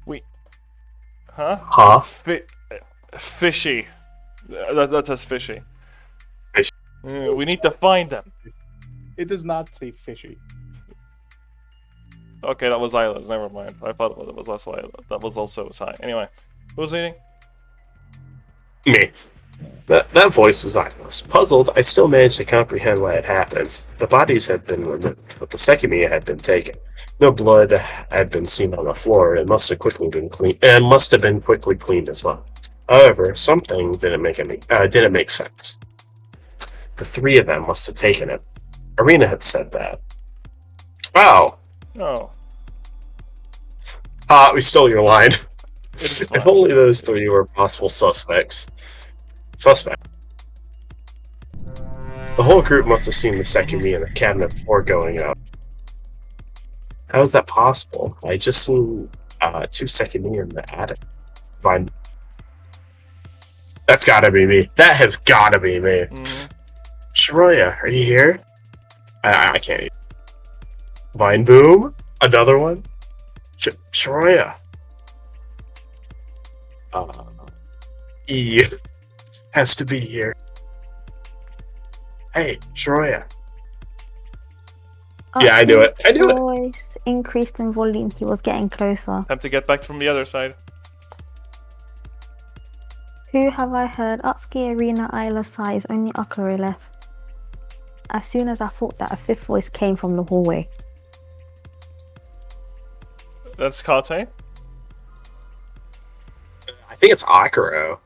Wait. Huh? Huh? Fishy. That says fishy. Fishy. We need to find them. It does not say fishy. Okay, that was Isla's. Never mind. I thought it was also Isla. That was also Sai. Anyway, who's reading? Me. That voice was Isla's. Puzzled, I still managed to comprehend what had happened. The bodies had been removed, but the Sekimeiya had been taken. No blood had been seen on the floor. It must have quickly been cleaned, and must have been quickly cleaned as well. However, something didn't make sense. The 3 of them must have taken it. Arena had said that. Wow. Oh. We stole your line. It's If fine. only those three were possible suspects. Suspect. The whole group must have seen the Sekimeiya in the cabinet before going out. How is that possible? I just seen two Sekimeiya in the attic. Fine. That's gotta be me. That has gotta be me. Mhm. Shroya, are you here? I can't eat. Vine Boom? Another one? Shroya. E has to be here. Hey, Shroya. Yeah, I knew it. I knew it. Voice increased in volume. He was getting closer. Time to get back from the other side. Who have I heard? Utsuki, Arena, Isla, sighs. Only Akure left. As soon as I thought that, a fifth voice came from the hallway. That's Kate? I think it's Akuro.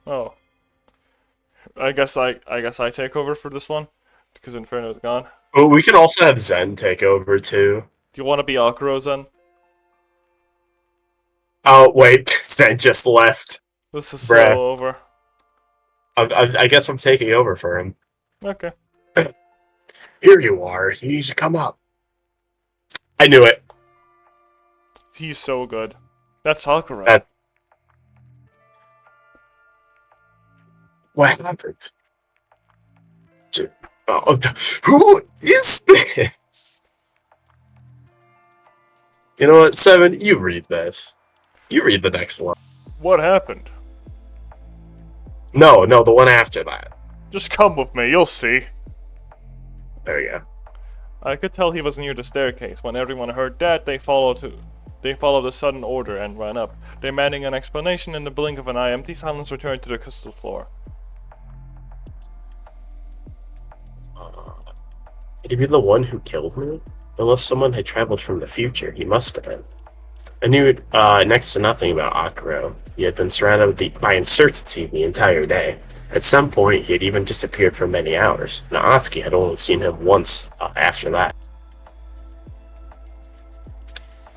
Oh. I guess I take over for this one. Because Inferno's gone. Oh, we can also have Zen take over too. Do you want to be Akuro, Zen? Oh wait, Zen just left. This is Bruh. so over. I guess I'm taking over for him. Okay. Here you are. You need to come up. I knew it. He's so good. That's Sakura. That- What happened? Who is this? You know what, Seven? You read this. You read the next line. What happened? No, the one after that. Just come with me, you'll see. There you go. I could tell he was near the staircase. When everyone heard that, they followed the sudden order and ran up, demanding an explanation. In the blink of an eye, empty silence returned to the crystal floor. Could he be the one who killed me? Unless someone had traveled from the future, he must have been. I knew next to nothing about Akuro. He had been surrounded by uncertainty the entire day. At some point, he had even disappeared for many hours. Natsuki had only seen him once after that.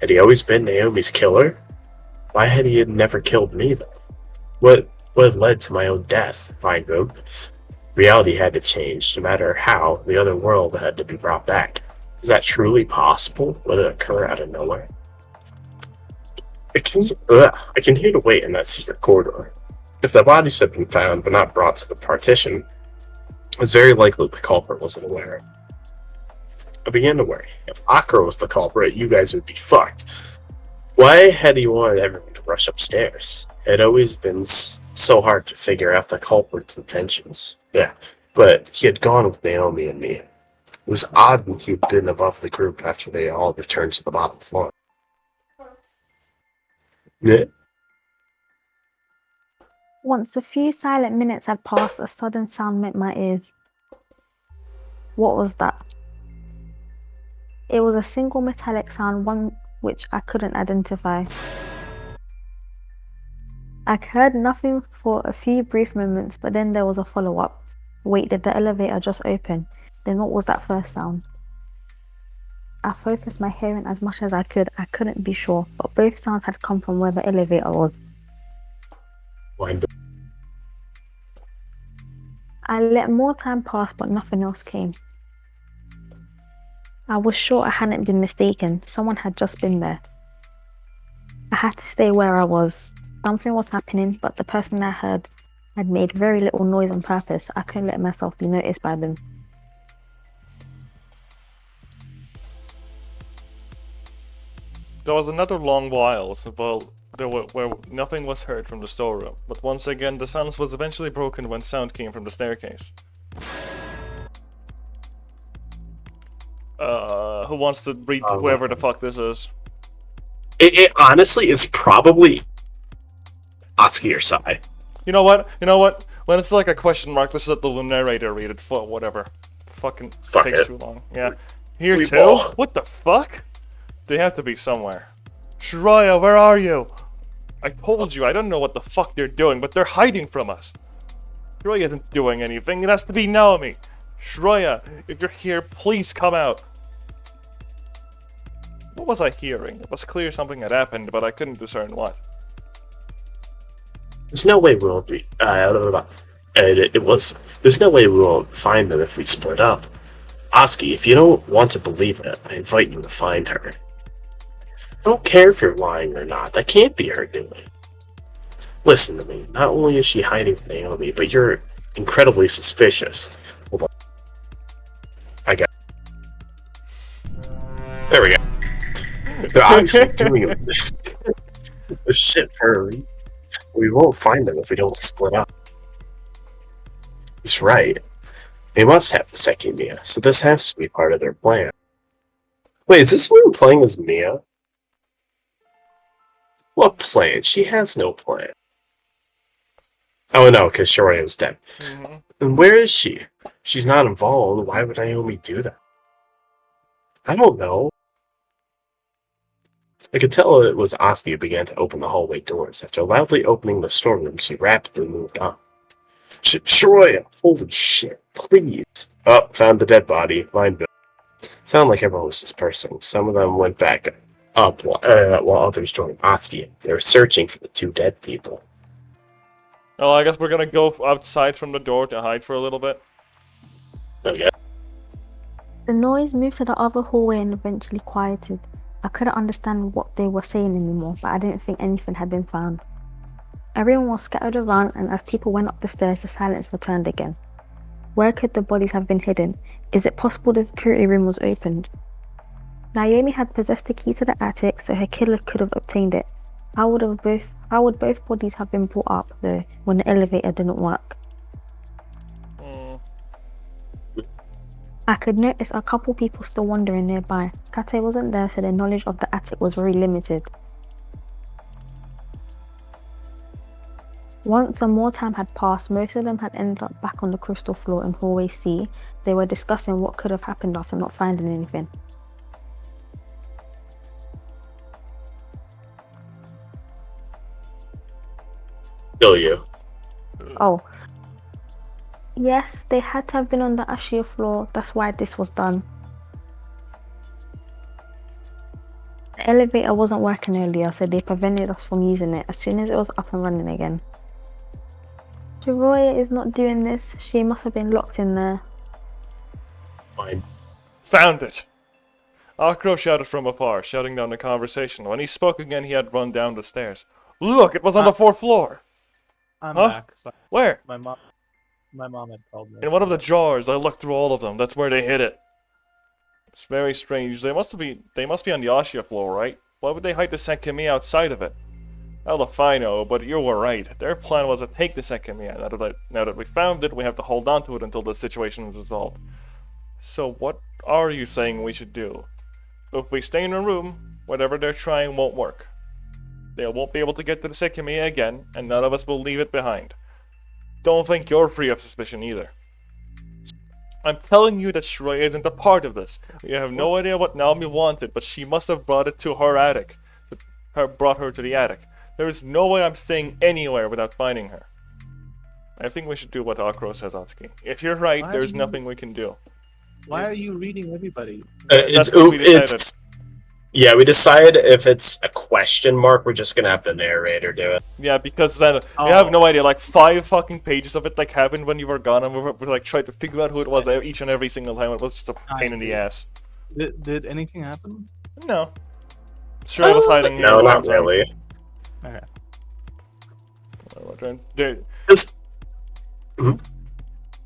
Had he always been Naomi's killer? Why had he never killed me, though? What had led to my own death, Fine Group? Reality had to change. No matter how, the other world had to be brought back. Is that truly possible? Would it occur out of nowhere? I continue to wait in that secret corridor. If the bodies had been found but not brought to the partition, it's very likely the culprit wasn't aware. I began to worry. If Akira was the culprit, you guys would be fucked. Why had he wanted everyone to rush upstairs? It had always been so hard to figure out the culprit's intentions. Yeah, but he had gone with Naomi and me. It was odd when he'd been above the group after they all returned to the bottom floor. Yeah. Once a few silent minutes had passed, a sudden sound met my ears. What was that? It was a single metallic sound, one which I couldn't identify. I heard nothing for a few brief moments, but then there was a follow-up. Wait, did the elevator just open? Then what was that first sound? I focused my hearing as much as I could. I couldn't be sure, but both sounds had come from where the elevator was. I let more time pass, but nothing else came. I was sure I hadn't been mistaken. Someone had just been there. I had to stay where I was. Something was happening, but the person I heard had made very little noise on purpose. I couldn't let myself be noticed by them. There was another long while where nothing was heard from the storeroom, but once again the silence was eventually broken when sound came from the staircase. Who wants to read whoever the fuck this is? It honestly is probably Atsuki or Sai. You know what? When it's like a question mark, let's let the narrator read it. Whatever. Fucking Fuck takes it. too long. Yeah. Here We too? ball. What the fuck? They have to be somewhere. Shiraya, where are you? I told you, I don't know what the fuck they're doing, but they're hiding from us. Shiraya isn't doing anything. It has to be Naomi. Shiraya, if you're here, please come out. What was I hearing? It was clear something had happened, but I couldn't discern what. There's no way we'll be. There's no way we won't find them if we split up. Oski, if you don't want to believe it, I invite you to find her. I don't care if you're lying or not. That can't be her doing. Listen to me. Not only is she hiding from Naomi, but you're incredibly suspicious. Hold on. I got. There we go. They're obviously doing this shit for a reason. We won't find them if we don't split up. He's right. They must have the Sekimeiya, so this has to be part of their plan. Wait, is this woman playing as Mia? What plan? She has no plan. Oh no, because Shorey was dead. Mm-hmm. And where is she? She's not involved. Why would Naomi do that? I don't know. I could tell it was Oski who began to open the hallway doors. After loudly opening the storeroom, she rapidly moved on. Shorey, holy shit, please. Oh, found the dead body. Mine bill. Sound like everyone was dispersing. Some of them went back up while others joined Oski. They were searching for the two dead people. Oh, I guess we're gonna go outside from the door to hide for a little bit. Okay. The noise moved to the other hallway and eventually quieted. I couldn't understand what they were saying anymore, but I didn't think anything had been found. Everyone was scattered around, and as people went up the stairs, the silence returned again. Where could the bodies have been hidden? Is it possible the security room was opened? Naomi had possessed the key to the attic, so her killer could have obtained it. How would both bodies have been brought up, though, when the elevator didn't work? I could notice a couple people still wandering nearby. Kate wasn't there, so their knowledge of the attic was very limited. Once some more time had passed, most of them had ended up back on the crystal floor in hallway C. They were discussing what could have happened after not finding anything. Kill you. Oh. Yes, they had to have been on the Ashia floor. That's why this was done. The elevator wasn't working earlier, so they prevented us from using it as soon as it was up and running again. Jeroya is not doing this. She must have been locked in there. Fine. Found it! Akro shouted from afar, shouting down the conversation. When he spoke again, he had run down the stairs. Look, it was on the 4th floor! I'm Huh? back. Sorry. Where? My mom had called me. In one of the drawers. I looked through all of them. That's where they hid it. It's very strange. They must be on the Ashia floor, right? Why would they hide the Sekimeiya outside of it? Hell if I know, but you were right. Their plan was to take the Sekimeiya. Now that we found it, we have to hold on to it until the situation is resolved. So what are you saying we should do? If we stay in a room, whatever they're trying won't work. They won't be able to get to the Sekimeiya again, and none of us will leave it behind. Don't think you're free of suspicion either. I'm telling you that Shreya isn't a part of this. We have no idea what Naomi wanted, but she must have brought it to her attic. Brought her to the attic. There is no way I'm staying anywhere without finding her. I think we should do what Akro says, Atsuki. If you're right, there's nothing we can do. Why are you reading everybody? That's what we decided. Yeah, we decide if it's a question mark, we're just gonna have the narrator do it. Yeah, because you have no idea. Like 5 fucking pages of it like happened when you were gone, and we were like trying to figure out who it was each and every single time. It was just a pain in the ass. Did anything happen? No. Shreya was hiding here. No, not really. Okay. Just,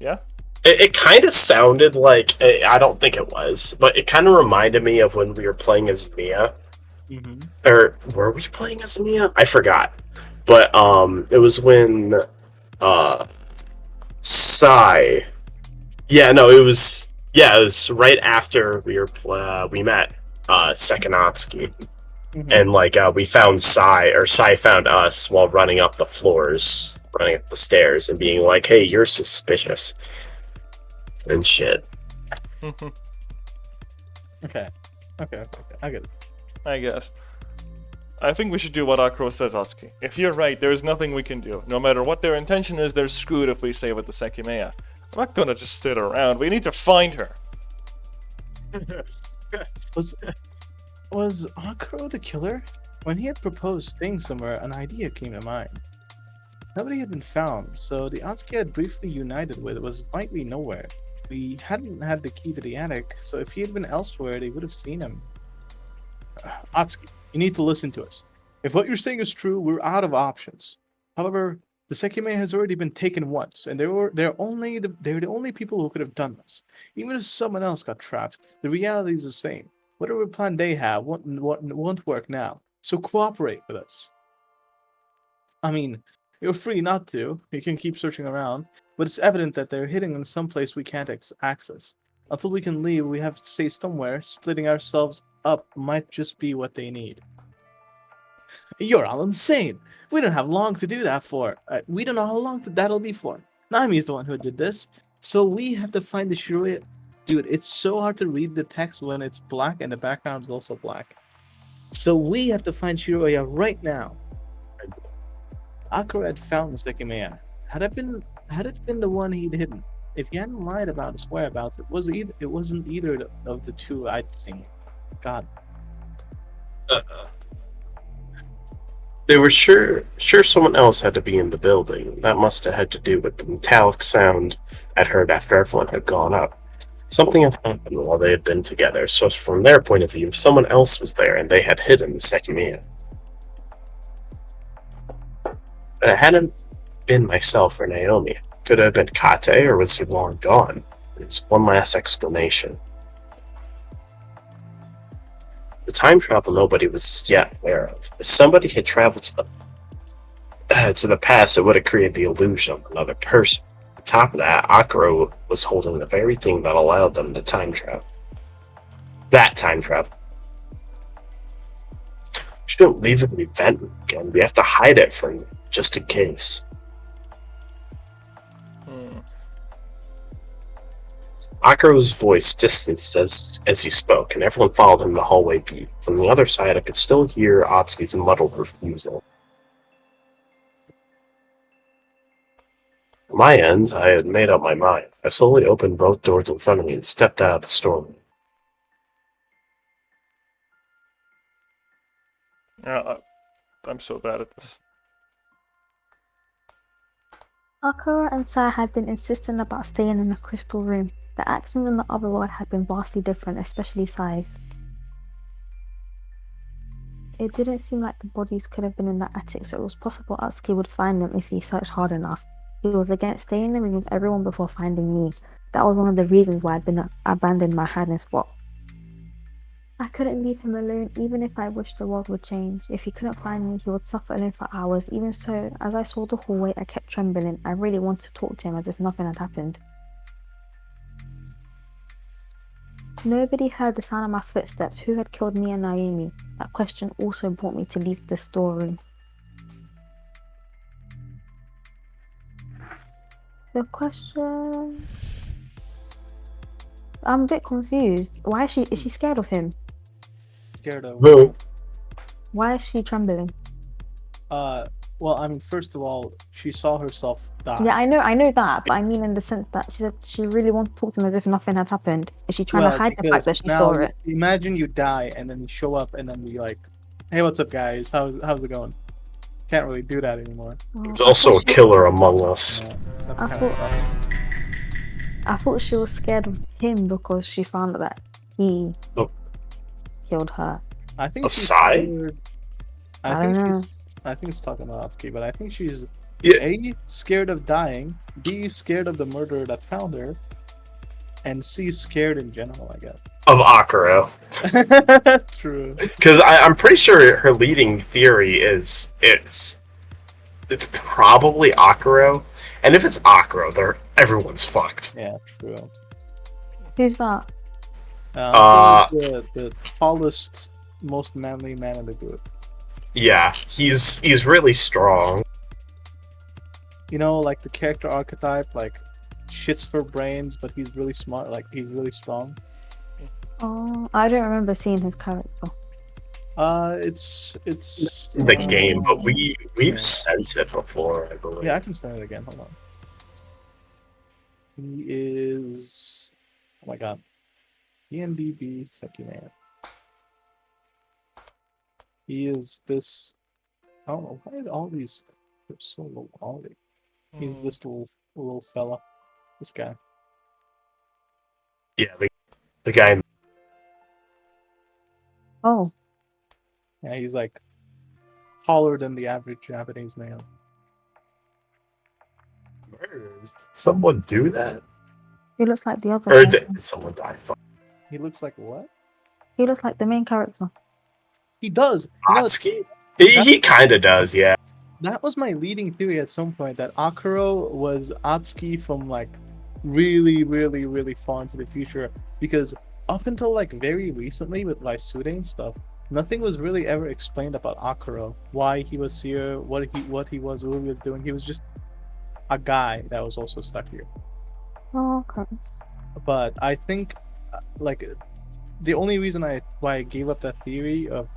Yeah? It kind of sounded like, I don't think it was, but it kind of reminded me of when we were playing as Mia. Mm-hmm. Or were we playing as Mia? I forgot. But it was when Sai. Yeah, no, it was right after we met Sekinotsky. Mm-hmm. And like we found Sai, or Sai found us while running up the stairs and being like, "Hey, you're suspicious." And shit. Okay. I get it. I guess. I think we should do what Akro says, Atsuki. If you're right, there's nothing we can do. No matter what their intention is, they're screwed if we stay with the Sekimeiya. I'm not gonna just sit around. We need to find her. Was Akro the killer? When he had proposed staying somewhere, an idea came to mind. Nobody had been found, so the Atsuki had briefly united with was likely nowhere. We hadn't had the key to the attic, so if he had been elsewhere, they would have seen him. Atsuki, you need to listen to us. If what you're saying is true, we're out of options. However, the Sekimeiya has already been taken once, and they're the only people who could have done this. Even if someone else got trapped, the reality is the same. Whatever plan they have won't work now. So cooperate with us. I mean, you're free not to. You can keep searching around, but it's evident that they're hidden in some place we can't access. Until we can leave, we have to stay somewhere. Splitting ourselves up might just be what they need. You're all insane. We don't have long to do that for. We don't know how long that'll be for. Naomi is the one who did this, so we have to find the Shiroya. Dude, it's so hard to read the text when it's black and the background is also black. So we have to find Shiroya right now. Akira had found the Sekimeiya. Had it been the one he'd hidden, if he hadn't lied about his whereabouts, it wasn't either of the two I'd seen. God. They were sure someone else had to be in the building. That must have had to do with the metallic sound I'd heard after everyone had gone up. Something had happened while they had been together, so from their point of view, someone else was there and they had hidden the Sekimiya. But it hadn't been myself or Naomi. Could it have been Kate, or was he long gone? There's one last explanation. The time travel nobody was yet aware of. If somebody had traveled to the past, it would have created the illusion of another person. On top of that, Akira was holding the very thing that allowed them to time travel. That time travel. We shouldn't leave it in the event again. We have to hide it from them, just in case. Akira's voice distanced as he spoke, and everyone followed him the hallway beat. From the other side, I could still hear Atsuki's muddled refusal. On my end, I had made up my mind. I slowly opened both doors in front of me and stepped out of the storeroom. I'm so bad at this. Akira and Sai had been insistent about staying in the crystal room. The action in the other world had been vastly different, especially Sai. It didn't seem like the bodies could have been in the attic, so it was possible Atsuki would find them if he searched hard enough. He was against staying in the room with everyone before finding me. That was one of the reasons why I'd been abandoned my hiding spot. I couldn't leave him alone, even if I wished the world would change. If he couldn't find me, he would suffer alone for hours. Even so, as I saw the hallway, I kept trembling. I really wanted to talk to him as if nothing had happened. Nobody heard the sound of my footsteps. Who had killed me and Naomi? That question also brought me to leave the storeroom. The question... I'm a bit confused. Why is she scared of him? Scared of. Boo. Why is she trembling? Well, I mean, first of all, she saw herself die. Yeah, I know that, but I mean in the sense that she said she really wants to talk to him as if nothing had happened. Is she trying to hide the fact that she saw it? Imagine you die and then you show up and then be like, "Hey, what's up, guys? How's it going?" Can't really do that anymore. There's also a killer among us. Yeah, that's I kind of sus. I thought she was scared of him because she found that he killed her. I think Of she's Sai? scared. I don't know. I think it's talking about Atsuki, but I think she's Yeah. A, scared of dying, B, scared of the murderer that found her, and C, scared in general, I guess. Of Akira. True. Because I'm pretty sure her leading theory is it's probably Akira. And if it's Akira, everyone's fucked. Yeah, true. Who's that? The tallest, most manly man in the group. Yeah, he's really strong. You know, like the character archetype, like shits for brains, but he's really smart. Like he's really strong. Oh, I don't remember seeing his character. It's The game, but we've sent it before, I believe. Yeah, I can send it again. Hold on. He is. Oh my god. ENBB Sekimeiya. He is this. I don't know why are all these They're so low quality. He's Hmm. this little fella. This guy. Yeah, the guy. Oh, Yeah, he's like taller than the average Japanese male. Did someone do that? he looks like the other Or person. did someone die? Fuck. He looks like what? He looks like the main character. He does. You know, Atsuki? He kind of does, yeah. that was my leading theory at some point, that Akuro was Atsuki from like really, really, really far into the future. Because up until like very recently with Vaisude and stuff, nothing was really ever explained about Akuro. Why he was here, what he was doing. He was just a guy that was also stuck here. Oh, okay. But I think like the only reason why I gave up that theory of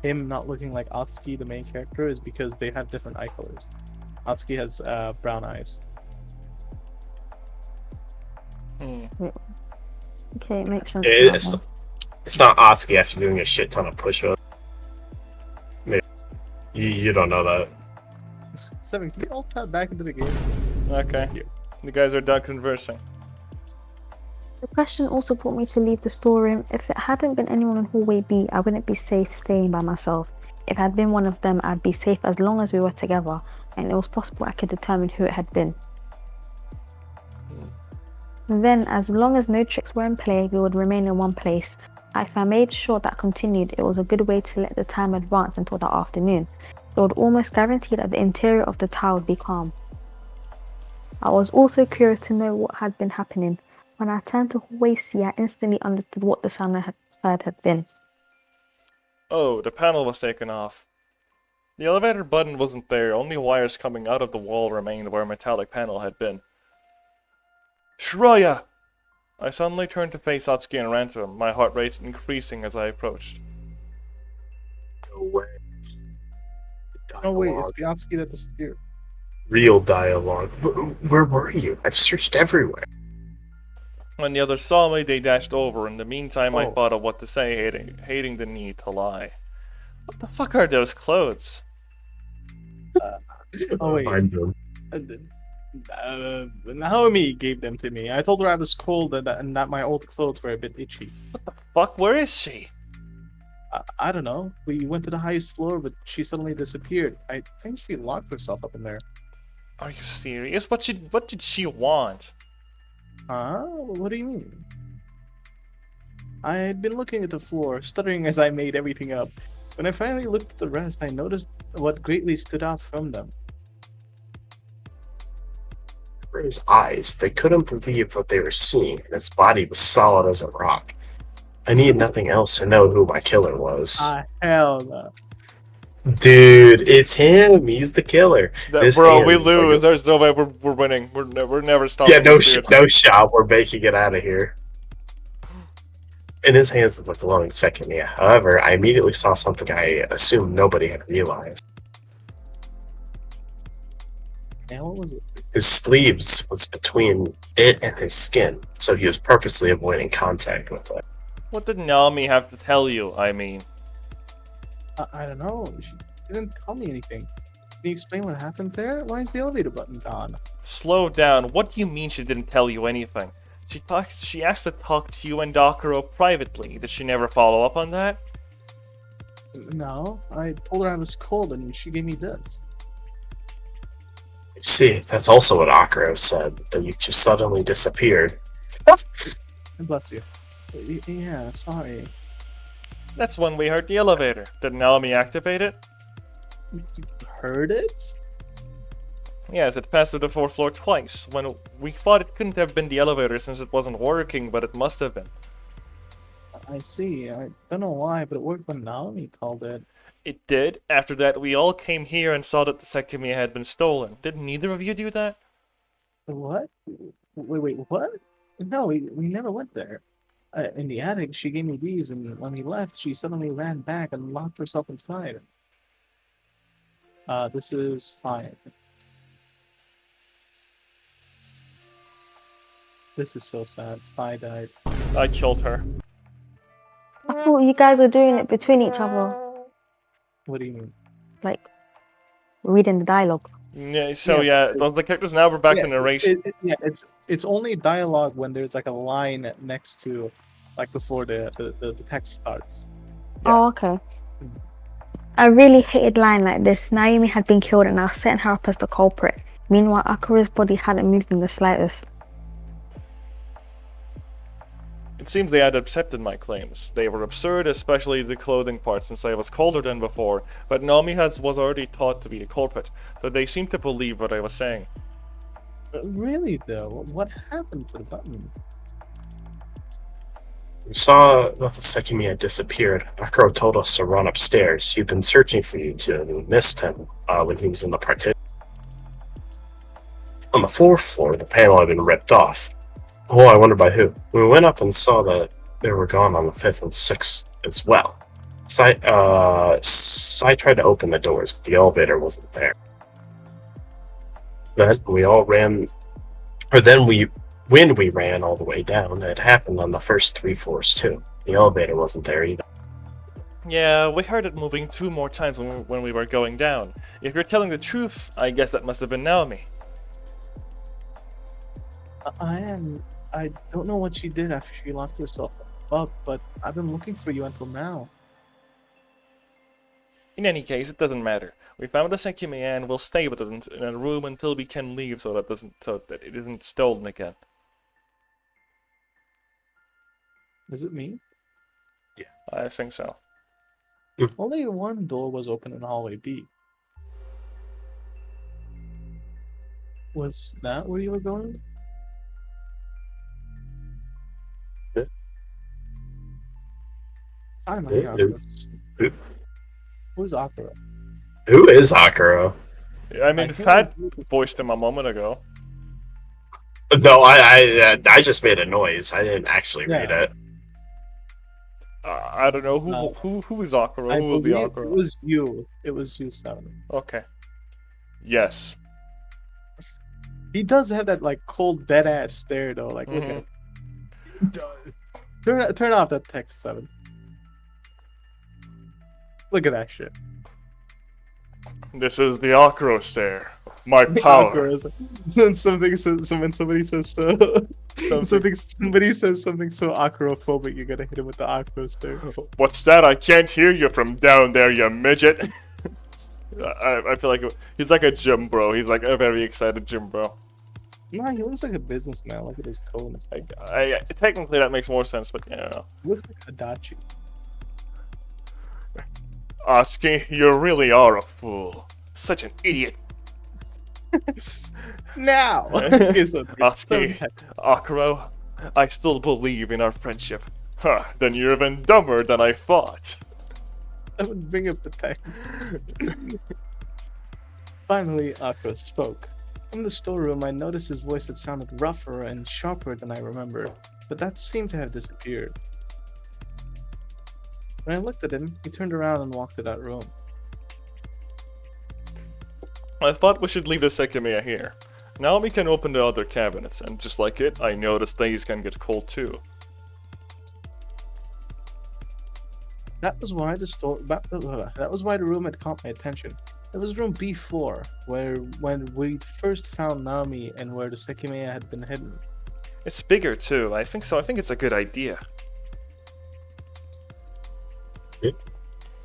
him not looking like Atsuki, the main character, is because they have different eye colors. Atsuki has brown eyes. Hmm. Okay, it makes sense. now It's, then. it's not Atsuki after doing a shit ton of push-ups. Maybe. You don't know that. Seven, can we all tap back into the game? Okay. Thank you. You guys are done conversing. The question also brought me to leave the storeroom. If it hadn't been anyone in hallway B, I wouldn't be safe staying by myself. If it had been one of them, I'd be safe as long as we were together, and it was possible I could determine who it had been. Then, as long as no tricks were in play, we would remain in one place. If I made sure that continued, it was a good way to let the time advance until the afternoon. It would almost guarantee that the interior of the tower would be calm. I was also curious to know what had been happening. When I turned to hallway C, I instantly understood what the sound I had heard had been. Oh, the panel was taken off. The elevator button wasn't there, only wires coming out of the wall remained where a metallic panel had been. Shiraya! I suddenly turned to face Atsuki and ran to him, my heart rate increasing as I approached. No way. Oh wait, Dialogue. it's the Atsuki that disappeared. Real dialogue. Where were you? I've searched everywhere. When the others saw me, they dashed over. In the meantime, I Oh. thought of what to say, hating the need to lie. What the fuck are those clothes? Oh wait. Find them. Naomi gave them to me. I told her I was cold and that my old clothes were a bit itchy. What the fuck? Where is she? I don't know. We went to the highest floor, but she suddenly disappeared. I think she locked herself up in there. Are you serious? What did she want? Huh? What do you mean? I had been looking at the floor, stuttering as I made everything up. When I finally looked at the rest, I noticed what greatly stood out from them. For his eyes, they couldn't believe what they were seeing, and his body was solid as a rock. I needed nothing else to know who my killer was. Hell no. Dude, it's him. He's the killer. His Bro, we hand is like lose. a- There's no way we're winning. We're never stopping Yeah, no, this dude. no shot. We're making it out of here. In his hands was a glowing Sekimeiya. However, I immediately saw something I assumed nobody had realized. Yeah, what was it? His sleeves was between it and his skin, so he was purposely avoiding contact with it. What did Naomi have to tell you, I mean? I don't know. She didn't tell me anything. Can you explain what happened there? Why is the elevator button gone? Slow down. What do you mean she didn't tell you anything? She asked to talk to you and Dakuro privately. Did she never follow up on that? No, I told her I was cold and she gave me this. You see, that's also what Akiro said, that you two suddenly disappeared. Bless you. Yeah, sorry. That's when we heard the elevator. Did Naomi activate it? You heard it? Yes, it passed through the 4th floor twice. When we thought it couldn't have been the elevator since it wasn't working, but it must have been. I see. I don't know why, but it worked when Naomi called it. It did. After that, we all came here and saw that the Sekimeiya had been stolen. Did neither of you do that? What? Wait, what? No, we never went there. In the attic, she gave me these, and when we left, she suddenly ran back and locked herself inside. This is fine. This is so sad. Fi died. I killed her. I thought you guys were doing it between each other, What do you mean? like reading the dialogue. Yeah, so yeah, the characters now we're back to narration. It's only dialogue when there's like a line next to, like before the text starts. Yeah. Oh, okay. I really hated line like this. Naomi had been killed and I was setting her up as the culprit. Meanwhile, Akira's body hadn't moved in the slightest. It seems they had accepted my claims. They were absurd, especially the clothing part, since I was colder than before, but Naomi was already thought to be the culprit, so they seemed to believe what I was saying. Really though, what happened to the button? We saw that the Sekimeiya disappeared. Akro told us to run upstairs. You've been searching for you two, and we missed him when he was in the partition. On the fourth floor, the panel had been ripped off. Oh, I wonder by who. We went up and saw that they were gone on the 5th and 6th as well. I tried to open the doors, but the elevator wasn't there. Then we all ran, when we ran all the way down, it happened on the first 3 floors too. The elevator wasn't there either. Yeah, we heard it moving 2 more times when we were going down. If you're telling the truth, I guess that must have been Naomi. I don't know what she did after she locked herself up, but I've been looking for you until now. In any case, it doesn't matter. We found the Sekimeiya and we'll stay with it in a room until we can leave so that it isn't stolen again. Is it me? I think so. Only one door was open in hallway B. Was that where you were going? Yeah. Finally, Yeah, Akira. Who's Akira? Who is Akiro? I mean, Fat voiced him a moment ago. No, I just made a noise. I didn't actually read it. I don't know who is Akira. Who will be Akira? It was you. It was you, Simon. Okay. Yes. He does have that like cold, dead ass stare though. Like, look at him. Turn off that text, Simon. Look at that shit. This is the Akiro stare. My power. When somebody says something so acrophobic, you're gonna hit him with the acro stare. What's that? I can't hear you from down there, you midget. I feel like he's like a gym bro. He's like a very excited gym bro. Nah, he looks like a businessman. Look at his coat. Technically that makes more sense, but yeah. He looks like Adachi. Atsuki, you really are a fool. Such an idiot. Now! Atsuki, Akiro, I still believe in our friendship. Huh, then you're even dumber than I thought. I would bring up the text. Finally, Akiro spoke. From the storeroom, I noticed his voice had sounded rougher and sharper than I remembered, but that seemed to have disappeared. When I looked at him, he turned around and walked to that room. I thought we should leave the Sekimeiya here. Now we can open the other cabinets, and just like it, I noticed these can get cold too. That was why the room had caught my attention. It was room B4, when we first found Naomi and where the Sekimeiya had been hidden. It's bigger too. I think it's a good idea.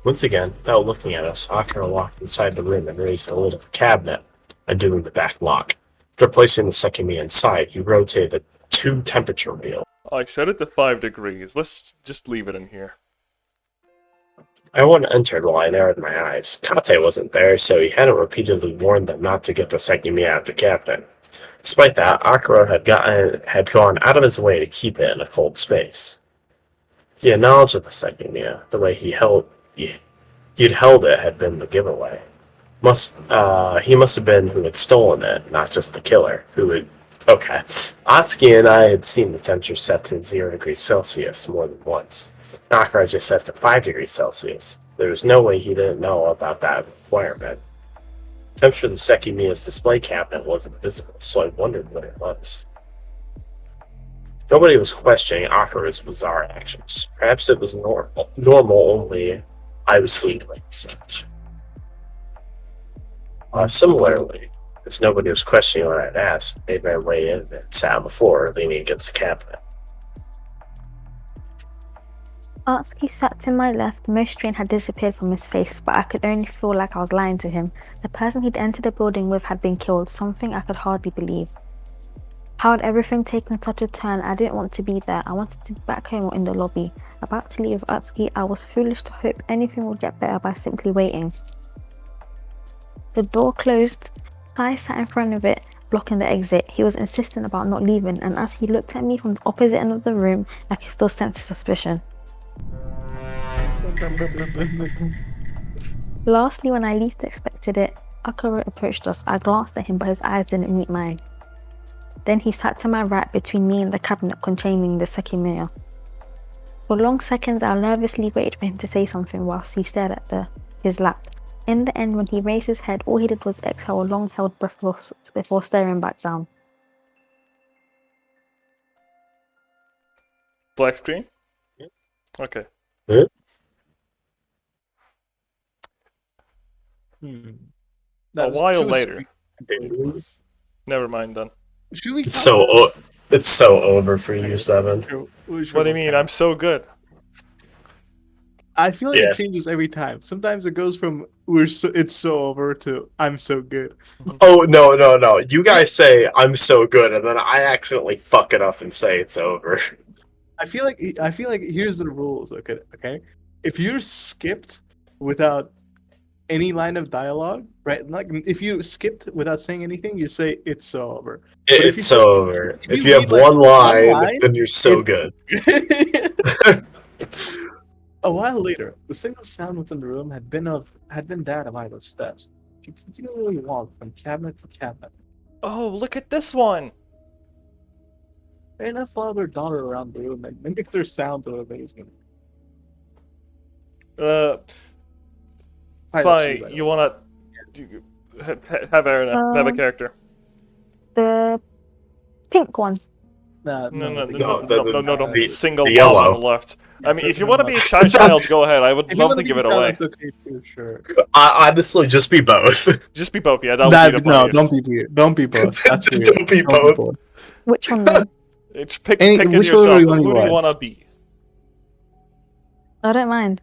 Once again, without looking at us, Akira walked inside the room and raised the lid of the cabinet, undoing the back lock. After placing the Sekimeiya inside, he rotated the 2 temperature wheel. I set it to 5 degrees. Let's just leave it in here. Everyone entered while I narrowed my eyes. Kate wasn't there, so he hadn't repeatedly warned them not to get the Sekimeiya out of the cabinet. Despite that, Akira had gone out of his way to keep it in a cold space. He had knowledge of the Sekimeiya. The way he'd held it had been the giveaway. He must have been who had stolen it, not just the killer. Okay. Atsuki and I had seen the temperature set to 0 degrees Celsius more than once. Akira just set to 5 degrees Celsius. There was no way he didn't know about that requirement. The temperature of the Sekimeiya's display cabinet wasn't visible, so I wondered what it was. Nobody was questioning Akira's bizarre actions. Perhaps it was normal only I was sleeping like such. Similarly, As nobody was questioning what I'd asked, I made my way in and sat on the floor, leaning against the cabinet. Artsky sat to my left. Most strain had disappeared from his face, but I could only feel like I was lying to him. The person he'd entered the building with had been killed, something I could hardly believe. How had everything taken such a turn? I didn't want to be there. I wanted to be back home or in the lobby. About to leave Artsky, I was foolish to hope anything would get better by simply waiting. The door closed. Sai sat in front of it, blocking the exit. He was insistent about not leaving, and as he looked at me from the opposite end of the room, I could still sense suspicion. Lastly, when I least expected it, Akira approached us. I glanced at him, but his eyes didn't meet mine. Then he sat to my right between me and the cabinet containing the Sekimeiya. For long seconds, I nervously waited for him to say something whilst he stared at his lap. In the end, when he raised his head, all he did was exhale a long-held breath before staring back down. Black screen? Okay. A while later. Never mind then. It's so over for you, Seven. What do you mean? I'm so good. I feel like Yeah. it changes every time. Sometimes it goes from it's so over to I'm so good. Oh no! You guys say I'm so good, and then I accidentally fuck it up and say it's over. I feel like here's the rules. Okay. If you're skipped without any line of dialogue, right? Like if you skipped without saying anything, you say it's so over. But if you It's so over. if If you you have read, like, one one line, line, then you're so it- good. A while later, the single sound within the room had been that of Ida's steps. She continually walked from cabinet to cabinet. Oh, look at this one. Anna followed her daughter around the room and mimicked her sound of amazement. Fi, you wanna have Aaron have a character? The pink one. No, the single the mom on yellow. the left. I mean, if you want to be a child, go ahead. I would If you love wanna to be give it the child, away. that's okay too, sure. I honestly just be both. Just be both, yeah. That would be the No, funniest. don't be both. That's weird. Don't be both. Which one then? Just pick Any- it which yourself. one Who do you want? want to be? I don't mind.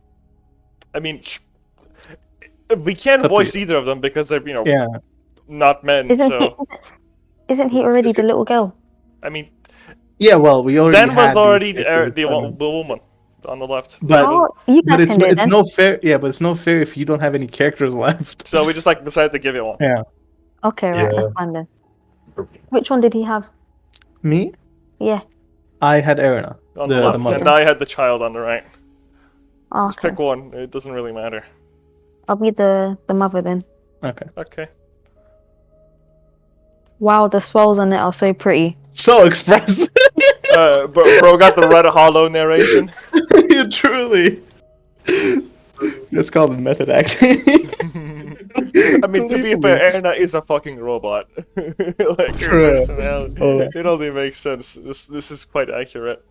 I mean, we can't It's up to voice you. either of them because they're Yeah. not men. Isn't he already the little girl? I mean, Yeah, well, we already Zen was had already the the woman on the left. But Oh, you but guys can do it it's then. no fair. Yeah, but it's no fair if you don't have any characters left. So we just decided to give you one. Yeah. Okay, right, Yeah. that's fine then. Which one did he have? Me, Yeah. I had Erina, On the the left, mother. and I had the child on the right. Oh, Just okay. pick one. It doesn't really matter. I'll be the mother then. Okay. Okay. Wow, the swells on it are so pretty. So expressive. Bro got the red hollow narration. Truly. That's called method acting. I mean, to be fair, Erna is a fucking robot. Like her True. personality. Oh. It only makes sense. This is quite accurate.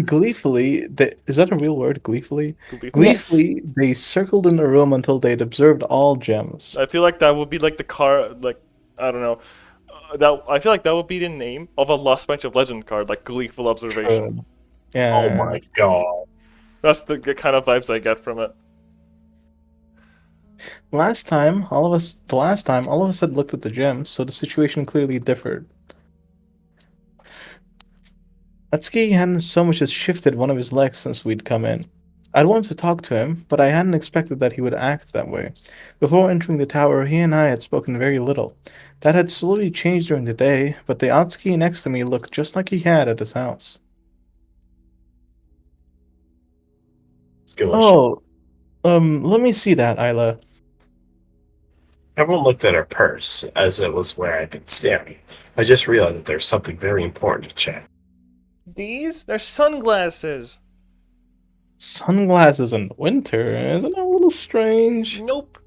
Gleefully, is that a real word? Gleefully? Gleefully. Gleefully, they circled in the room until they'd observed all gems. I feel like that would be like the car, like I don't know. I feel like that would be the name of a Lost Bench of Legend card, like Gleeful Observation. Yeah. Oh my god. That's the kind of vibes I get from it. The last time, all of us had looked at the gems, so the situation clearly differed. Atsuki hadn't so much as shifted one of his legs since we'd come in. I'd wanted to talk to him, but I hadn't expected that he would act that way. Before entering the tower, he and I had spoken very little. That had slowly changed during the day, but the Atsuki next to me looked just like he had at his house. Oh, let me see that, Isla. Everyone looked at her purse, as it was where I'd been staring. I just realized that there's something very important to check. These? They're sunglasses. Sunglasses in winter, isn't that a little strange? Nope.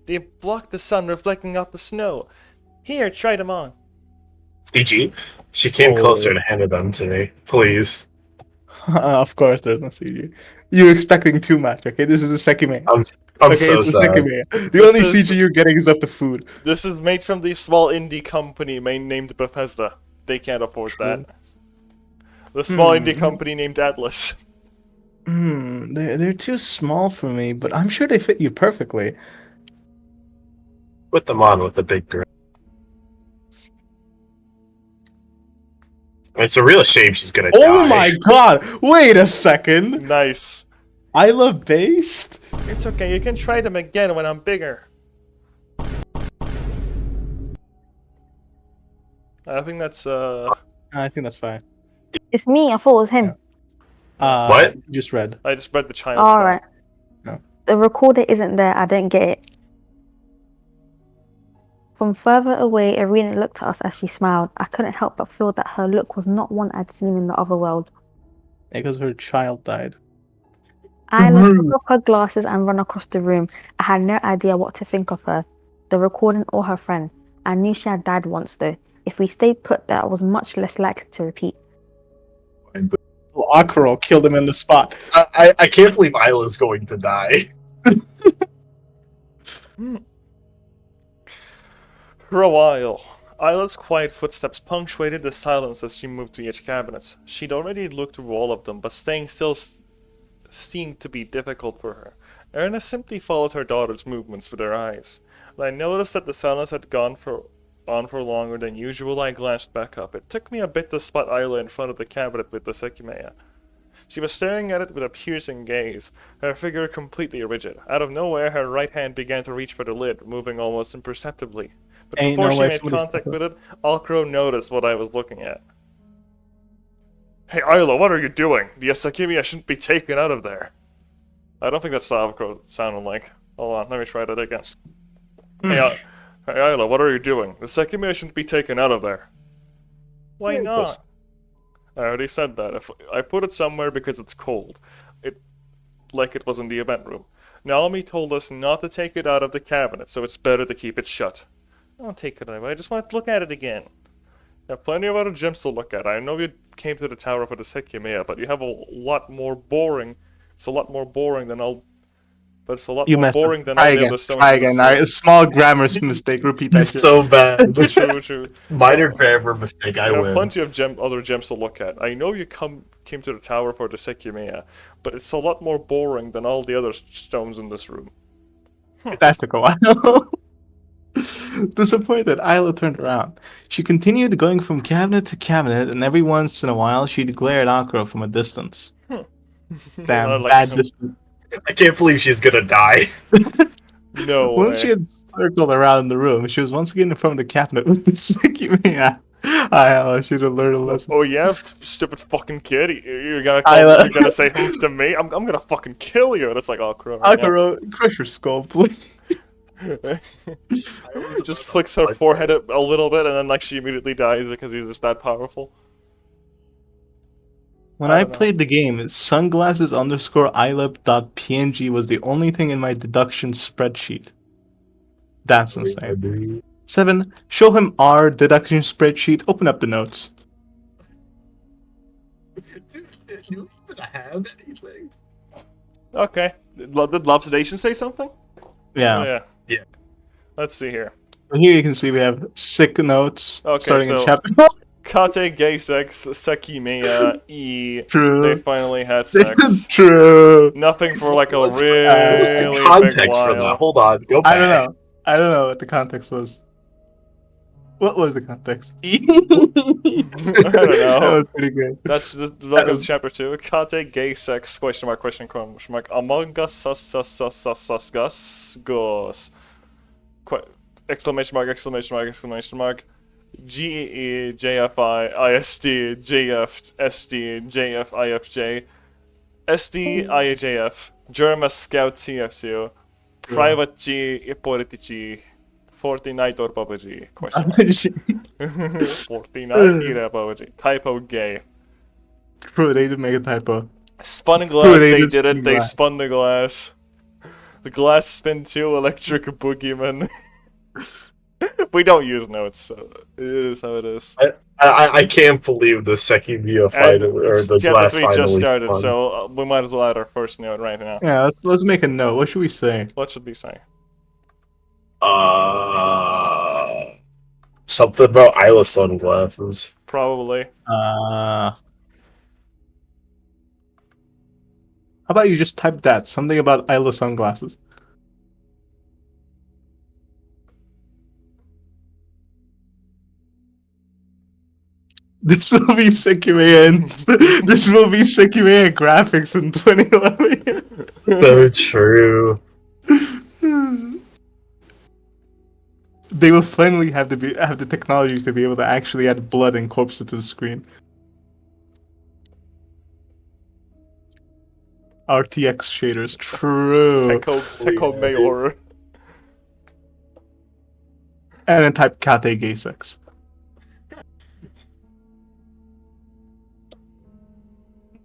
They block the sun reflecting off the snow. Here, try them on. CG? She came Oh. closer and handed them to me. Please. Of course, there's no CG. You're expecting too much, okay? This is a Sekimeiya. I'm Okay, so it's a sad. Sekimeiya. The This only is- CG you're getting is of the food. This is made from the small indie company named Bethesda. They can't afford that. The small indie company named Atlas. They're too small for me, but I'm sure they fit you perfectly. Put them on with the big grin. It's a real shame she's gonna die. Oh my god! Wait a second! Nice. Isla based? It's okay, you can try them again when I'm bigger. I think that's I think that's fine. It's me. I thought it was him. What? Just read. I just read the child. All right. No. The recorder isn't there. I don't get it. From further away, Irina looked at us as she smiled. I couldn't help but feel that her look was not one I'd seen in the other world. Because her child died. Isla took off her glasses and ran across the room. I had no idea what to think of her, the recording or her friend. I knew she had died once though. If we stayed put, that was much less likely to repeat. Well, Akuro killed him in the spot. I can't believe Isla's going to die. For a while, Isla's quiet footsteps punctuated the silence as she moved to each cabinet. She'd already looked through all of them, but staying still seemed to be difficult for her. Erna simply followed her daughter's movements with her eyes. When I noticed that the silence had gone on for longer than usual, I glanced back up. It took me a bit to spot Isla in front of the cabinet with the Sekimeiya. She was staring at it with a piercing gaze, her figure completely rigid. Out of nowhere, her right hand began to reach for the lid, moving almost imperceptibly. But Ain't before no she way made somebody's- contact with it, Alcro noticed what I was looking at. Hey Isla, what are you doing? The Sekimeiya shouldn't be taken out of there. I don't think that's what Alcro sounded like. Hold on, let me try that again. Hey Isla, what are you doing? The Sekimeiya shouldn't be taken out of there. Why not? I already said that. If I put it somewhere because it's cold. Like it was in the event room. Naomi told us not to take it out of the cabinet, so it's better to keep it shut. Don't take it away, I just want to look at it again. You have plenty of other gems to look at. I know you came to the tower for the Sekimeiya, but you have a lot more boring. It's a lot more boring than all. But it's a lot You more messed up. boring than Try all the again. other stones. Try in this again. room. A small grammar mistake. Repeat that It's shit. so bad. True. Minor grammar mistake, I You have win. plenty of other gems to look at. I know you came to the tower for the Sekimeiya, but it's a lot more boring than all the other stones in this room. That took a while. Disappointed, Isla turned around. She continued going from cabinet to cabinet, and every once in a while she'd glare at Akuro from a distance. Damn, I like bad him. distance. I can't believe she's gonna die. No Once way. she had circled around the room, she was once again in front of the cabinet with Sekimeiya. I should have learned a lesson. Oh yeah, stupid fucking kid. You're gonna Isla. you're gonna say humph to me? I'm gonna fucking kill you. And it's like, oh crap. Right now. Akuro, crush your skull, please. Just flicks her forehead a little bit, and then like she immediately dies because he's just that powerful. When I I don't know. played the game, sunglasses underscore ilab.png was the only thing in my deduction spreadsheet. That's insane. 7. Show him our deduction spreadsheet. Open up the notes. Did you even have anything? Okay. Did Lobster Nation say something? Yeah. Oh, yeah. Yeah. Let's see here. Here you can see we have sick notes Okay, starting so- in chapter. Kate gay sex, Sekimeiya, E. True. They finally had sex. True. Nothing for like a What was really the big context for that? while. Hold on, go back. I don't know. I don't know what the context was. What was the context? I don't know. That was pretty good. That's the look of was- chapter 2. Kate gay sex, question mark, among us, sus, goes. Exclamation mark. GEE, JFI, ISD, JF, SD, JF, IFJ, SD, IJF, German Scout TF2, Private G, Politici, Fortnite or PUBG? Question mark. Fortnite or PUBG. Typo gay. True, they did make a typo. Spun glass, they they just didn't, spin they glass. spun the glass. The glass spin too, electric boogeyman. We don't use notes, so it is how it is. I can't believe the Sekimeiya fight or the Chapter last 3 just finally started, fun. so we might as well add our first note right now. Yeah, let's make a note. What should we say? What should we say? Something about Isla sunglasses. Probably. How about you just type that? Something about Isla sunglasses. This will be Sekimeiya. This will be Sekimeiya graphics in 2011. So true. They will finally have the technology to be able to actually add blood and corpses to the screen. RTX shaders, true. Sekimeiya. And then type Kate gay sex.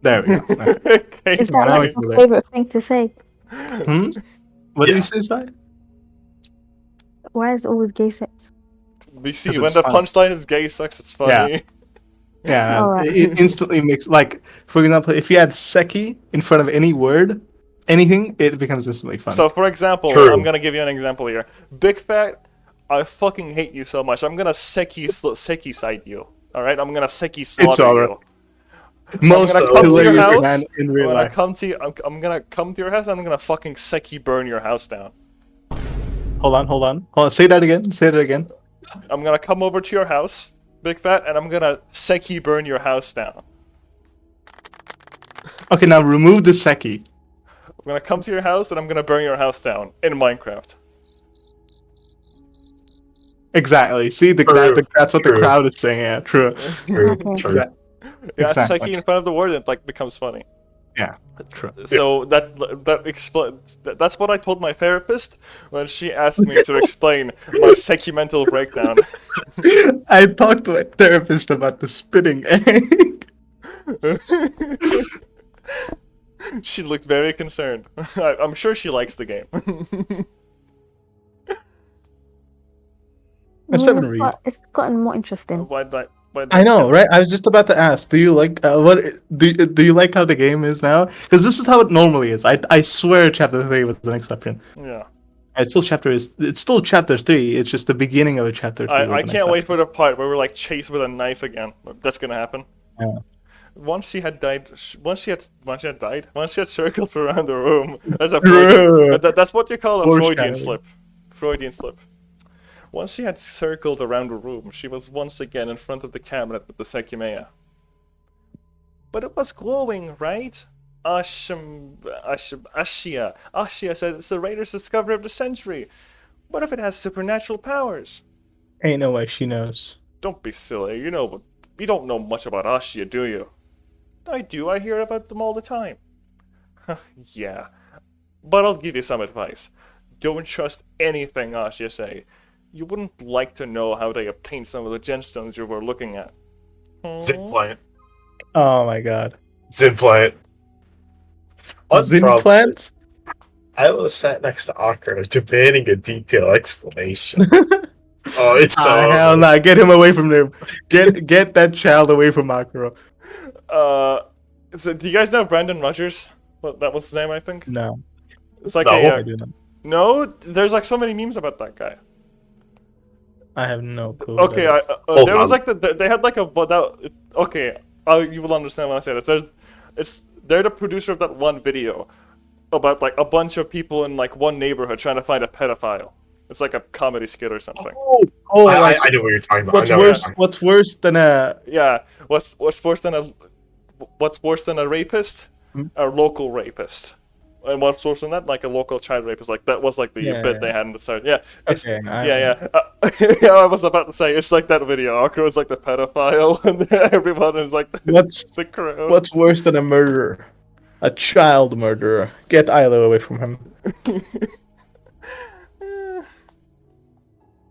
There we go. Okay. Is Yeah, that now like we your can do favorite thing to say? What did Yeah. you say, Sai? Why is it always gay sex? We see 'Cause when it's the fun. punchline is gay sex, it's funny. Yeah, Alright. it instantly makes, like, for example, if you add Seki in front of any word, anything, it becomes instantly funny. So, for example, True. I'm gonna give you an example here. Big Fat, I fucking hate you so much. I'm gonna seki side you. Alright? I'm gonna seki slaughter alright. you. Most I'm gonna come to your hilarious house. man in real life. I'm gonna come to your house and I'm gonna fucking seki burn your house down. Hold on. Say that again. I'm gonna come over to your house, Big Fat, and I'm gonna seki burn your house down. Okay, now remove the Seki. I'm gonna come to your house and I'm gonna burn your house down in Minecraft. Exactly. See, True. that's what the True. crowd is saying. Yeah, true. True. Okay. True. Yeah, Exactly. seki in front of the word, it like becomes funny. Yeah, true. So that's what I told my therapist when she asked me to explain my mental breakdown. I talked to my therapist about the spitting egg. She looked very concerned. I'm sure she likes the game. It's gotten more interesting. I know, right? I was just about to ask. Do you like do you like how the game is now? Because this is how it normally is. I swear, Chapter 3 was an exception. Yeah. It's still Chapter 3. It's just the beginning of a Chapter 3. I can't wait for the part where we're like chased with a knife again. That's gonna happen. Yeah. Once she had circled around the room. That's a True. that's what you call a Freudian Foreshadowing. slip. Freudian slip. Once she had circled around the room, she was once again in front of the cabinet with the Sekimeiya. But it was glowing, right? Ashia said it's the Raiders' discovery of the century. What if it has supernatural powers? Ain't no way she knows. Don't be silly. You don't know much about Ashia, do you? I do. I hear about them all the time. Yeah. But I'll give you some advice. Don't trust anything Ashia say. You wouldn't like to know how they obtained some of the gemstones you were looking at. Zip plant. Oh my god. Zip plant. Zin plant? I was sat next to Akira demanding a detailed explanation. Oh, it's so hell nah, get him away from there. Get that child away from Akira. So do you guys know Brandon Rogers? Well, that was his name, I think. No. It's like No, I do not. no. There's like so many memes about that guy. I have no clue. Okay, Hold there was on. like they had like a okay. You will understand when I say this. They're the producer of that one video about like a bunch of people in like one neighborhood trying to find a pedophile. It's like a comedy skit or something. Oh, I like, know what you're talking about. what's I know worse? What's worse than a? Yeah, what's worse than a rapist? Hmm? A local rapist. And what's worse than that? Like a local child rapist. Like that was like the Yeah, bit yeah. they had in the start. Yeah. Okay. Yeah. Yeah, I was about to say it's like that video. Akira is like the pedophile, and everyone is like the crowd. What's worse than a murderer? A child murderer. Get Ilo away from him.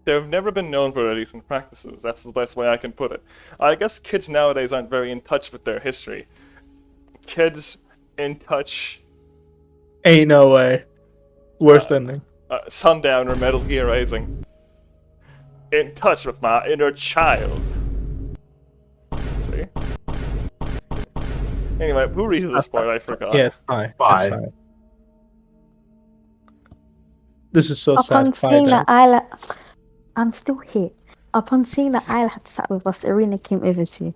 They've never been known for their decent practices. That's the best way I can put it. I guess kids nowadays aren't very in touch with their history. Kids in touch. Ain't no way. Worse than me. Sundown or Metal Gear Rising. in touch with my inner child. See? Anyway, who reads this part? I forgot. Yeah, it's fine. It's Bye. fine. This is so Upon sad. seeing Fine. that Isla, I'm still here. Upon seeing that Isla had sat with us, Irina came over to me.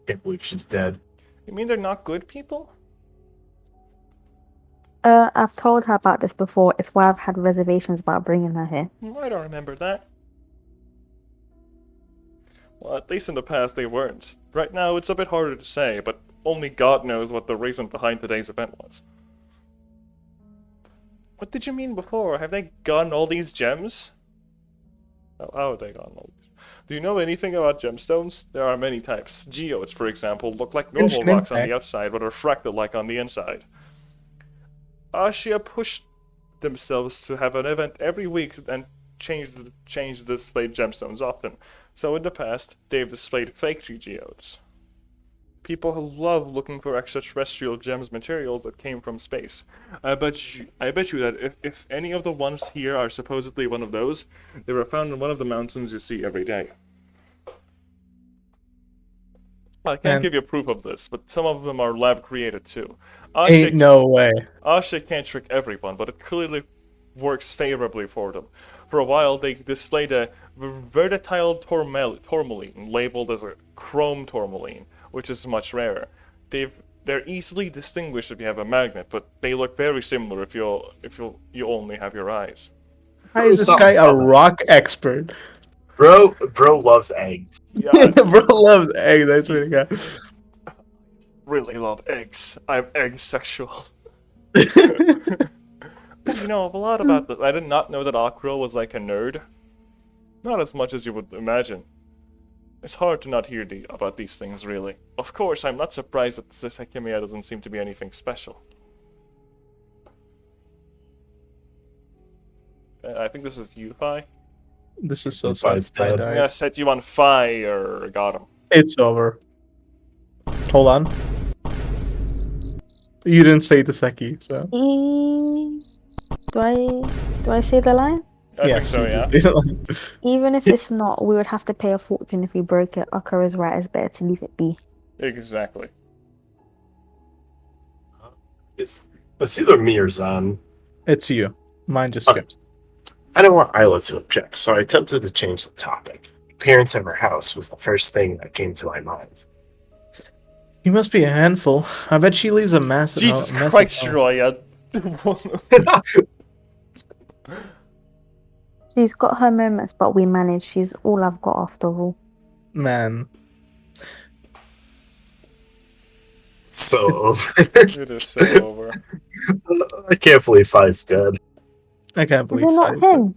Can't believe she's dead. You mean they're not good people? I've told her about this before. It's why I've had reservations about bringing her here. I don't remember that. Well, at least in the past they weren't. Right now it's a bit harder to say, but only God knows what the reason behind today's event was. What did you mean before? Have they gotten all these gems? How have they gotten all these? Do you know anything about gemstones? There are many types. Geodes, for example, look like normal Genshin rocks on the Impact. outside, but are fractal like on the inside. Ashia pushed themselves to have an event every week and change the displayed gemstones often. So in the past, they've displayed fake geodes. People who love looking for extraterrestrial gems materials that came from space. I bet you that if any of the ones here are supposedly one of those, they were found in one of the mountains you see every day. I can't And- give you proof of this, but some of them are lab created too. Ain't no way. Asha can't trick everyone, but it clearly works favorably for them. For a while, they displayed a versatile tourmaline labeled as a chrome tourmaline, which is much rarer. They're easily distinguished if you have a magnet, but they look very similar if you only have your eyes. Why is this Stop. guy a rock expert? Bro loves eggs. Yeah, Bro loves eggs. I swear to God. I really love eggs. I'm egg sexual. You know a lot about this. I did not know that Akro was like a nerd. Not as much as you would imagine. It's hard to not hear about these things, really. Of course, I'm not surprised that the Sekimeiya doesn't seem to be anything special. I think this is you, Fi. This is so Fi's sad. I dead. I'm died. gonna set you on fire. Got him. It's over. Hold on. You didn't say the Seki, so. Do I say the line? I think Yes, so, you yeah. did. Even if it's not, we would have to pay a fortune if we broke it. Okra is right. It's better to leave it be. Exactly. It's either me or Zan. It's you. Mine just Okay. skips. I didn't want Isla to object, so I attempted to change the topic. Appearance of her house was the first thing that came to my mind. You must be a handful. I bet she leaves a massive Jesus mess at Christ, home. Roya. She's got her moments, but we manage. She's all I've got after all. Man. So It is so over. I can't believe Fi's dead. I can't Is believe it not Fi's dead. him?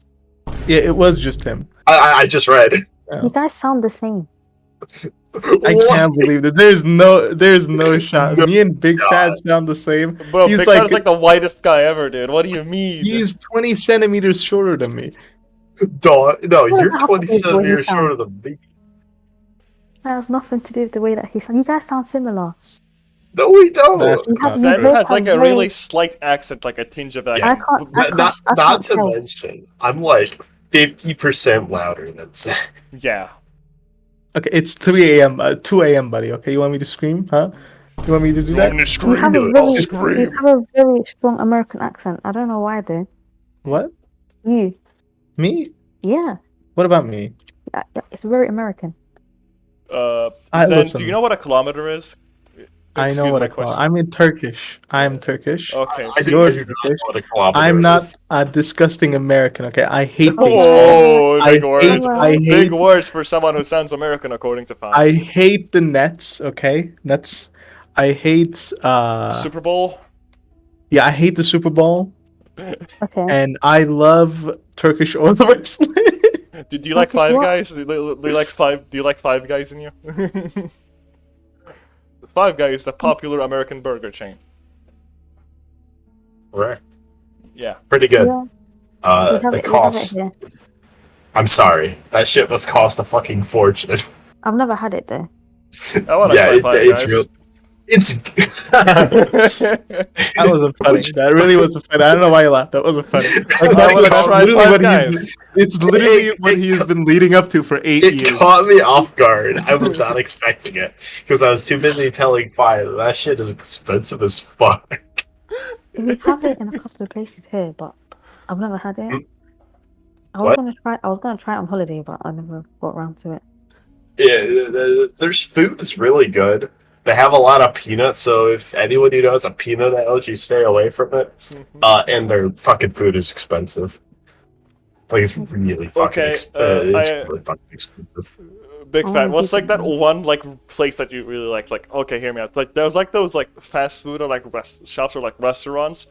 Yeah, it was just him. I just read. Yeah. You guys sound the same. I can't believe this. There's no shot. No Me and Big shot. Fat sound the same. Bro, He's Big like- Fat is like the whitest guy ever, dude. What do you mean? He's 20 centimeters shorter than me. Dog, no, What you're about 20 the way you centimeters sound? shorter than me. That has nothing to do with the way that he sounds. You guys sound similar. No, we don't. That's You have- not Zen true. has like a very- really slight accent, like a tinge of I accent. can't. I Not can't to tell. mention, I'm like 50% louder than Zach. Yeah. Okay, it's 3 a.m. 2 a.m., buddy. Okay, you want me to scream? Huh? You want me to do You that? want me to You scream? have a I'll really, scream. you have a very strong American accent. I don't know why, though. What? You, Me? yeah, What about me? it's very American. I Zen, listen. do you know what a kilometer is? I know Excuse what my I call it. question. I'm in Turkish. I'm Turkish. Okay. I so- do Yours not is know Turkish. what a kilometer I'm not is. a disgusting American. Okay, I hate being small. Oh, I big words. hate. I Big hate. words for someone who sounds American, according to Fine. I hate the Nets. Okay, Nets. I hate. Super Bowl. Yeah, I hate the Super Bowl, Okay. and I love Turkish oil wrestling. Do you like Okay, Five what- Guys? Do you like five? Do you like Five Guys in you? Five Guys is the popular American burger chain. Correct. Yeah. Pretty good. Yeah, Uh, we have the it cost. here. I'm sorry. That shit must cost a fucking fortune. I've never had it though. I want to Yeah, try Five it's Guys. real. It's. That wasn't funny. That really wasn't funny. I don't know why you laughed. That wasn't funny. Like, I wanna that's try literally Five what Guys. it's literally what he has been leading up to for 8 It years. caught me off guard. I was not expecting it because I was too busy telling Fire that shit is expensive as fuck. We have it in a couple of places here, but I've never had it. Hmm? I was What? gonna try. I was gonna try it on holiday, but I never got around to it. Yeah, there's food is really good. They have a lot of peanuts, so if anyone you know has a peanut allergy, stay away from it. And their fucking food is expensive. Like it's really fucking Okay, it's really fucking expensive. Big I fan. wanna What's do like that something. one like place that you really like? Like, okay, hear me out. Like there's like those like fast food or like shops or like restaurants.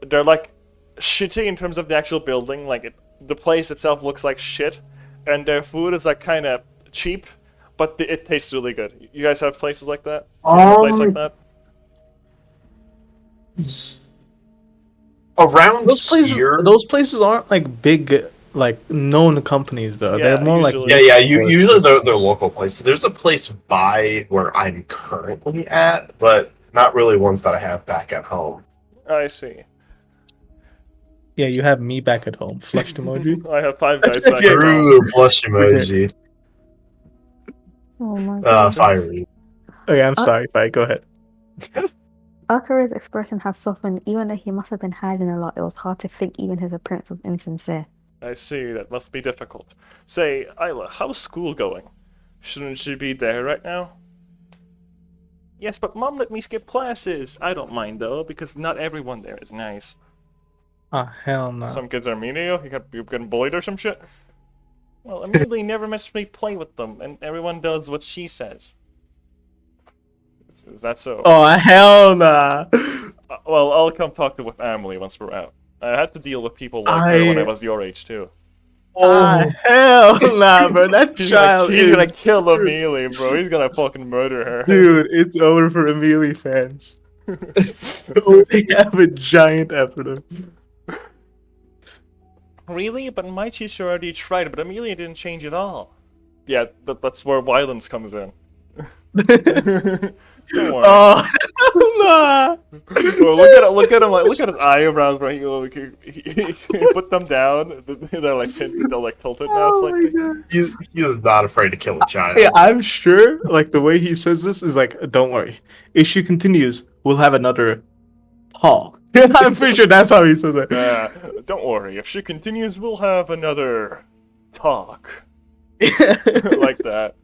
They're like shitty in terms of the actual building. Like the place itself looks like shit, and their food is like kind of cheap, but it tastes really good. You guys have places like that? You have a place like that? Around here, Those places aren't like big, like known companies though. Yeah, They're more usually. yeah, usually they're local places. There's a place by where I'm currently at, but not really ones that I have back at home. I see. Yeah, you have me back at home. Flushed emoji. I have Five Guys back Okay. at home. True, blush emoji. Oh my god. Fiery. Okay, I'm sorry. Fine, go ahead. Akira's expression had softened. Even though he must have been hiding a lot, it was hard to think even his appearance was insincere. I see, that must be difficult. Say, Isla, how's school going? Shouldn't she be there right now? Yes, but Mom let me skip classes. I don't mind though, because not everyone there is nice. Oh hell no. Some kids are mean to you? You're getting bullied or some shit? Well, Amelie never lets me play with them, and everyone does what she says. Is that so? Oh hell nah. Well, I'll come talk with Amelie once we're out. I had to deal with people like her when I was your age too. Oh hell nah, bro. That child He's gonna is kill Amelie, bro. He's gonna fucking murder her. dude. It's over for Amelie fans. So they have a giant after them. Really? But my teacher already tried, but Amelia didn't change at all. Yeah, that's where violence comes in. Don't worry. Oh nah. Well, look at him, look at his eyebrows, right? He put them down. They're like tilted now Oh my slightly. god. He's not afraid to kill a child. Yeah, I'm sure. Like the way he says this is like, don't worry. If she continues, we'll have another talk. I'm pretty sure that's how he says it. Don't worry. If she continues, we'll have another talk like that.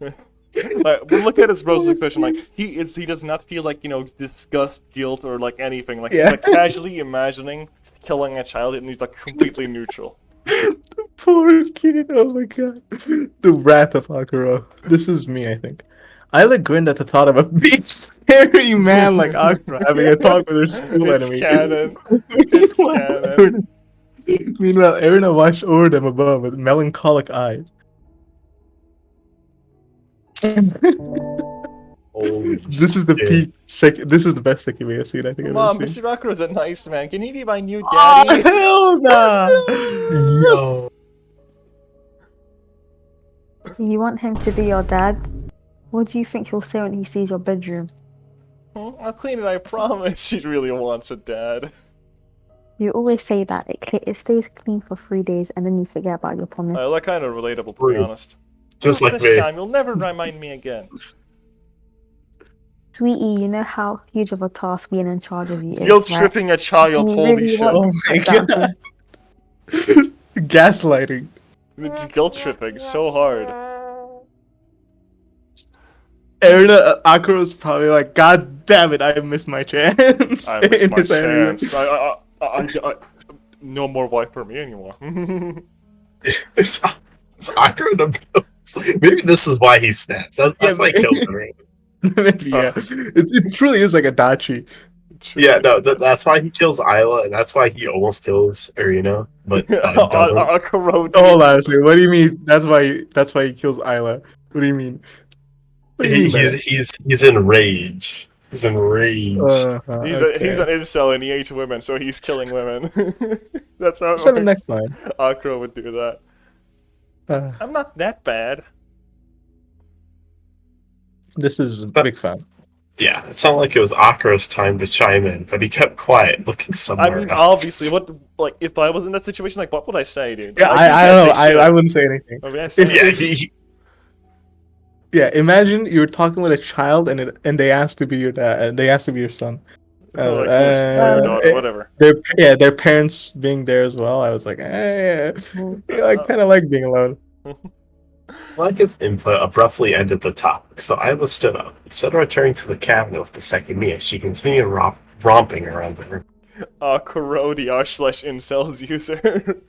Like, but look at his rose expression. Like he does not feel like disgust, guilt, or like anything. Like Yeah. he's like casually imagining killing a child, and he's like completely neutral. Poor kid. Oh my god. The wrath of Akira. This is me, I think. Isla grinned at the thought of a big, scary man like Akira having a talk with her school It's enemy. canon. It's canon. Meanwhile, Erina watched over them above with melancholic eyes. Holy This is the shit. peak. This is the best Sekimeiya scene I think I've Mom, ever seen. Mr. Akira's a nice man. Can he be my new Oh, daddy? hell nah! Yo. You want him to be your dad? What do you think he'll say when he sees your bedroom? I'll clean it, I promise. She really wants a dad. You always say that it stays clean for 3 days and then you forget about your promise. That kind of relatable, to be Rude. honest. Just like this me. time, you'll never remind me again. Sweetie, you know how huge of a task being in charge of you is. Guilt right? tripping a child, You holy really shit. want Oh to my step that god. Gaslighting. Guilt tripping so hard. Erina, Akira's probably like, God damn it, I missed my chance. I missed in my his area. chance. No more wife for me anymore. It's Akira the Maybe this is why he snaps. That's why he kills him. Maybe, yeah. It truly is like a dachi. Yeah, no, that's why he kills Isla, and that's why he almost kills Arena, but doesn't. Akira. Hold on a second. What do you mean? That's why he kills Isla. What do you mean? What do you mean by that? He's enraged. He's enraged. He's an incel and he hates women, so he's killing women. That's how it What's the works. next line? Akira would do that. I'm not that bad. This is big fan. Yeah, it sounded like it was Akira's time to chime in, but he kept quiet, looking I somewhere mean, else. obviously, like, if I was in that situation, like, what would I say, dude? Yeah, Like, you I can't don't know. say shit. I wouldn't say anything. I mean, I say If- Yeah, it. Yeah, imagine you're talking with a child and they ask to be your dad, and they ask to be your son. Like, your daughter, whatever. Their parents being there as well. I was like, I kind of like being alone. lack of input abruptly ended the topic, so Isla stood up. Instead of returning to the cabinet with the Sekimeiya, she continued romping around the room. Kuro, the r/incels user.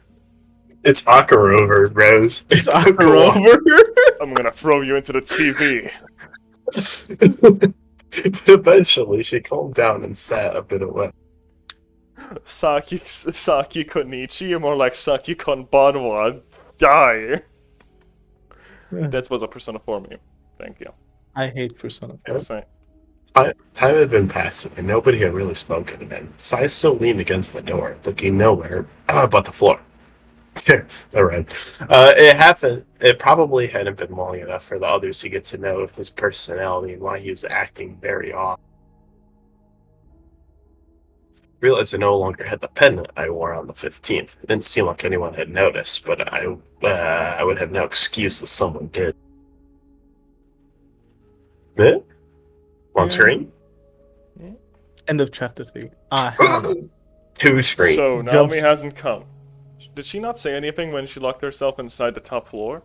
It's Akira over, Rose. It's Go Akira on. over. I'm gonna throw you into the TV. But eventually, she calmed down and sat a bit away. Saki Konichi, more like Saki Konbanwa. Die. That was a Persona 4 meme. Thank you. I hate Persona 4. Yes, I- Time had been passing, and nobody had really spoken, and Sai still leaned against the door, looking nowhere but the floor. Alright. It happened. It probably hadn't been long enough for the others to get to know his personality and why he was acting very off. Realized I no longer had the pendant I wore on the 15th. It didn't seem like anyone had noticed, but I would have no excuse if someone did. Eh? On screen? End of chapter 3. Hell. Two screen. So, Naomi Jumps. hasn't come. Did she not say anything when she locked herself inside the top floor?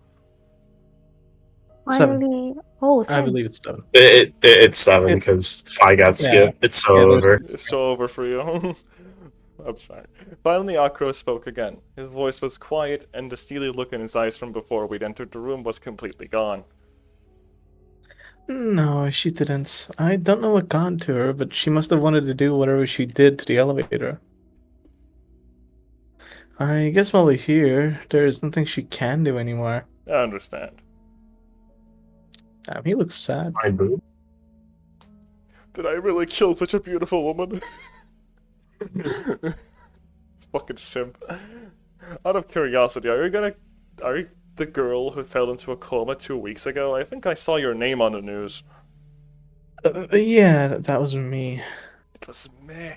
7. Finally. Oh, I seven. believe it's 7. It's 7 because 5 got skipped. It's so Yeah, there's- over. It's so over for you. I'm sorry. Finally, Akro spoke again. His voice was quiet, and the steely look in his eyes from before we'd entered the room was completely gone. No, she didn't. I don't know what got to her, but she must have wanted to do whatever she did to the elevator. I guess while we're here, there's nothing she can do anymore. I understand. Damn, he looks sad. My boob. Did I really kill such a beautiful woman? It's fucking simp. Out of curiosity, are you the girl who fell into a coma 2 weeks ago? I think I saw your name on the news. Yeah, that was me. It was me.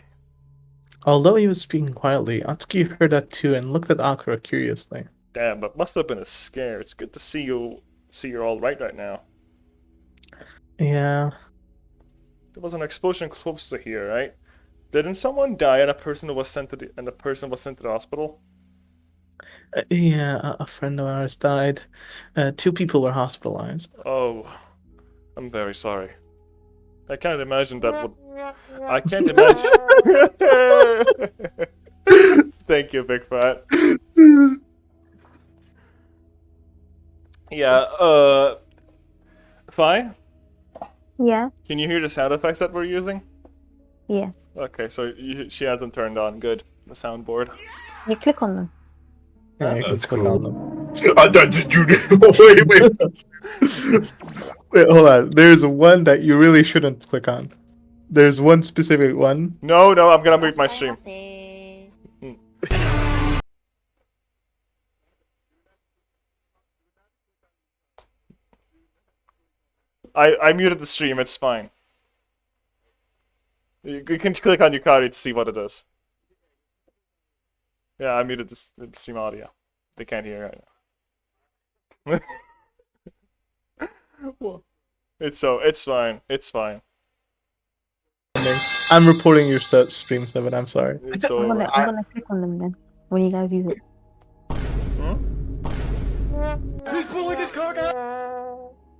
Although he was speaking quietly, Atsuki heard that too and looked at Akira curiously. Damn, that must have been a scare. It's good to see you're all right now. Yeah. There was an explosion close to here, right? Didn't someone die and a person was sent to the hospital? Yeah, a friend of ours died. 2 people were hospitalized. Oh, I'm very sorry. I can't imagine that would. I can't imagine. Thank you, Big Fat. Yeah, Fi? Yeah. Can you hear the sound effects that we're using? Yeah. Okay, so she hasn't turned on. Good. The soundboard. You click on them. Yeah, you can That's click cool. on them. Did you? Wait. Wait, hold on. There's one that you really shouldn't click on. There's one specific one. No, I'm gonna mute my stream. I muted the stream, it's fine. You can click on Yukari to see what it is. Yeah, I muted the stream audio. They can't hear right now. Well, it's fine. It's fine. I'm reporting your stream 7. I'm sorry. It's I'm over. gonna click on them then when you guys use it.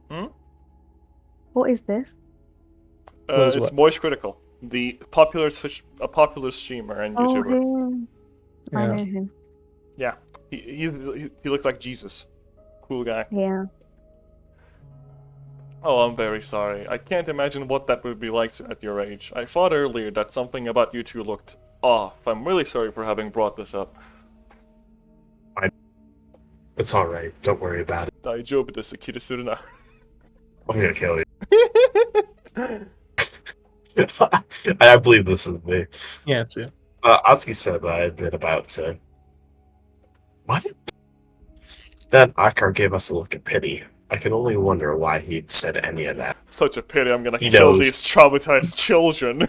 Hmm? What is this? What is It's what? Moist Critical, a popular streamer and Oh, YouTuber. him. I Yeah. know him. Yeah, he looks like Jesus. Cool guy. Yeah. Oh, I'm very sorry. I can't imagine what that would be like at your age. I thought earlier that something about you two looked off. I'm really sorry for having brought this up. It's alright. Don't worry about it. 大丈夫です。気にするな。I'm gonna kill you. I believe this is me. Yeah, it's you. Atsuki said that I had been about to. What? Then Akar gave us a look of pity. I can only wonder why he'd said any of that. Such a pity I'm gonna He kill knows. these traumatized children.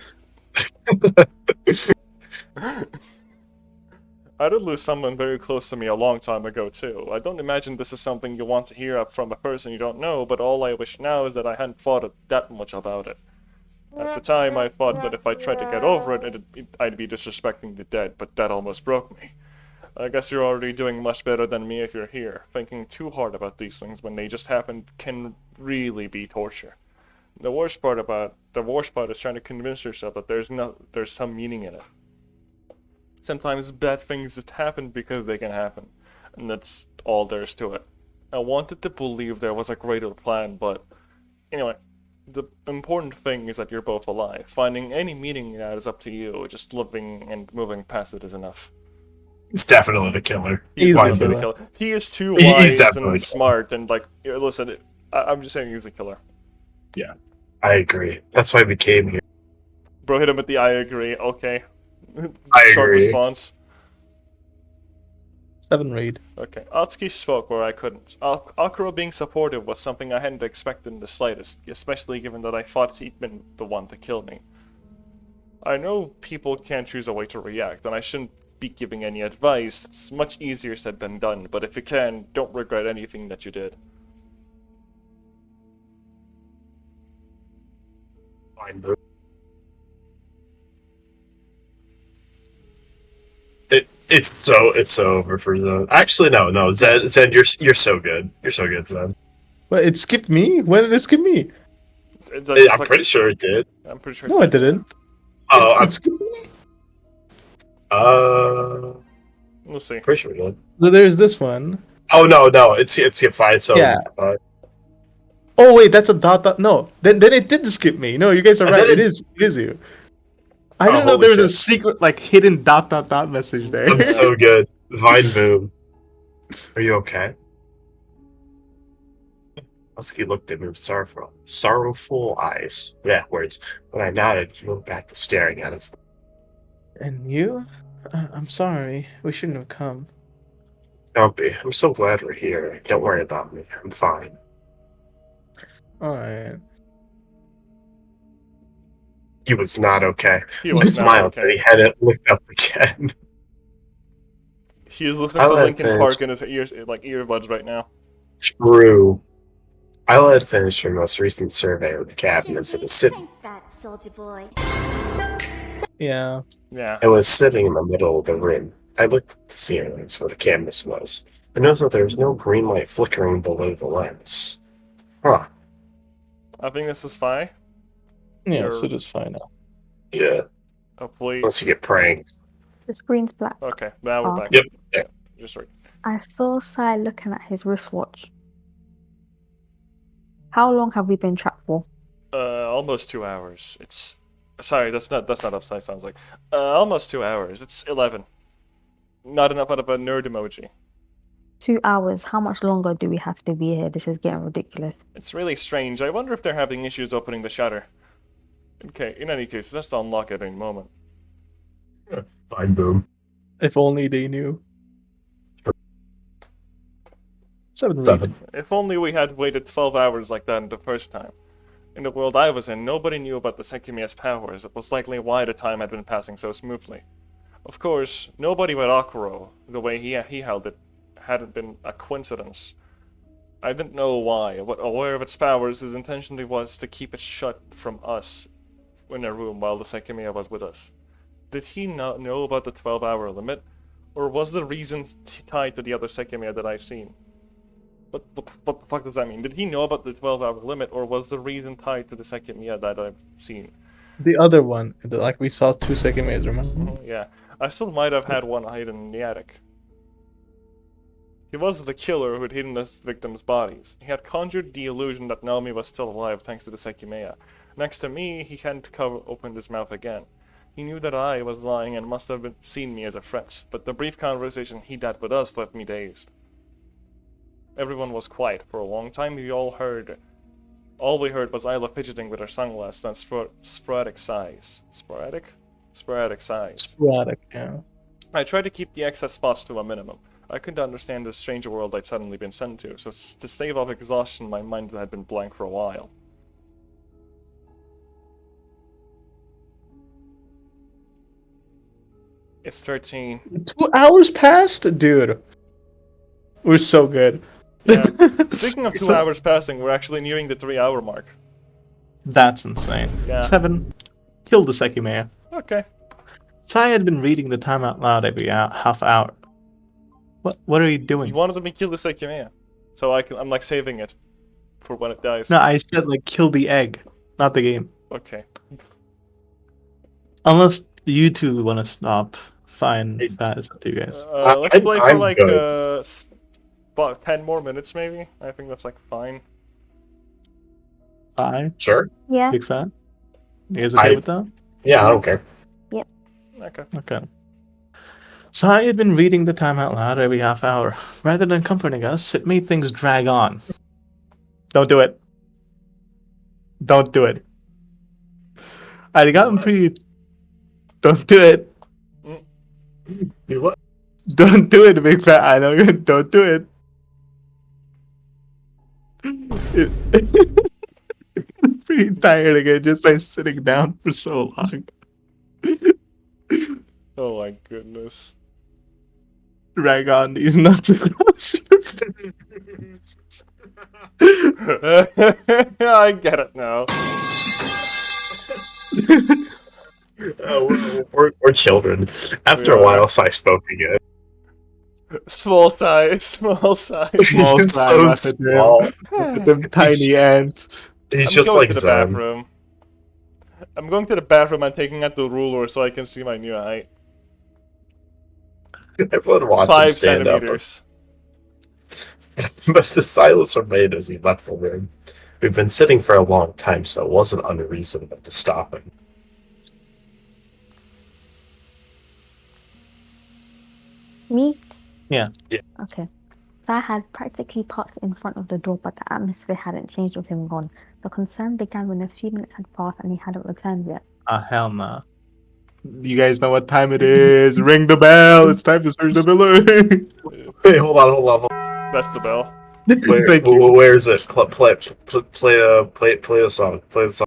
I did lose someone very close to me a long time ago, too. I don't imagine this is something you want to hear up from a person you don't know, but all I wish now is that I hadn't thought that much about it. At the time, I thought that if I tried to get over it, I'd be disrespecting the dead, but that almost broke me. I guess you're already doing much better than me if you're here. Thinking too hard about these things when they just happen can really be torture. The worst part is trying to convince yourself that there's some meaning in it. Sometimes bad things just happen because they can happen, and that's all there is to it. I wanted to believe there was a greater plan, but anyway, the important thing is that you're both alive. Finding any meaning in that is up to you. Just living and moving past it is enough. He's definitely the killer. He's Fine, the but- killer. He is too He's wise definitely and the smart, and like, listen, I'm just saying he's the killer. I agree. That's why we came here. Bro, hit him with the I agree. Okay. I Short agree. response. 7 read. Okay. Atsuki spoke where I couldn't. Akuro being supportive was something I hadn't expected in the slightest, especially given that I thought he'd been the one to kill me. I know people can't choose a way to react, and I shouldn't be giving any advice. It's much easier said than done, but if you can, don't regret anything that you did. Fine, but- It's so over for Zen. Actually, no, Zen, you're so good. You're so good, Zen. But it skipped me? When did it skip me? It's I'm like- pretty sure it did. I'm pretty sure. No, it didn't. Oh, It skipped me? We'll see. pretty sure it did. So there's this one. Oh no, it's skip 5. So Yeah. Oh wait, that's a dot. No, then it did skip me. No, you guys are And right. then It is you. I Oh, didn't know holy there was a shit. secret like hidden dot message there. I'm so good. Vine boom. Are you okay? Husky looked at me with sorrowful eyes. Yeah, words. When I nodded, he went back to staring at us. And you? I'm sorry. We shouldn't have come. Don't be. I'm so glad we're here. Don't worry about me. I'm fine. All right. He was not okay. He He was not smiled, okay. but he hadn't looked up again. He is listening I to let Linkin finish. Park in his ears, like earbuds right now. True. I let finish your most recent survey of the cabinets in the city. That soldier boy. Yeah. Yeah. I was sitting in the middle of the room. I looked at the ceilings where the canvas was. I noticed that there was no green light flickering below the lens. Huh. I think this is fine. Yeah. Sure. So just fine now. Yeah. Hopefully. Unless you get pranked. The screen's black. Okay, now we're Oh. back. Yep. Yeah, just right. I saw Sai looking at his wristwatch. How long have we been trapped for? Almost 2 hours. It's sorry, that's not upside sounds like. Almost 2 hours. It's 11. Not enough out of a nerd emoji. 2 hours. How much longer do we have to be here? This is getting ridiculous. It's really strange. I wonder if they're having issues opening the shutter. Okay, in any case, let's unlock it any moment. Fine, boom. If only they knew. 7 read. 7. If only we had waited 12 hours like that the first time. In the world I was in, nobody knew about the Sekimeiya's powers. It was likely why the time had been passing so smoothly. Of course, nobody but Akuro, the way he held it, hadn't been a coincidence. I didn't know why, but aware of its powers, his intention was to keep it shut from us in a room while the Sekimeiya was with us. Did he not know about the 12-hour limit? Or was the reason tied to the other Sekimeiya that I've seen? What the fuck does that mean? Did he know about the 12-hour limit, or was the reason tied to the Sekimeiya that I've seen? The other one, like we saw 2 Sekimeiya, remember? Oh, yeah. I still might have had one hidden in the attic. He was the killer who had hidden his victims' bodies. He had conjured the illusion that Naomi was still alive thanks to the Sekimeiya. Next to me, he hadn't opened his mouth again. He knew that I was lying and must have seen me as a threat, but the brief conversation he had with us left me dazed. Everyone was quiet. For a long time, all we heard was Isla fidgeting with her sunglasses and sporadic sighs. Sporadic? Sporadic sighs. Sporadic, yeah. I tried to keep the excess thoughts to a minimum. I couldn't understand the strange world I'd suddenly been sent to, so to save off exhaustion, my mind had been blank for a while. It's 13. 2 hours passed? Dude. We're so good. Yeah. Speaking of 2 hours passing, we're actually nearing the 3-hour mark. That's insane. Yeah. 7. Kill the Sekimeiya. Okay. Sai had been reading the time out loud every half hour. What are you You doing? wanted me to kill the Sekimeiya, so I'm like saving it for when it dies. No, I said like kill the egg, not the game. Okay. Unless you two want to stop, fine. That is up to you guys. Let's play for I'm like good. about 10 more minutes maybe. I think that's like fine. 5. Sure. Yeah. Big fan. You guys okay with that? Yeah, I don't care. Okay. Okay. Sai had been reading the time out loud every half hour. Rather than comforting us, it made things drag on. Don't do it. Don't do it. I'd gotten pretty. Don't do it. You what? Don't do it, big fat. I know. Don't do it. It's pretty tired again just by sitting down for so long. Oh my goodness. Drag on these nuts across your face. I get it now. We're children. After a while, Sai spoke again. Small size, small size. Small He's size, so that's a damn- small. With them tiny ants. He's I'm just going like to the Zen. bathroom. I'm going to the bathroom and taking out the ruler so I can see my new height. Everyone watched him 5 stand centimeters. up. But the silence remained as he left the room. We've been sitting for a long time, so it wasn't unreasonable to stop him. Me? Yeah. Yeah. Okay. So I had practically parked in front of the door, but the atmosphere hadn't changed with him gone. The concern began when a few minutes had passed and he hadn't returned yet. Ah, hell nah. You guys know what time it is. Ring the bell. It's time to search the building. Wait, hold on. That's the bell. Thank you. Where is it? Play the song. Play the song.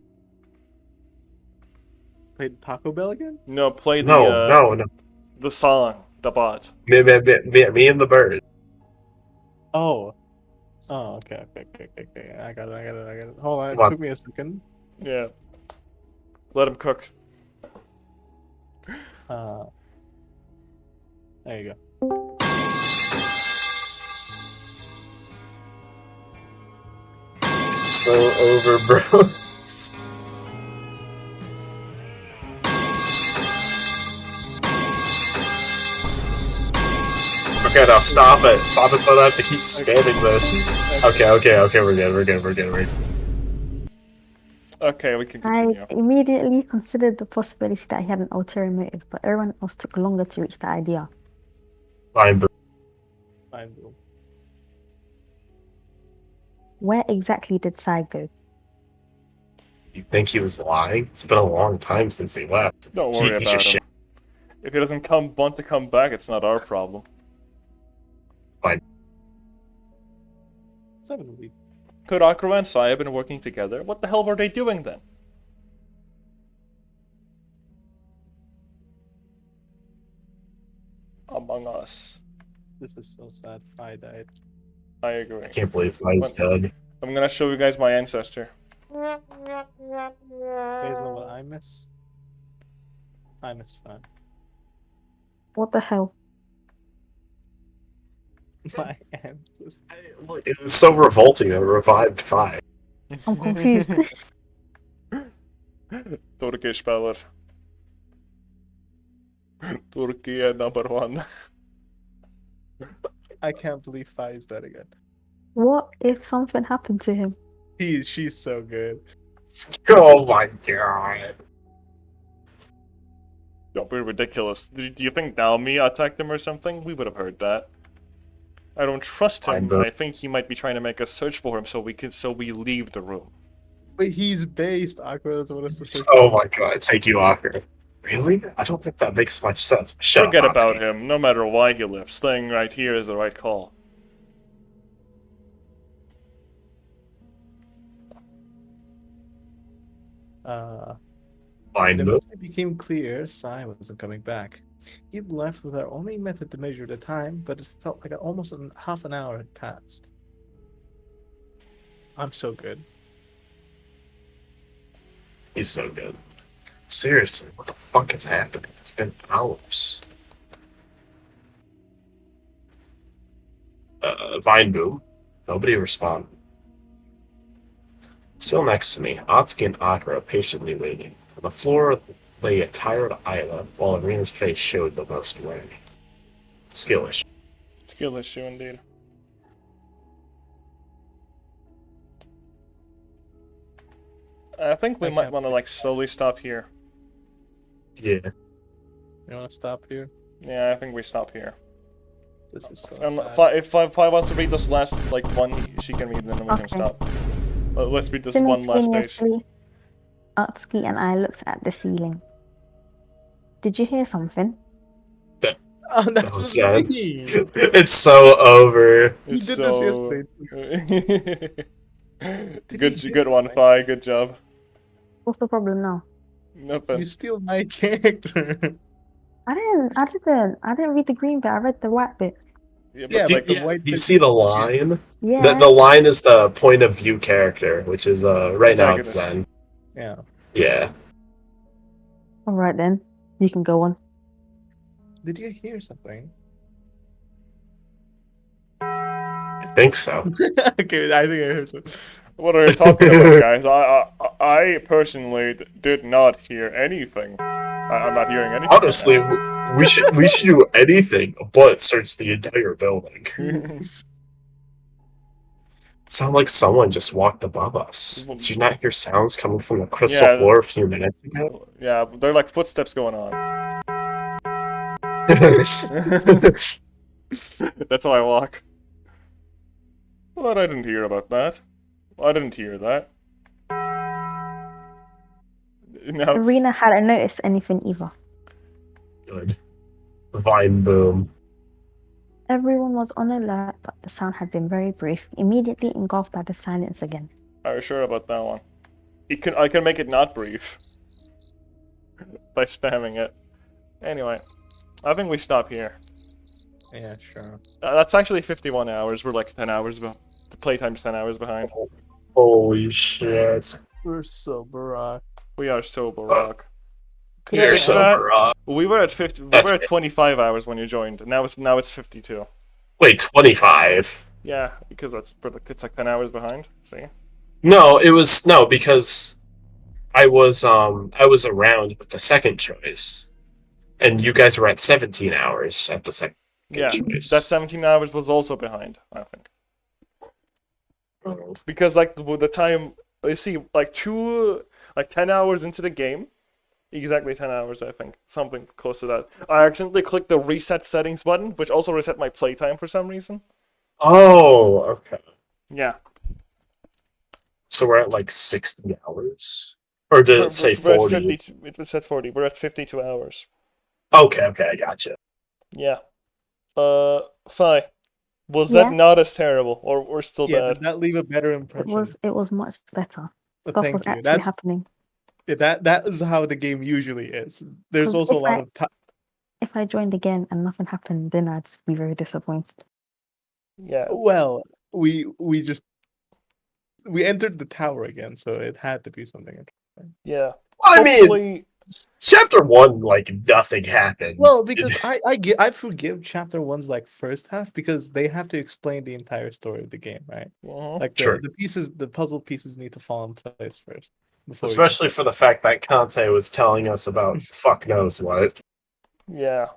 Play Taco Bell again? No, play the No. the song, the bot. Me and the bird. Oh. Oh, okay. I got it. Hold on. It Come on. took me a second. Yeah. Let him cook. There you go. So over, bro. Okay, now stop it. Stop it so I don't have to keep spamming this. Okay, we're good. Okay, we can I continue. immediately considered the possibility that he had an ulterior motive, but everyone else took longer to reach the idea. Fine, bro. Fine, bro. Where exactly did Sai go? You think he was lying? It's been a long time since he left. Don't worry He about just him. If he doesn't want to come back, it's not our problem. 7 weeks. Kurakura and Sai have been working together. What the hell were they doing then? Among Us. This is so sad. Fi died. I agree. I can't believe he's dead. I'm gonna show you guys my ancestor. You guys know what I miss? I miss Fan. What the hell? My ancestors. It was so revolting that it revived Fi. I'm confused. Turkish power. Turkey #1. I can't believe Fi is dead again. What if something happened to him? She's so good. Oh my god. Don't be ridiculous. Do you think Naomi attacked him or something? We would have heard that. I don't trust him. Kinda. I think he might be trying to make us search for him so we leave the room. Wait, he's based. Aqua is what it's Oh my god. Thank you, Ocker. Really? I don't think that makes much sense. Shut Forget up, about Atsuki. him. No matter why he lives, staying right here is the right call. Fine, It move. eventually became clear Sai wasn't coming back. He'd left with our only method to measure the time, but it felt like almost half an hour had passed. I'm so good. He's so good. Seriously, what the fuck is happening? It's been hours. Vine boom. Nobody responded. Still next to me, Atsuki and Akira patiently waiting. On the floor lay a tired Ayla, while Irina's face showed the most worry. Skill issue. Skill issue indeed. I think we I might can't want to like slowly stop here. Yeah. You want to stop here? Yeah, I think we stop here. This is so If sad. Fi wants to read this last like one, she can read, and then we can Okay. stop. Let's read this one last page. Simultaneously, Atsuki and I looked at the ceiling. Did you hear something? Oh, that's That what was sad. me. It's so over. He It's did so. this yesterday. Good one, Fi. Good job. What's the problem now? Nothing. You steal my character. I didn't read the green bit. I read the white bit. Yeah, but Yeah, like but the white Do you bit- see the line? Yeah. The line is the point of view character, which is right now it's Protagonist. Zen. Yeah. Yeah. All right then. You can go on. Did you hear something? I think so. Okay, I think I heard something. what are you talking about, guys? I personally did not hear anything. I'm not hearing anything. Honestly, we should do anything but search the entire building. Sound like someone just walked above us. Did you not hear sounds coming from the crystal Yeah. floor a few minutes ago? Yeah, they're like footsteps going on. That's how I walk. What? I didn't hear about that. I didn't hear that. Now, Arena hadn't noticed anything either. Good. Vine boom. Everyone was on alert, but the sound had been very brief, immediately engulfed by the silence again. are you sure about that one? I can make it not brief by spamming it. Anyway, I think we stop here. Yeah, sure. That's actually 51 hours. We're like 10 hours behind. The playtime's 10 hours behind. Holy shit. We're so Barack. We are so baroque. Could You're I You're so so have- rough. We were at 50. We That's were at it. 25 hours when you joined. Now it's 52. Wait, 25? Yeah, because it's like 10 hours behind. See? No, because I was around with the second choice. And you guys were at 17 hours at the second Yeah, choice. that 17 hours was also behind. I think Oh. because like the time you see like 10 hours into the game. Exactly 10 hours, I think. Something close to that. I accidentally clicked the reset settings button, which also reset my playtime for some reason. Oh, okay. Yeah. So we're at like 60 hours? Or did it say We're at 40? 50, it was set 40. We're at 52 hours. Okay, I gotcha. Yeah. Fi. Was Yeah? that not as terrible, or still Yeah, bad? did that leave a better impression? It was much better. But Stuff thank was you. actually That's happening. that is how the game usually is. There's 'Cause also a if lot I- of time. If I joined again and nothing happened, then I'd just be very disappointed. Yeah. Well, we entered the tower again, so it had to be something interesting. Yeah. I mean, Hopefully, chapter 1, like, nothing happens. Well, because I forgive chapter 1's like first half because they have to explain the entire story of the game, right? Like Sure. the puzzle pieces need to fall in place first. Before we Especially for the fact that Kante was telling us about fuck knows what. yeah.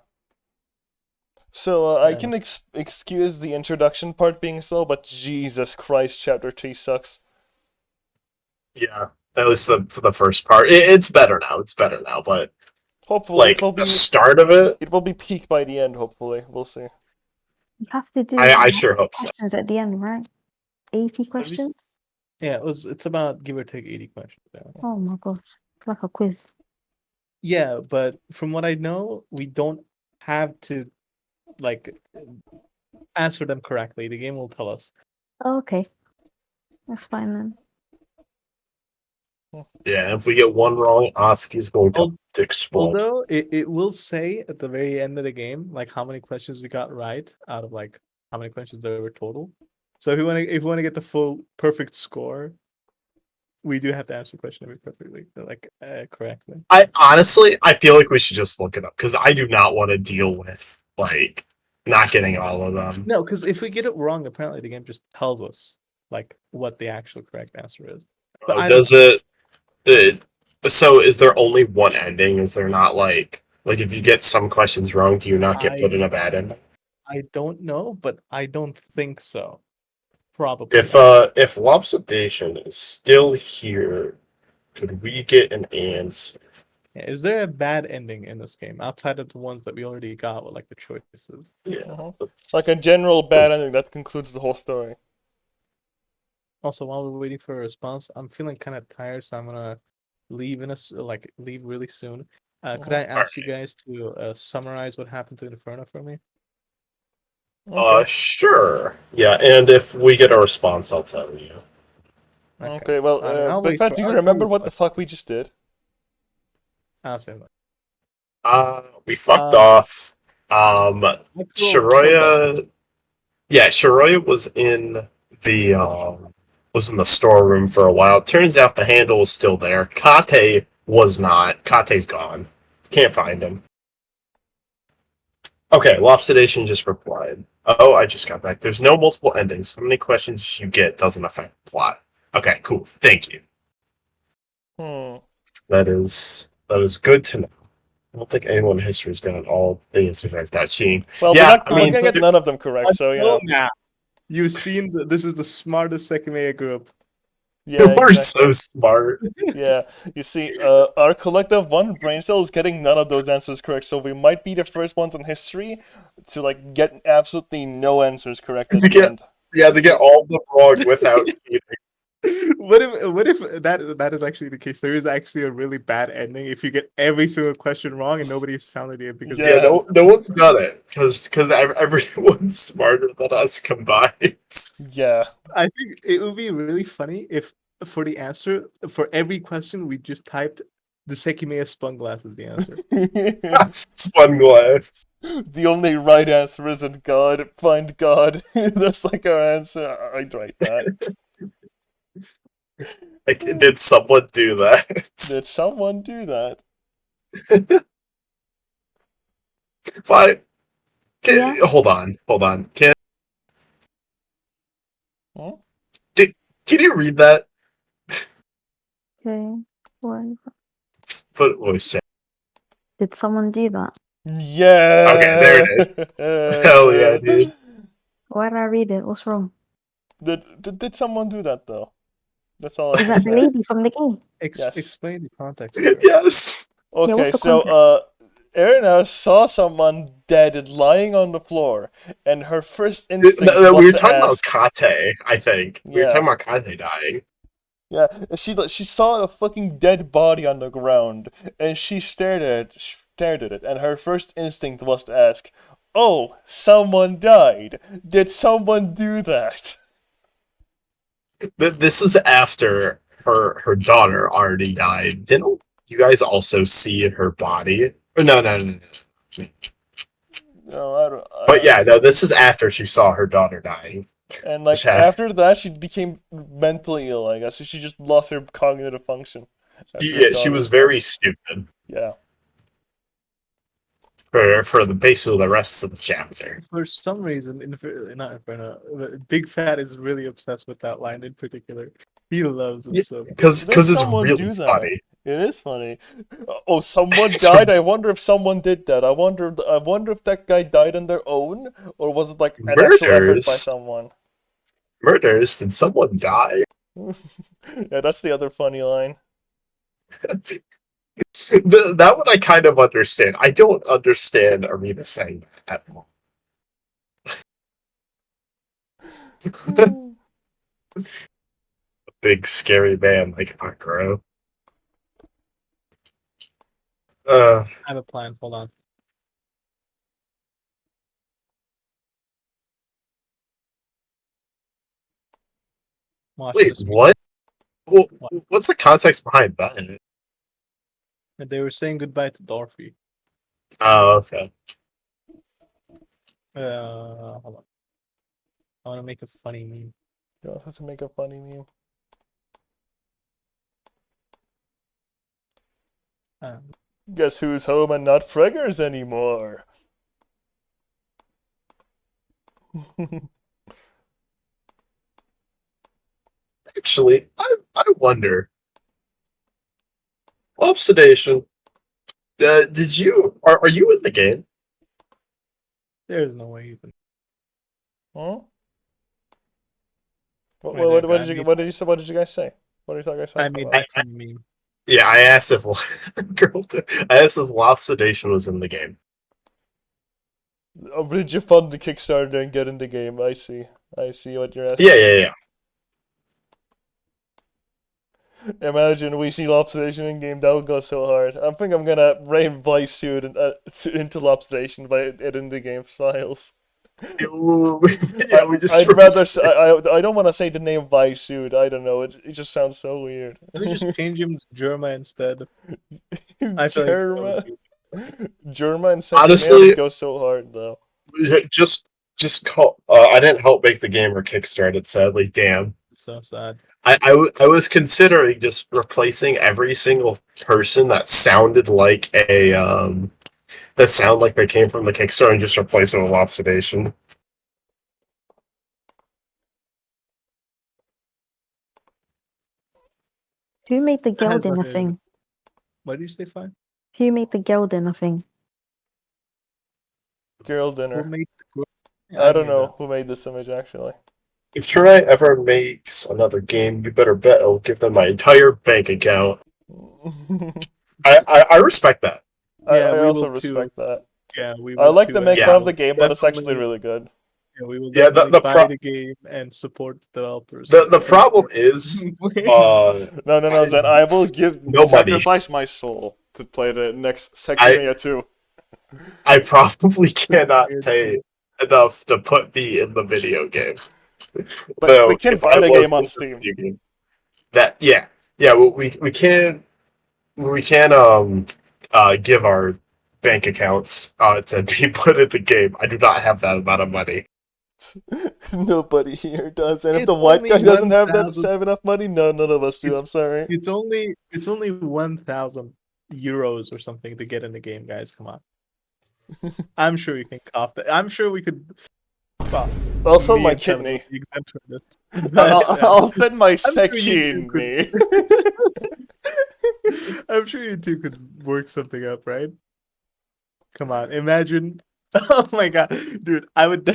So I Yeah. can excuse the introduction part being slow, but Jesus Christ, chapter 3 sucks. Yeah, at least for the first part. It's better now. It's better now, but Hopefully, like the start of it, it will be peak by the end. Hopefully, we'll see. You have to do I sure hope so. questions at the end, right? 80 questions? Yeah, it's about give or take 80 questions. Yeah. Oh my gosh. It's like a quiz. Yeah, but from what I know, we don't have to like answer them correctly. The game will tell us. Oh, okay. That's fine then. Yeah, if we get one wrong, Oski's going Al- to explode. Although it will say at the very end of the game, like how many questions we got right out of like how many questions there were total. So if we want to get the full perfect score, we do have to answer the question every perfectly, like correctly. I feel like we should just look it up because I do not want to deal with like not getting all of them. No, because if we get it wrong, apparently the game just tells us like what the actual correct answer is. But I don't Does it? So is there only one ending? Is there not like if you get some questions wrong, do you not get put in a bad ending? I don't know, but I don't think so. Probably. If Lobsidation is still here, could we get an answer? Yeah, is there a bad ending in this game outside of the ones that we already got with like the choices? Yeah, Like a general bad ending that concludes the whole story. Also, while we're waiting for a response, I'm feeling kind of tired, so I'm gonna leave leave really soon. Could I ask you guys to summarize what happened to Inferno for me? Okay. Sure. Yeah, and if we get a response, I'll tell you. Okay, well, I'll Big wait Fat, for- do you I'll remember wait what for- the fuck we just did? I'll say that. We fucked off. Shiroya. Yeah, Shiroya was in the storeroom for a while. Turns out the handle was still there. Kate was not. Kate's gone. Can't find him. Okay, Lobsidation just replied. Oh, I just got back. There's no multiple endings. How many questions you get doesn't affect the plot. Okay, cool. Thank you. That is good to know. I don't think anyone in history has gotten all the answers like that. Cheating. Well, Yeah, we're gonna get none of them correct, so you know. Now, you've seen this is the smartest Sekimeiya group. Yeah, we're exactly. so smart. Yeah, you see, our collective one brain cell is getting none of those answers correct, so we might be the first ones in history to like get absolutely no answers correct at the end. Yeah, to get all the wrong without cheating. What if that is actually the case? There is actually a really bad ending if you get every single question wrong and nobody's found it yet because Yeah, no one's done it because everyone's smarter than us combined. Yeah. I think it would be really funny if for the answer for every question we just typed the Sekimeiya spun glass is the answer. Spun glass. The only right answer isn't God. Find God. That's like our answer. I'd write that. Like, did someone do that? Did someone do that? But Yeah. hold on. Can Hmm? can you read that? Okay. What? Put voice chat. Did someone do that? Yeah. Okay, there it is. Hell yeah, dude. Why did I read it? What's wrong? Did someone do that though? That's all I Is can that the say. lady from the game? Yes. Explain the context. Here. Yes. Okay, what's the so Erina saw someone dead lying on the floor, and her first instinct No, was we were to talking ask. about Kate, I think. We were Yeah. talking about Kate dying. Yeah, she saw a fucking dead body on the ground, and she stared at it, and her first instinct was to ask, "Oh, someone died. Did someone do that?" This is after her daughter already died. Didn't you guys also see her body? Or no. No, I don't. But yeah, no, this is after she saw her daughter dying. And like Yeah. after that, she became mentally ill. I guess she just lost her cognitive function. after her She daughter was was very lost. stupid Yeah. for basically the rest of the chapter. For some reason, not Inferno, Big Fat is really obsessed with that line in particular. He loves it so much. Because Did it's someone really do that? funny. It is funny. Oh, someone died. I wonder if someone did that. I wonder if that guy died on their own, or was it like an actual effort by Murders? someone? Murders? Did someone die? Yeah, that's the other funny line. That one I kind of understand. I don't understand Arena saying that at all. A big scary man like Akro. I have a plan. Hold on. Watch Wait, this. what? Well, What? what's the context behind that? They were saying goodbye to Dorothy. Oh, okay. Hold on. I want to make a funny meme. You also have to make a funny meme. Um, Guess who's home and not Freggers anymore? Actually, I wonder. Obsidation. Did you are you in the game? there's no way you can. Huh? Right there, What did you what did you say? What did you guys say? What did you guys I talk made about? that funny meme. Yeah, I asked if I asked if Obsidation was in the game. Oh, did you fund the Kickstarter and get in the game? I see. I see what you're asking. Yeah. Imagine we see Lobsterdation in game. That would go so hard. I think I'm gonna raid Vice suit into Lobsterdation by it in the game files. Yeah, we just. I'd rather. I don't want to say the name Vice suit. I don't know. It just sounds so weird. Let me just change him to Germa instead. I feel like that would Germa. be Germa and Sekimeiya Honestly, would go so hard though. just call. I didn't help make the game or kickstart it. Sadly, damn. so sad. I was considering just replacing every single person that sounded like that sound like they came from the Kickstarter and just replace it with Obsidation. Who made the Has Gilding a a- thing? What did you say, fine? Who made the Gilding a thing? Girl Who dinner. made the I don't made know that. who made this image actually. If Try ever makes another game, you better bet I'll give them my entire bank account. I respect that. Yeah, I we also will respect that. Yeah, we I will like too, to and make Yeah. fun we of the will game, but it's actually definitely- really good. Yeah, we will Yeah, definitely buy pro- the game and support the developers. The problem is, No, Zen. I will no money. sacrifice my soul to play the next Sekimeiya 2. I probably cannot pay enough to put me in the video game. But Though, we can if buy I the was game on in the Steam. video game, that yeah, well, we can give our bank accounts to be put in the game. I do not have that amount of money. Nobody here does. And if It's the white only guy doesn't have 1,000 enough money, no, none of us do. I'm sorry. It's only 1,000 euros or something to get in the game, guys. Come on. I'm sure you can cough that. I'm sure we could. Well, I'll sell me my and Trevor kidney. would be exempt from this. I'll send my sure you two kidney. I'm sure you two could work something up, right? Come on, imagine. Oh my god, dude, I would.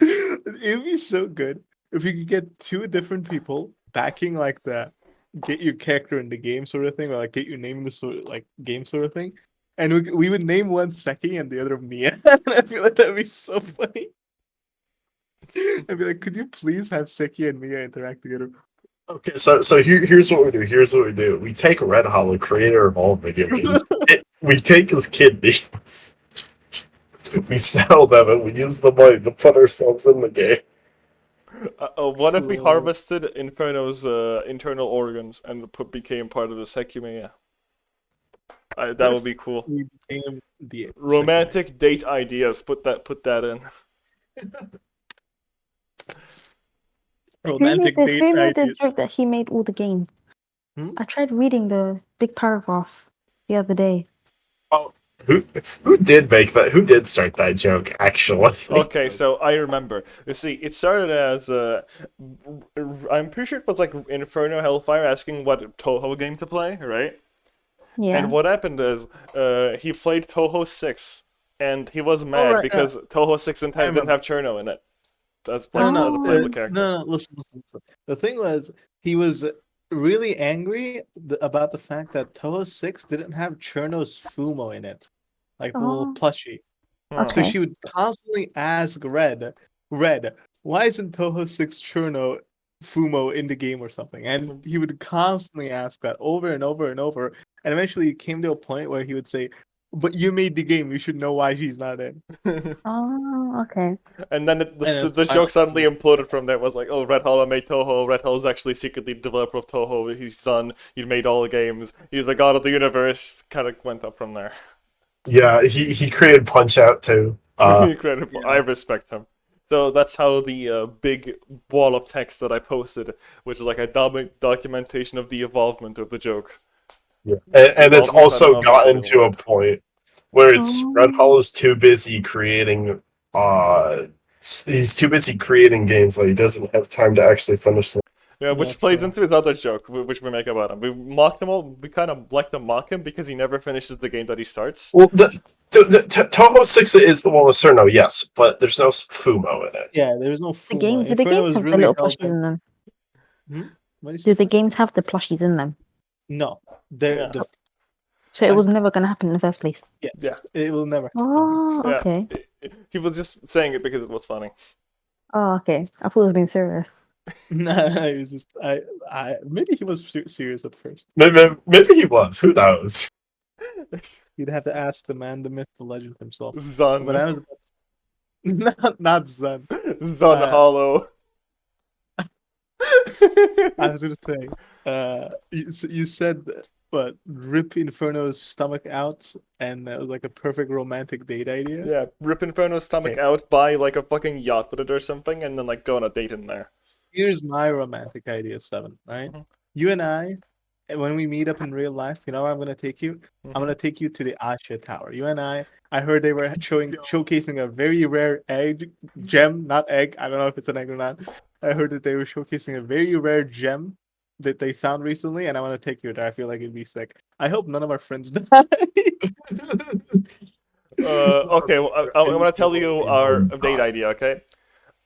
It'd be so good if you could get two different people backing like the get your character in the game sort of thing, or like get your name in the game sort of thing, and we would name one Seki and the other Mia. I feel like that'd be so funny. I'd be like, could you please have Seki and Mia interact together? Okay, so here's what we do. Here's what we do. We take Red Hollow, creator of all video games. We take his kidneys. We sell them, and we use the money to put ourselves in the game. What if we True. harvested Inferno's internal organs and became part of the Sekimeiya? That would be cool. We became the Romantic date ideas. Put that in. romantic who date made the ideas. joke that he made all the games? Hmm? I tried reading the big paragraph the other day. Oh, who did make that? Who did start that joke? Actually, Okay, so I remember. You see, it started as I'm pretty sure it was like Inferno Hellfire asking what Toho game to play, right? Yeah. And what happened is he played Toho 6, and he was mad right, because Toho 6 didn't have remember. Cherno in it as No, as a no, playable character. No, listen. The thing was, he was really angry about the fact that Toho 6 didn't have Cherno's Fumo in it, like the little Oh. plushie. Hmm. So Okay. she would constantly ask Red, why isn't Toho 6 Cherno Fumo in the game or something. And he would constantly ask that over and over and over. And eventually it came to a point where he would say, "But you made the game. You should know why she's not in." Oh, okay. And then And it's the joke suddenly finally- imploded from there. It was like, oh, Red Hollow made Toho. Red Hollow's actually secretly the developer of Toho. His son. He made all the games. He's the god of the universe. Kind of went up from there. Yeah, he created Punch Out too. Incredible. I respect him. So that's how the big wall of text that I posted, which is like a documentation of the evolvement of the joke. Yeah. And it's Involvement, I also don't know if gotten it's to a word. point where it's Red Oh. Hollow's too busy creating he's too busy creating games that he doesn't have time to actually finish them. Yeah, which Yeah, plays true. into his other joke, which we make about him. We mock him all. We kind of like to mock him because he never finishes the game that he starts. Well, Toho 6 is the one with Cerno, yes, but there's no Fumo in it. Yeah, there was no The game. Fumo. Do the Inferno games was have the really little hell plushies in them? What did Do you the say? games have the plushies in them? No. They're Yeah. the So it was never going to happen in the first place. yes. Yeah. It will never happen. Oh, Yeah. okay. He was just saying it because it was funny. Oh, okay. I thought it was being serious. No, it was just I maybe he was serious at first. Maybe he was. Who knows? You'd have to ask the man, the myth, the legend himself. Zun. But I was not Zen. Zun Hollow. I was gonna say, you said, but rip Inferno's stomach out, and it was like a perfect romantic date idea. Yeah, rip Inferno's stomach Okay. out, buy like a fucking yacht with it or something, and then like go on a date in there. Here's my romantic idea, Seven. Right? Mhm. You and I, when we meet up in real life, you know where I'm gonna take you? I'm gonna take you to the Asha Tower. You and I heard they were showcasing a very rare gem, not egg. I don't know if it's an egg or not. I heard that they were showcasing a very rare gem that they found recently, and I want to take you there. I feel like it'd be sick. I hope none of our friends die. Okay, well, I'm gonna tell you our date idea, okay?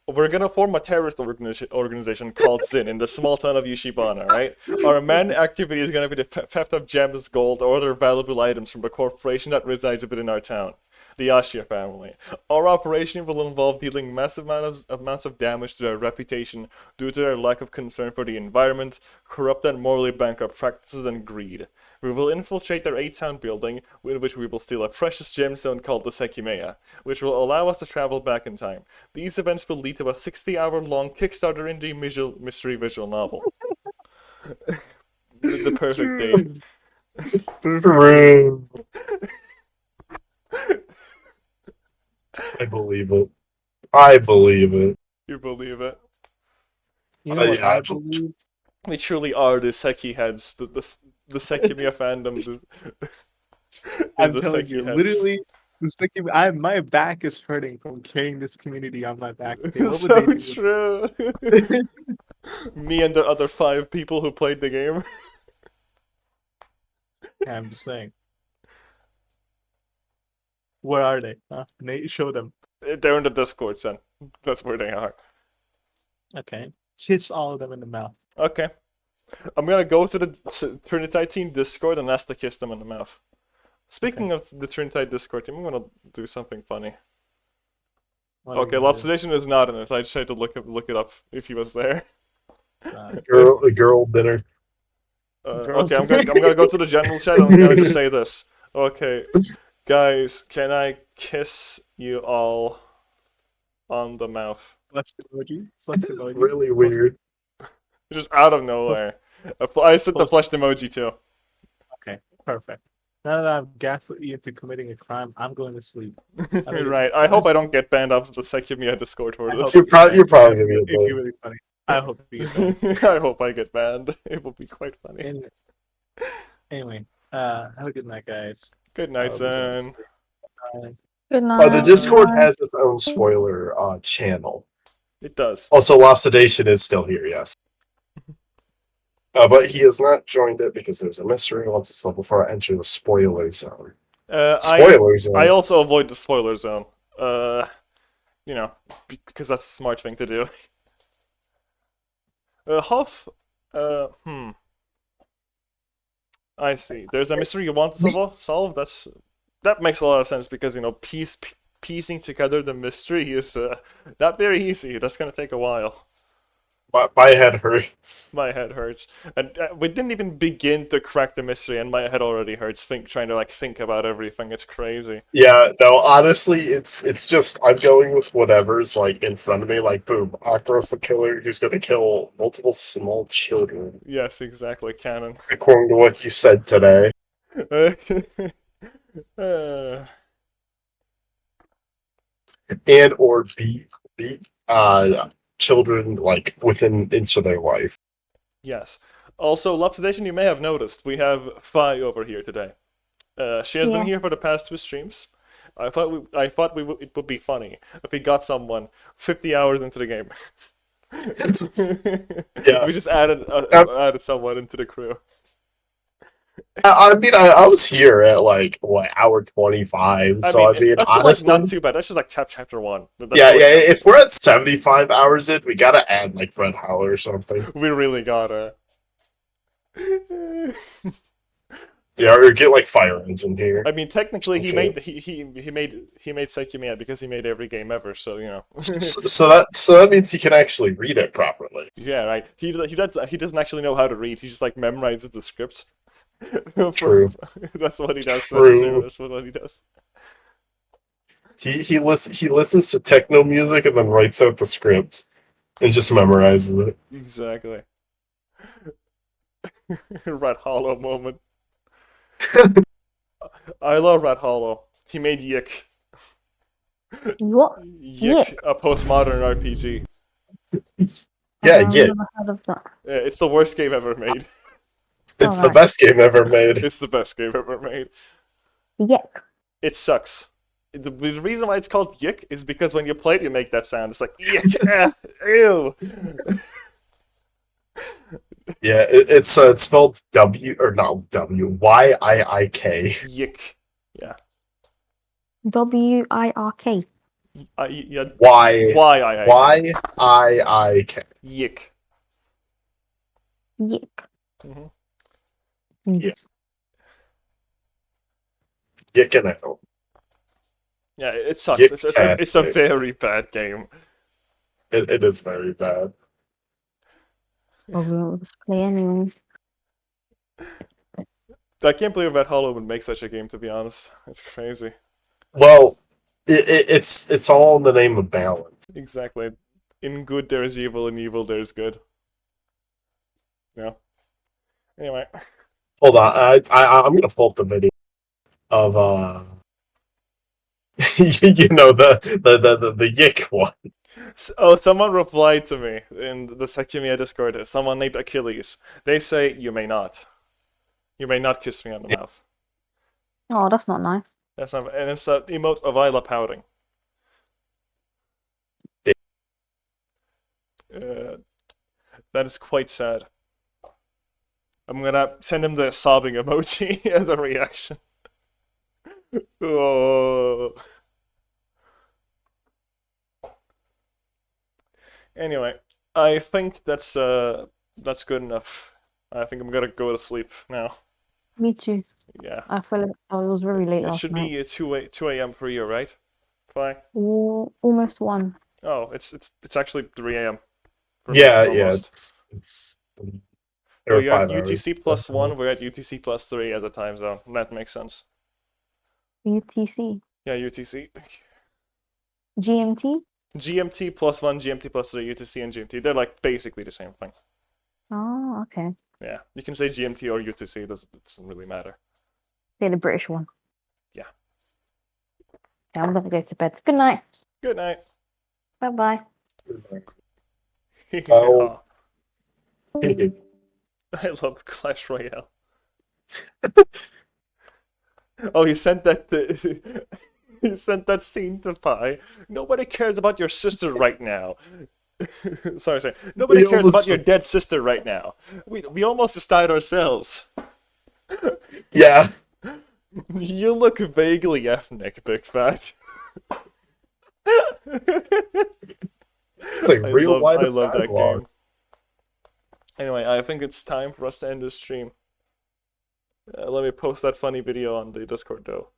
We're gonna form a terrorist organization called Zin in the small town of Yushibana, right? Our main activity is gonna be the theft of gems, gold, or other valuable items from the corporation that resides within our town, the Ashia family. Our operation will involve dealing massive amounts of damage to their reputation due to their lack of concern for the environment, corrupt and morally bankrupt practices, and greed. We will infiltrate their 8-town building, in which we will steal a precious gemstone called the Sekimeiya, which will allow us to travel back in time. These events will lead to a 60-hour-long Kickstarter indie mystery visual novel. The perfect date. True. I believe it. I believe it. You believe it? You know what Yeah, I believe? We truly are the Seki heads, the Sekimiya fandom. I'm the telling Seki you, heads. literally, my back is hurting from carrying this community on my back. Okay, what would So they do? true. Me and the other 5 people who played the game. Yeah, I'm just saying. Where are they? Huh? Nate, show them. They're in the Discord, son. That's where they are. Okay. Kiss all of them in the mouth. Okay. I'm gonna go to the Trinity team Discord and ask to kiss them in the mouth. Speaking of the Trinity Discord team, I'm gonna do something funny. What are you Okay, gonna do? Lobsterdation is not in it. I tried to look it up if he was there. Girl dinner. Girls Okay, I'm do- gonna go to the general chat and I'm gonna just say this. Okay, guys, can I kiss you all on the mouth? Flesh emoji. Flesh emoji. Really weird. Just out of nowhere. I sent the Post- fleshed emoji too. Okay, perfect. Now that I've gaslit you into committing a crime, I'm going to sleep. think Right. it's- I hope I don't get banned off of the Sekimiya Discord for I this. hope- You're probably gonna be It'd be a really funny. I hope you get that. I hope I get banned. It will be quite funny. Anyway, have a good night, guys. Good night, I'll be going to Zen. sleep. Bye. Good night. The Discord has its own spoiler channel. It does. Also, Lobsterdation is still here, yes. But he has not joined it because there's a mystery once it's level before I enter the spoiler zone. Spoiler zone. I also avoid the spoiler zone. You know, because that's a smart thing to do. Huff. I see. There's a mystery you want to solve. That makes a lot of sense because piecing together the mystery is not very easy. That's gonna take a while. My head hurts. My head hurts, and we didn't even begin to crack the mystery, and my head already hurts. Trying to think about everything. It's crazy. Yeah, no, honestly, it's just I'm going with whatever's like in front of me. Like, boom, Octoro's the killer who's gonna kill multiple small children, Yes, exactly, canon. according to what you said today. Uh, And or beat children like within an inch of their life. yes. Also, Lopsidation, you may have noticed we have Fi over here today. She has been Yeah. here for the past 2 streams. I thought it would be funny if we got someone 50 hours into the game. Yeah. We just added someone into the crew. I mean, I was here at like what hour 25. So I mean, That's still, honestly, not too bad. That's just chapter 1. That's yeah, all yeah. it counts. If we're at 75 hours in, we gotta add like Fred Howell or something. We really gotta. Yeah, or get like Fire Engine here. I mean, technically, he Okay. made Sekimeiya because he made every game ever. So you know. So that means he can actually read it properly. Yeah, right. He doesn't actually know how to read. He just memorizes the scripts. True. That's what he does. True. That's what he does. He listens to techno music and then writes out the script and just memorizes it. Exactly. Rat Hollow moment. I love Rat Hollow. He made Yick. What? Yick, a postmodern RPG. Yeah, I've yeah. never heard of that. Yeah, it's the worst game ever made. It's the Alright. best game ever made. It's the best game ever made. Yeah. It sucks. The reason why it's called Yick is because when you play it, you make that sound. It's like Yick. Ew. Yeah, it's spelled W or not W Yiik. Yick. Yeah. WIRK. Yeah. Y Y. Yiik. Yick. Yick. Mhm. Yick and Echo. Yeah, it sucks. It's a Yick-tastic. very bad game. It is very bad. But we won't just play anyway. I can't believe Red Hollow would make such a game. To be honest, it's crazy. Well, it's all in the name of balance. Exactly. In good there is evil, in evil there is good. Yeah. Anyway. Hold on, I'm gonna pull up the video of you know the Yick one. Oh, someone replied to me in the Sekimeiya Discord. Someone named Achilles. They say you may not. You may not kiss me on the mouth. Oh, that's not nice. That's not, and it's an emote of Isla pouting. That is quite sad. I'm gonna send him the sobbing emoji as a reaction. Oh. Anyway, I think that's good enough. I think I'm gonna go to sleep now. Me too. Yeah. I feel like it was very late It last should night. be 2 a.m. for you, right? Fine. Almost 1. Oh, it's actually 3 a.m. for Yeah, me, yeah, almost. it's there were You're at 5 hours. UTC plus 1, we're at UTC plus 3 as a time zone. That makes sense. UTC. Yeah, UTC. GMT? GMT plus 1, GMT plus 3, UTC and GMT. They're basically the same thing. Oh, okay. Yeah, you can say GMT or UTC, it doesn't really matter. Say the British one. Yeah. Yeah, I'm gonna go to bed. Good night. Good night. Bye bye. Oh. I love Clash Royale. Oh, he sent that he sent that scene to Pi. Nobody cares about your sister right now. sorry. Nobody We cares about almost- your dead sister right now. We almost just died ourselves. Yeah. You look vaguely ethnic, Big Fat. It's like real line I of love that dialogue. game. Anyway, I think it's time for us to end this stream. Let me post that funny video on the Discord, though.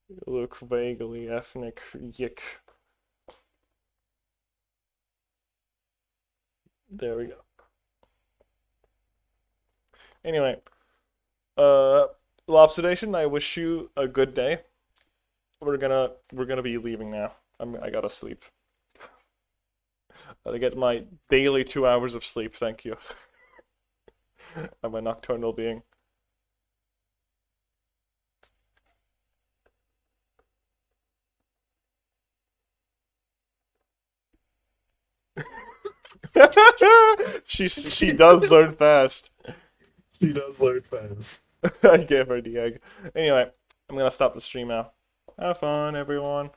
You look vaguely ethnic. Yick. There we go. Anyway, Lobsedation, I wish you a good day. We're gonna be leaving now. I gotta sleep. Gotta get my daily 2 hours of sleep, thank you. I'm a nocturnal being. She does learn fast. She does learn fast. I gave her the egg. Anyway, I'm gonna stop the stream now. Have fun, everyone.